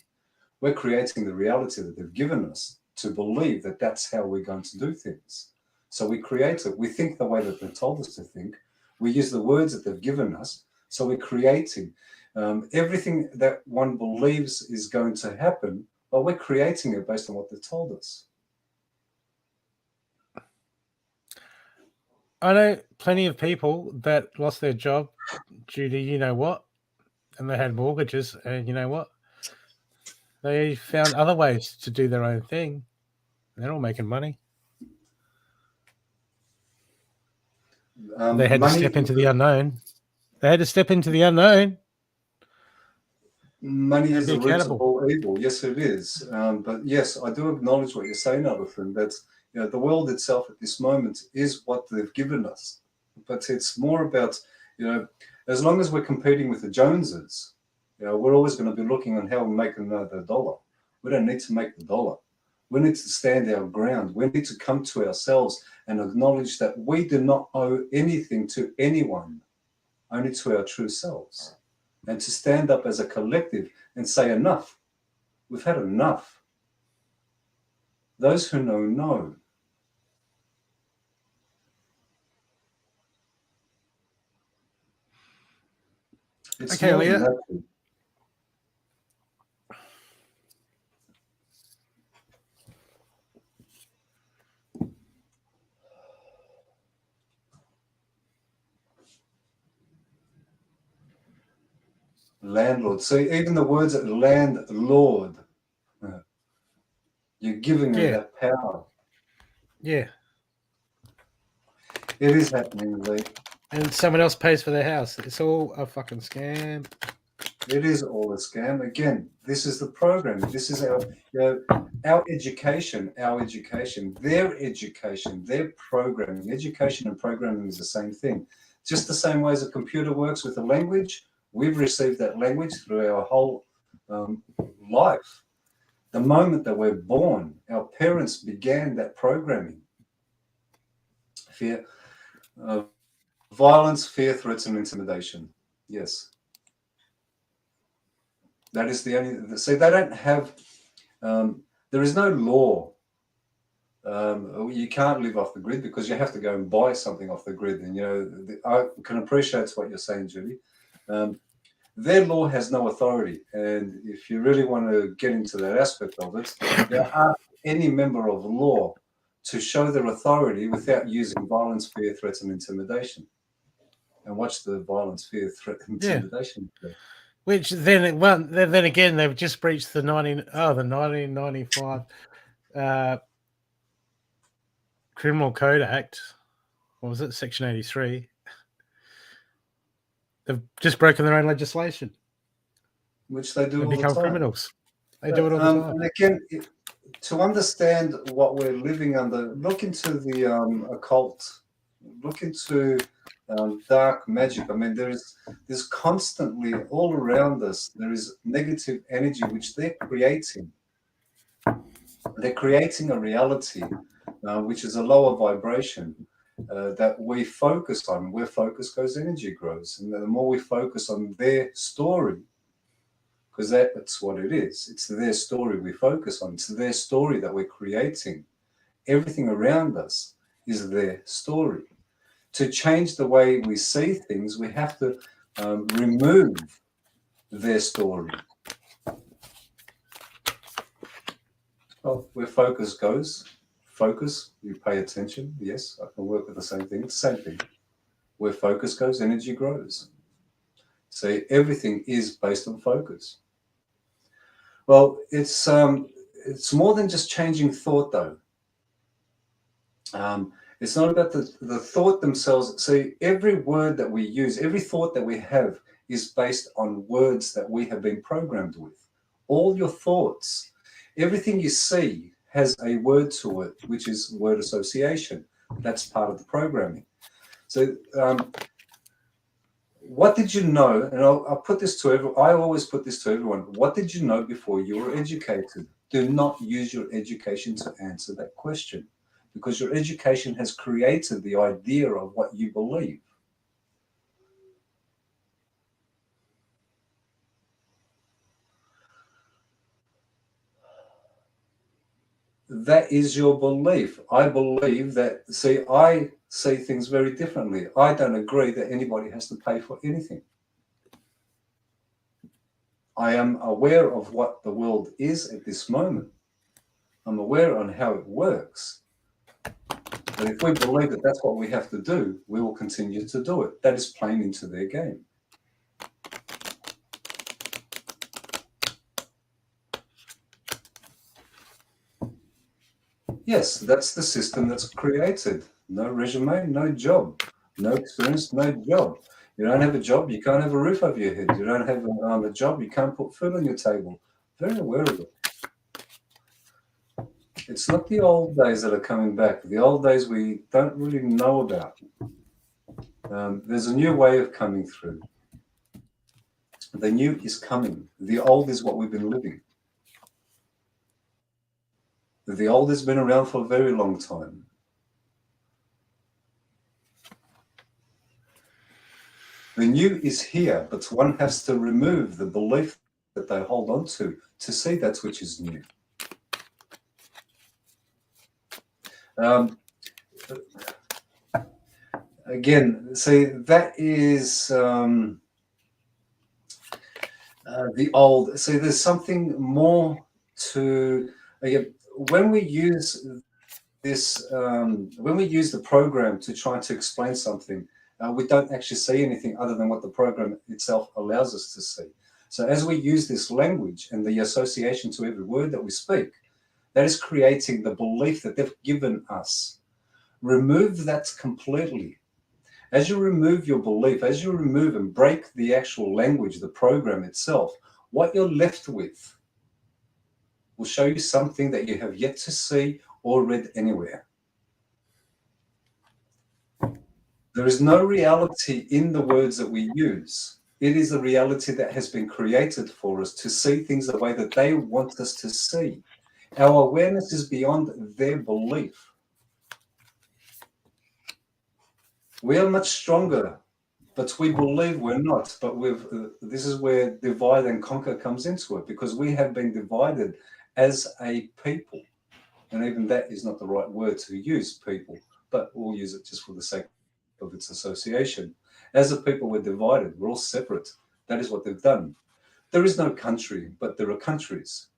We're creating the reality that they've given us to believe that that's how we're going to do things. So we create it. We think the way that they've told us to think. We use the words that they've given us. So we're creating everything that one believes is going to happen, but we're creating it based on what they've told us. I know plenty of people that lost their job due to you know what, and they had mortgages, and you know what, they found other ways to do their own thing. They're all making money. They had to step into the unknown. Money is be the root of accountable. all evil. Yes, it is. But yes, I do acknowledge what you're saying, Alison, that the world itself at this moment is what they've given us. But it's more about, as long as we're competing with the Joneses, we're always going to be looking on how we make another dollar. We don't need to make the dollar. We need to stand our ground. We need to come to ourselves and acknowledge that we do not owe anything to anyone, only to our true selves. And to stand up as a collective and say enough. We've had enough. Those who know, know. It's Okay, more than Leah. that. Landlord. See, even the words landlord, you're giving them that power. Yeah. It is happening, Lee. And someone else pays for their house. It's all a fucking scam. It is all a scam. Again, this is the program. This is our education, their education, their programming. Education and programming is the same thing. Just the same way as a computer works with a language, we've received that language through our whole life. The moment that we're born, our parents began that programming. Fear, violence, fear, threats, and intimidation. Yes. That is the only. See, they don't have. There is no law. You can't live off the grid because you have to go and buy something off the grid. And I can appreciate what you're saying, Judy. Their law has no authority, and if you really want to get into that aspect of it, there aren't any member of law to show their authority without using violence, fear, threats, and intimidation. And watch the violence, fear, threat, and intimidation. Yeah. Which then again they've just breached the 1995 Criminal Code Act. What was it? Section 83. They've just broken their own legislation. Which they do all become the time. Criminals. They do it all the time. And again, to understand what we're living under, look into the occult, look into dark magic. I mean, there's constantly all around us, there is negative energy which they're creating. They're creating a reality which is a lower vibration that we focus on. Where focus goes, energy grows. And the more we focus on their story, because that's what it is. It's their story we focus on. It's their story that we're creating. Everything around us is their story. To change the way we see things, we have to remove their story. Well, where focus goes, focus, you pay attention. Yes, I can work with the same thing. It's the same thing. Where focus goes, energy grows. See, everything is based on focus. Well, it's more than just changing thought, though. It's not about the thought themselves. See, every word that we use, every thought that we have is based on words that we have been programmed with. All your thoughts, everything you see has a word to it, which is word association. That's part of the programming. So what did you know? And I'll put this to everyone. I always put this to everyone. What did you know before you were educated? Do not use your education to answer that question, because your education has created the idea of what you believe. That is your belief. I believe that, see, I see things very differently. I don't agree that anybody has to pay for anything. I am aware of what the world is at this moment. I'm aware on how it works. But if we believe that that's what we have to do, we will continue to do it. That is playing into their game. Yes, that's the system that's created. No resume, no job. No experience, no job. You don't have a job, you can't have a roof over your head. You don't have a job, you can't put food on your table. Very aware of it. It's not the old days that are coming back. The old days we don't really know about. There's a new way of coming through. The new is coming. The old is what we've been living. The old has been around for a very long time. The new is here, but one has to remove the belief that they hold on to see that which is new. Again, see, that is the old. See, there's something more to, again, when we use this, when we use the program to try to explain something, we don't actually see anything other than what the program itself allows us to see. So as we use this language and the association to every word that we speak, that is creating the belief that they've given us. Remove that completely. As you remove your belief, as you remove and break the actual language, the program itself, what you're left with will show you something that you have yet to see or read anywhere. There is no reality in the words that we use. It is a reality that has been created for us to see things the way that they want us to see. Our awareness is beyond their belief. We are much stronger, but we believe we're not. But this is where divide and conquer comes into it, because we have been divided as a people. And even that is not the right word to use, people, but we'll use it just for the sake of its association. As a people, we're divided. We're all separate. That is what they've done. There is no country, but there are countries.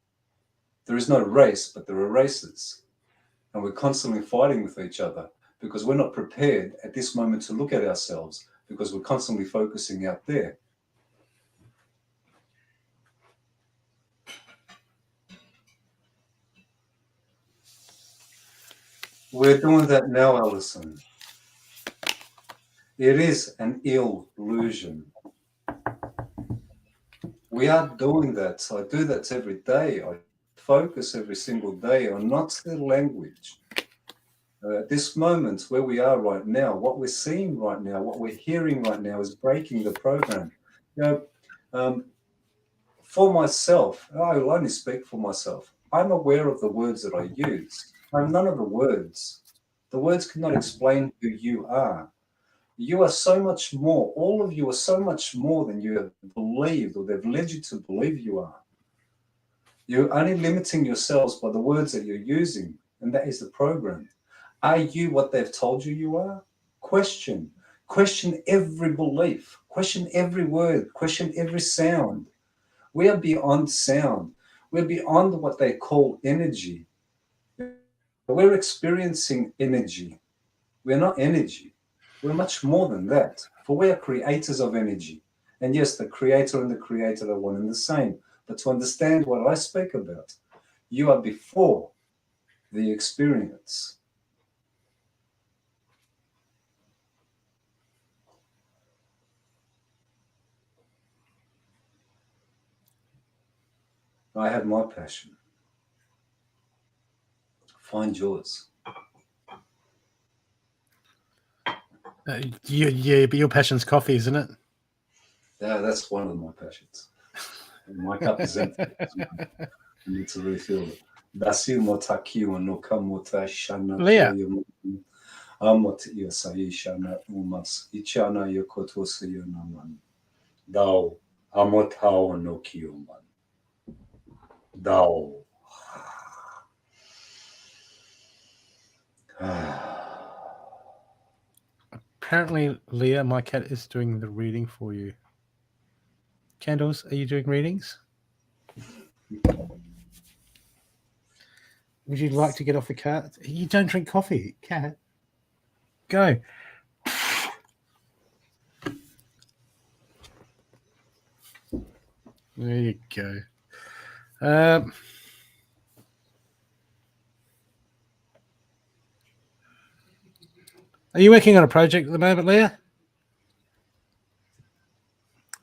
There is no race, but there are races. And we're constantly fighting with each other because we're not prepared at this moment to look at ourselves, because we're constantly focusing out there. We're doing that now, Alison. It is an illusion. We are doing that. I do that every day. I focus every single day on not the language. At this moment where we are right now, what we're seeing right now, what we're hearing right now is breaking the program. You know, for myself, I will only speak for myself. I'm aware of the words that I use. I'm none of the words. The words cannot explain who you are. You are so much more. All of you are so much more than you have believed or they've led you to believe you are. You're only limiting yourselves by the words that you're using, and that is the program. Are you what they've told you you are? Question. Question every belief. Question every word. Question every sound. We are beyond sound. We're beyond what they call energy. We're experiencing energy. We're not energy. We're much more than that. For we are creators of energy. And yes, the creator and the created are one and the same. But to understand what I speak about, you are before the experience. I have my passion. Find yours. But your passion's coffee, isn't it? Yeah, that's one of my passions. My cup is empty. I need to refill it. Dasi motakiwa no kamota shana Leah. amot yasai shana umas ichana yokotosa yonaman. Dao amot hao no kiyoman. Dao. Apparently, Leah, my cat is doing the reading for you. Candles, are you doing readings? Would you like to get off the cat? You don't drink coffee, cat. Go. There you go. Are you working on a project at the moment, Leah?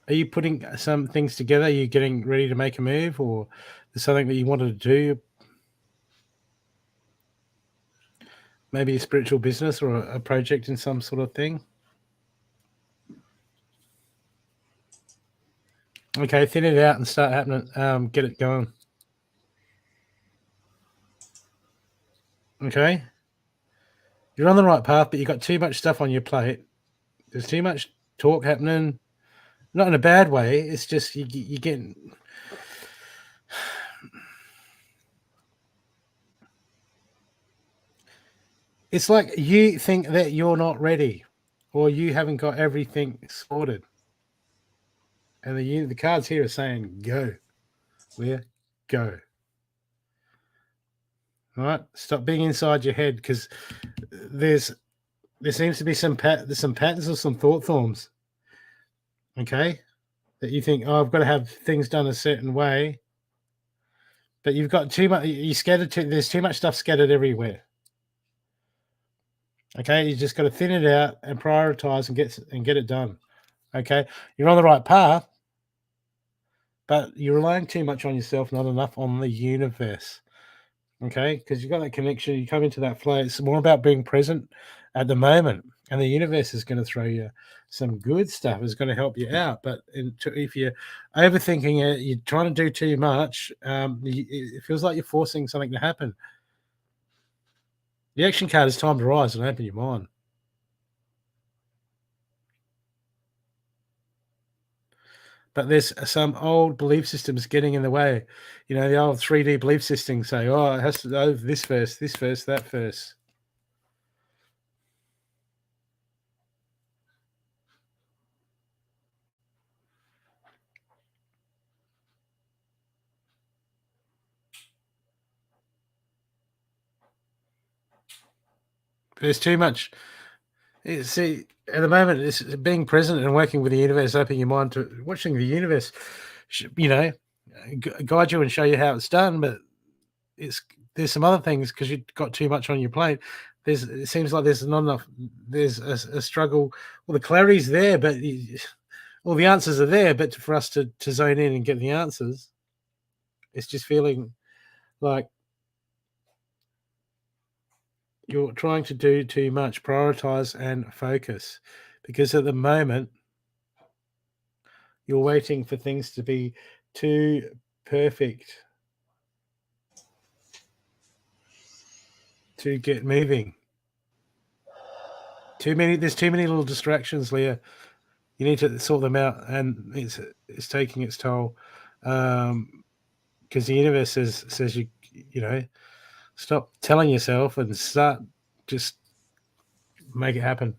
Are you putting some things together? Are you getting ready to make a move, or there's something that you wanted to do? Maybe a spiritual business or a project in some sort of thing? Okay, thin it out and start happening. Get it going. Okay. You're on the right path, but you've got too much stuff on your plate. There's too much talk happening. Not in a bad way. It's just you get. It's like you think that you're not ready, or you haven't got everything sorted. And the cards here are saying, "Go, Leah, go." All right, stop being inside your head, because there seems to be there's some patterns or some thought forms. Okay, that you think, oh, I've got to have things done a certain way, but you've got too much. You scattered. There's too much stuff scattered everywhere. Okay, you just got to thin it out and prioritize and get it done. Okay, you're on the right path, but you're relying too much on yourself, not enough on the universe. Okay, because you've got that connection, you come into that flow. It's more about being present at the moment, and the universe is going to throw you some good stuff. It's going to help you out. But if you're overthinking it, you're trying to do too much. It feels like you're forcing something to happen. The action card is time to rise and open your mind. But there's some old belief systems getting in the way. You know, the old 3D belief system say, oh, it has to go this first, that first. There's too much. See, at the moment, it's being present and working with the universe, opening your mind to watching the universe, guide you and show you how it's done. But there's some other things, because you've got too much on your plate. It seems like there's not enough. There's a struggle. Well, the clarity's there, but all the answers are there. But for us to zone in and get the answers, it's just feeling like you're trying to do too much. Prioritize and focus, because at the moment you're waiting for things to be too perfect to get moving. There's too many little distractions, Leah. You need to sort them out, and it's taking its toll. Because the universe says you know, stop telling yourself and start just make it happen.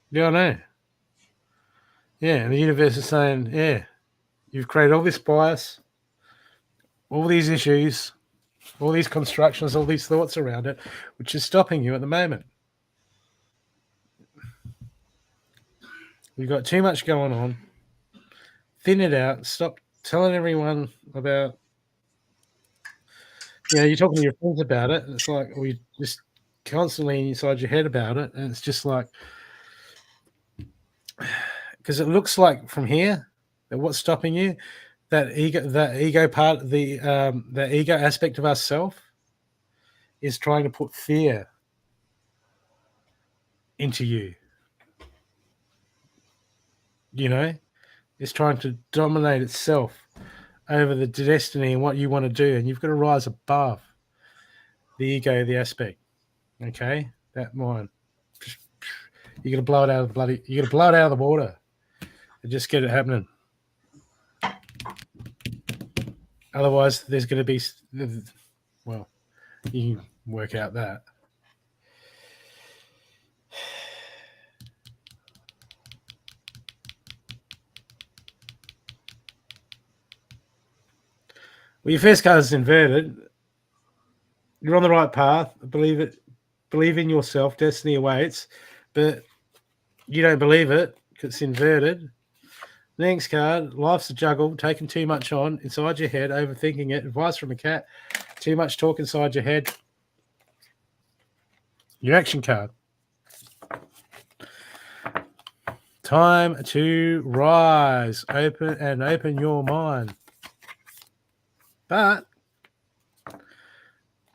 Yeah, I know. Yeah, and the universe is saying, yeah, you've created all this bias. all these issues, all these constructions, all these thoughts around it, which is stopping you at the moment. You've got too much going on. Thin it out. Stop telling everyone about, you're talking to your friends about it, and it's like, or you just constantly inside your head about it, and it's just like, because it looks like from here that what's stopping you, that ego part, the ego aspect of ourself is trying to put fear into you. It's trying to dominate itself over the destiny and what you want to do, and you've got to rise above the ego, the aspect. Okay, that mind. You got to blow it out of the you got to blow it out of the water and just get it happening. Otherwise, there's going to be, well, you can work out that. Well, your first card is inverted. You're on the right path. Believe it. Believe in yourself. Destiny awaits. But you don't believe it because it's inverted. Next card, life's a juggle, taking too much on inside your head, overthinking it. Advice from a cat, too much talk inside your head. Your action card. Time to rise. Open your mind. But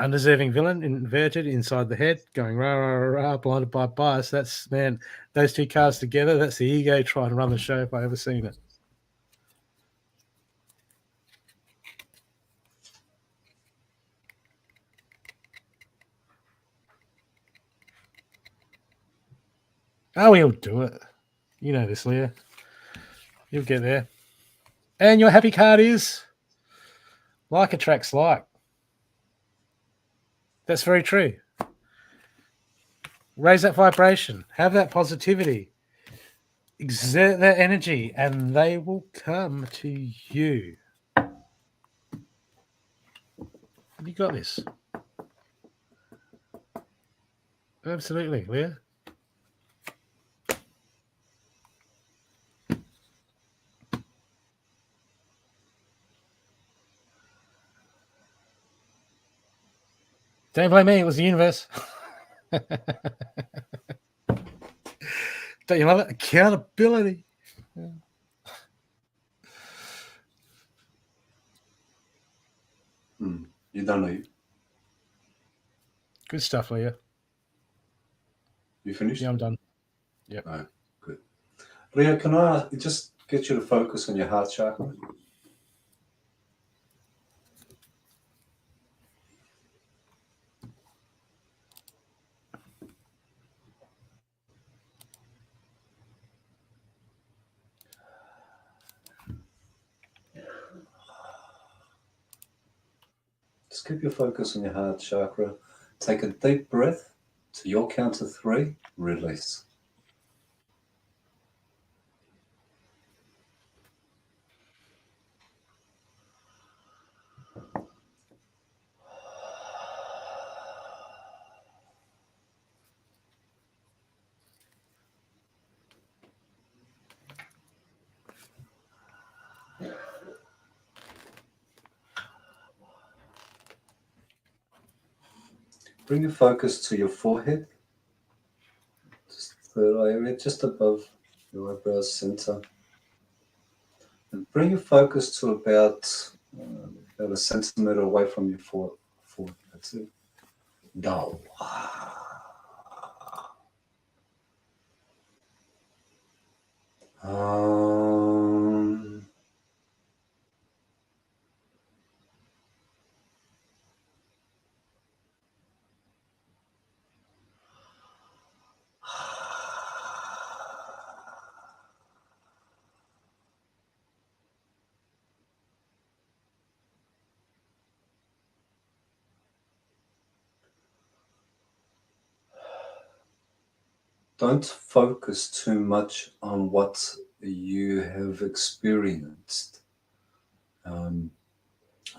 undeserving villain, inverted inside the head, going rah, rah, rah, rah, blinded by bias. That's, man, those two cards together, that's the ego trying to run the show if I ever seen it. Oh, he'll do it. You know this, Leah. You'll get there. And your happy card is like attracts like. That's very true. Raise that vibration. Have that positivity. Exert that energy, and they will come to you. You got this. Absolutely, Leah. Don't blame me, it was the universe. Don't you love it? Accountability. Yeah. You done, are you? Good stuff, Leah. You finished? Yeah, I'm done. Yeah. Oh, good. Leah, can I just get you to focus on your heart chakra? Just keep your focus on your heart chakra. Take a deep breath to your count of 3. Release. Bring your focus to your forehead, just third eye area, just above your eyebrow center. And bring your focus to about a centimeter away from your forehead. That's it. Dull. Don't focus too much on what you have experienced.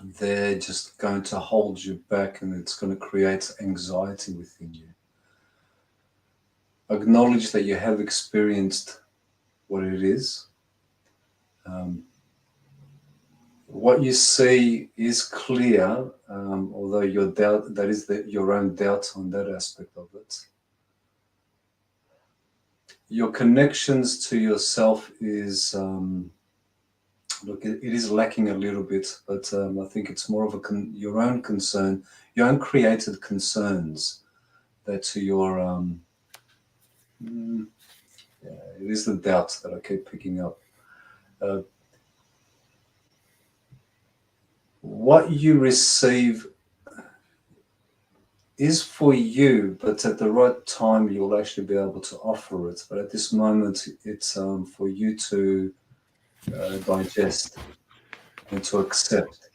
they're just going to hold you back, and it's going to create anxiety within you. Acknowledge that you have experienced what it is. What you see is clear, although your doubt, that is your own doubt on that aspect of it. Your connections to yourself is, look, it is lacking a little bit, but I think it's more of your own concern, your own created concerns that to your, it is the doubt that I keep picking up. What you receive is for you, but at the right time you'll actually be able to offer it. But at this moment, it's for you to digest and to accept.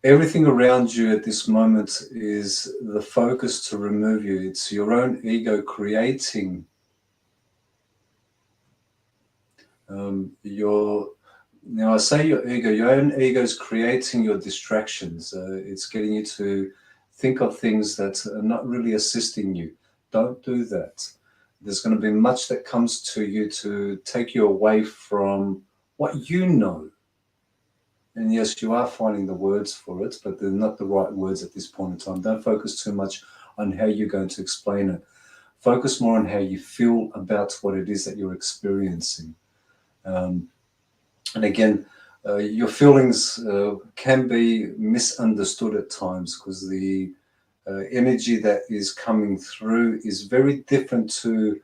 Everything around you at this moment is the focus to remove you. It's your own ego creating now I say your ego, your own ego is creating your distractions. It's getting you to think of things that are not really assisting you. Don't do that. There's going to be much that comes to you to take you away from what you know. And yes, you are finding the words for it, but they're not the right words at this point in time. Don't focus too much on how you're going to explain it. Focus more on how you feel about what it is that you're experiencing. And again, your feelings can be misunderstood at times, because the energy that is coming through is very different to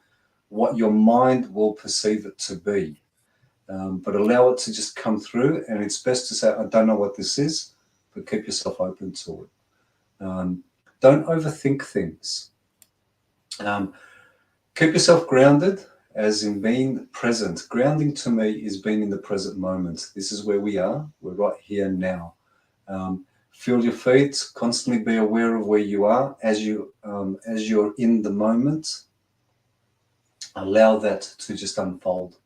what your mind will perceive it to be. But allow it to just come through, and it's best to say, I don't know what this is, but keep yourself open to it. Don't overthink things. Keep yourself grounded, as in being present. Grounding to me is being in the present moment. This is where we are. We're right here now. Feel your feet. Constantly be aware of where you are as you're in the moment. Allow that to just unfold.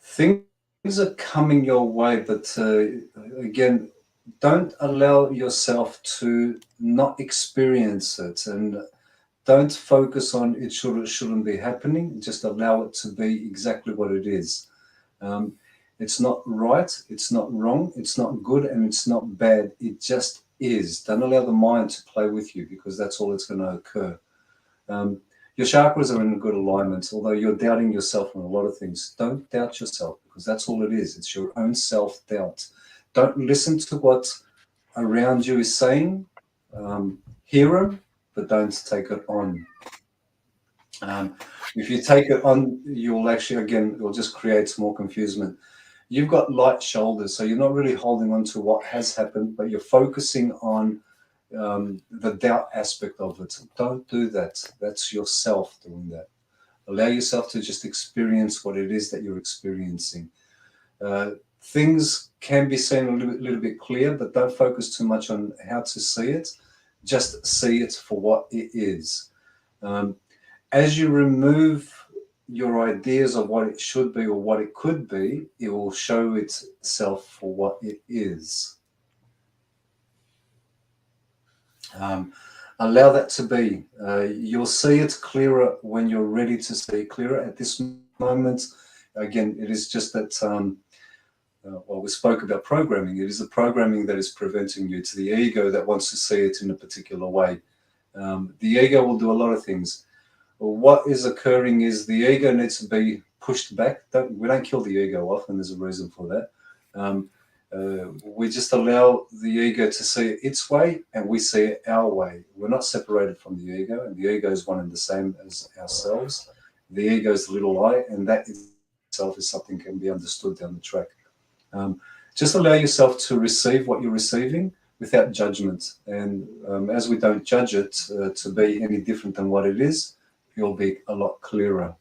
Things are coming your way, but again, don't allow yourself to not experience it, and don't focus on it should or shouldn't be happening. Just allow it to be exactly what it is. It's not right, it's not wrong, it's not good, and it's not bad. It just is. Don't allow the mind to play with you, because that's all that's going to occur. Your chakras are in good alignment, although you're doubting yourself on a lot of things. Don't doubt yourself, because that's all it is. It's your own self-doubt. Don't listen to what around you is saying. Hear them, but don't take it on. If you take it on, you'll actually, again, it'll just create more confusion. You've got light shoulders, so you're not really holding on to what has happened, but you're focusing on the doubt aspect of it. Don't do that. That's yourself doing that. Allow yourself to just experience what it is that you're experiencing. Things can be seen a little bit clear, but don't focus too much on how to see it. Just see it for what it is. As you remove your ideas of what it should be or what it could be, it will show itself for what it is. Allow that to be. You'll see it clearer when you're ready to see it clearer. At this moment, again, it is just that, well, we spoke about programming. It is the programming that is preventing you, to the ego that wants to see it in a particular way. The ego will do a lot of things. What is occurring is the ego needs to be pushed back. We don't kill the ego off, and there's a reason for that. We just allow the ego to see it its way, and we see it our way. We're not separated from the ego, and the ego is one and the same as ourselves. The ego is the little I, and that itself is something that can be understood down the track. Just allow yourself to receive what you're receiving without judgment. And as we don't judge it to be any different than what it is, you'll be a lot clearer.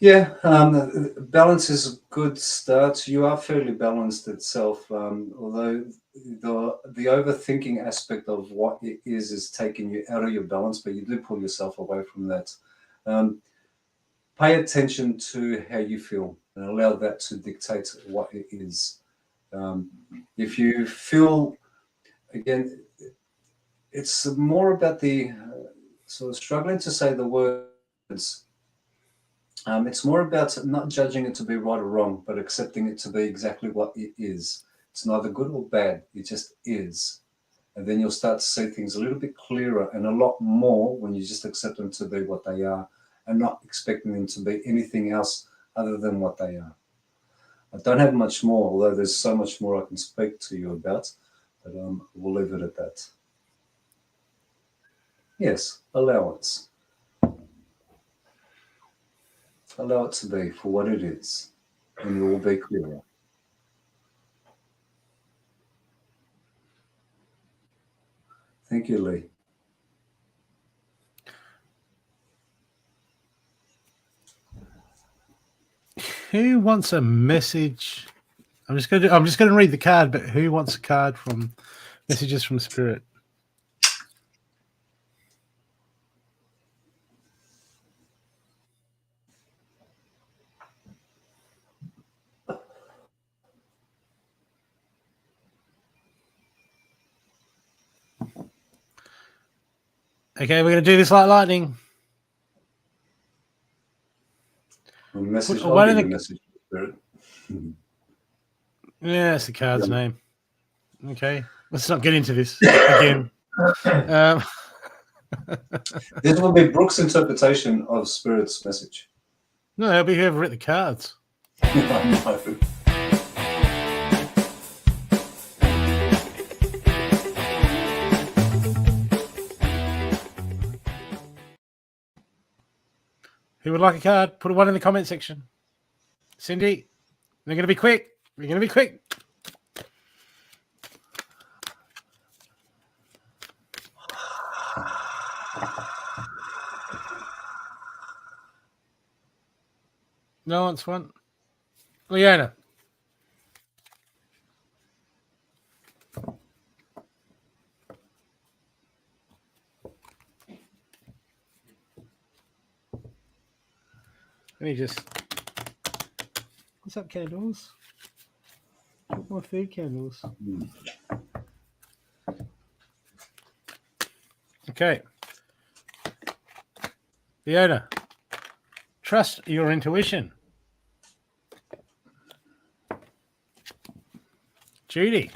Yeah, balance is a good start. You are fairly balanced itself, although the overthinking aspect of what it is taking you out of your balance, but you do pull yourself away from that. Um, Pay attention to how you feel and allow that to dictate what it is. If you feel, again, it's more about the sort of struggling to say the words. It's more about not judging it to be right or wrong, but accepting it to be exactly what it is. It's neither good or bad, it just is. And then you'll start to see things a little bit clearer and a lot more when you just accept them to be what they are and not expecting them to be anything else other than what they are. I don't have much more, although there's so much more I can speak to you about, but we'll leave it at that. Yes, allowance. Allow it to be for what it is, and you will be clearer. Thank you, Lee. Who wants a message? I'm just gonna read the card, but who wants a card from Messages from Spirit? Okay, we're gonna do this like lightning. A message. Why I'll don't give they- a message to Spirit. Yeah, that's the card's name. Okay, let's not get into this again. This will be Brooke's interpretation of Spirit's message. No, it'll be whoever wrote the cards. I know. Who would like a card? Put one in the comment section. Cindy, they're going to be quick. We're going to be quick. No one's one. Leona. Let me just. What's up, candles? Put more food candles. Okay. Leona. Trust your intuition. Judy.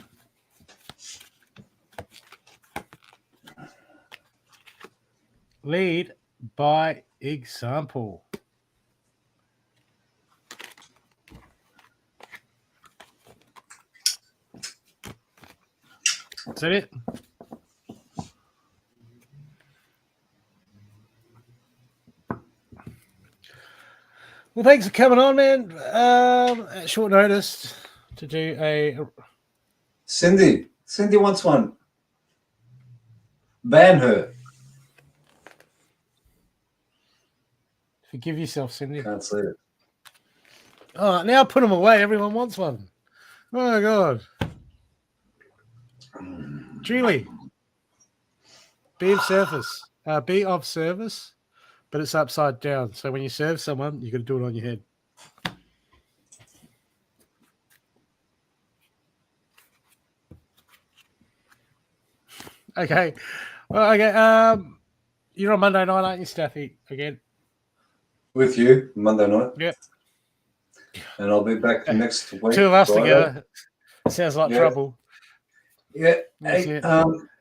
Lead by example. Is that it? Well, thanks for coming on, man. At short notice to do a. Cindy wants one. Ban her. Forgive yourself, Cindy. Can't see it. Oh, now put them away. Everyone wants one. Oh my God. Julie. Be of service. Be of service, but it's upside down. So when you serve someone, you got to do it on your head. Okay. Well, okay. You're on Monday night, aren't you, Stathi? Again. With you Monday night. Yeah. And I'll be back next week. Two of us Friday. together. Sounds like trouble. Yeah. That's Hey, it.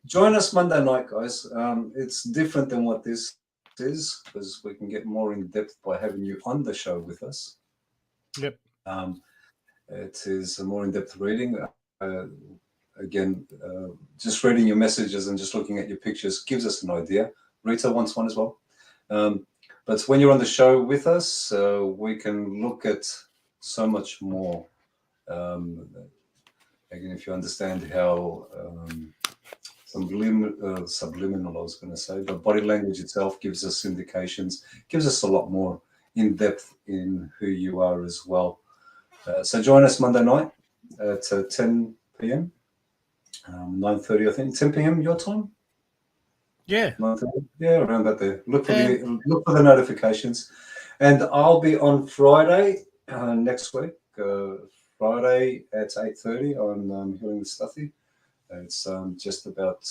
join us Monday night, guys. It's different than what this is because we can get more in depth by having you on the show with us. Yep. It is a more in-depth reading. Again, just reading your messages and just looking at your pictures gives us an idea. Rita wants one as well. But when you're on the show with us, we can look at so much more. Again, if you understand how subliminal, I was going to say, but body language itself gives us indications, gives us a lot more in depth in who you are as well. So join us Monday night at 10 p.m. 9:30, I think. 10 p.m. your time. Yeah. 9:30? Yeah, around about there. Look for the notifications, and I'll be on Friday next week. Friday at 8:30 on Healing with Stathi. It's just about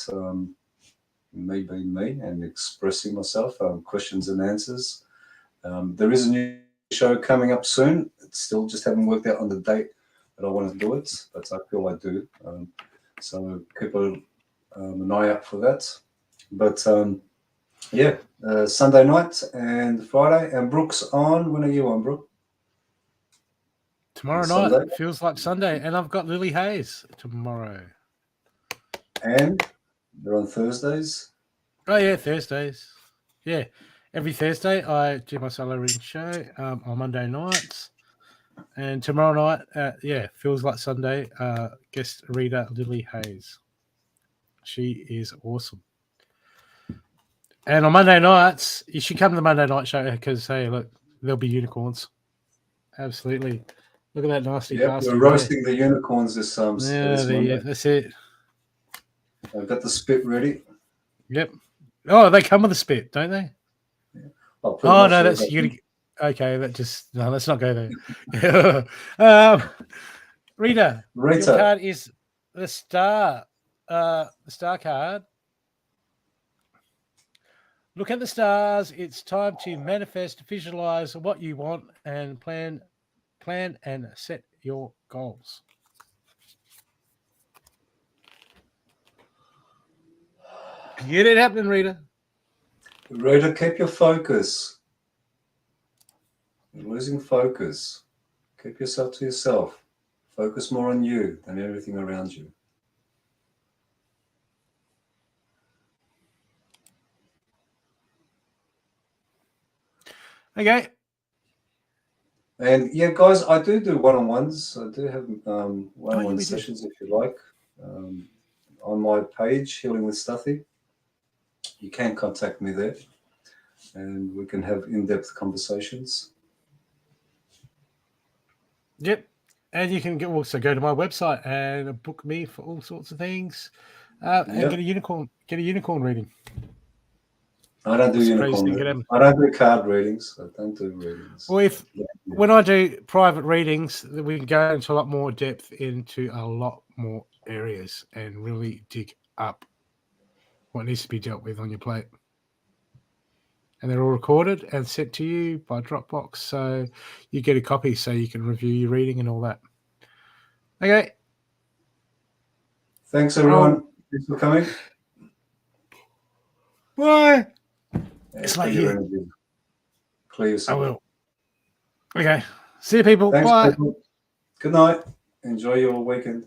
me being me and expressing myself. Questions and answers. There is a new show coming up soon. It's still just haven't worked out on the date that I want to do it, but I feel I do. So keep an eye out for that. But yeah, Sunday night and Friday. And Brooke's on. When are you on, Brooke? Tomorrow Sunday? night feels like Sunday, and I've got Lily Hayes tomorrow. And they're on Thursdays. Oh yeah, Thursdays. Yeah, every Thursday I do my solo reading show on Monday nights, and tomorrow night, yeah, feels like Sunday. Guest reader Lily Hayes. She is awesome. And on Monday nights, you should come to the Monday night show because hey, look, there'll be unicorns. Absolutely. Look at that nasty bastard. We're roasting the unicorns this Monday. That's it. I've got the spit ready. Yep. Oh, they come with a spit, don't they? Yeah. Oh no, that's you gotta. Okay, let's not go there. Rita, your card is the star. The star card. Look at the stars. It's time to manifest, visualize what you want, and plan and set your goals. Get it happening, Rita. Rita, keep your focus. You're losing focus. Keep yourself to yourself. Focus more on you than everything around you. Okay. And yeah, guys, I do one-on-ones. I do have one-on-one sessions if you like. On my page, Healing with Stathi. You can contact me there and we can have in-depth conversations. Yep. And you can also go to my website and book me for all sorts of things. And get a unicorn reading. I don't do unicorn readings. I don't do card readings. I don't do readings. Well, when I do private readings, we can go into a lot more depth into a lot more areas and really dig up what needs to be dealt with on your plate. And they're all recorded and sent to you by Dropbox, so you get a copy so you can review your reading and all that. Okay. Thanks, everyone. Thanks for coming. Bye. It's like here. Clear yourself. I will. Okay. See you, people. Thanks, Bye. people. Good night. Enjoy your weekend.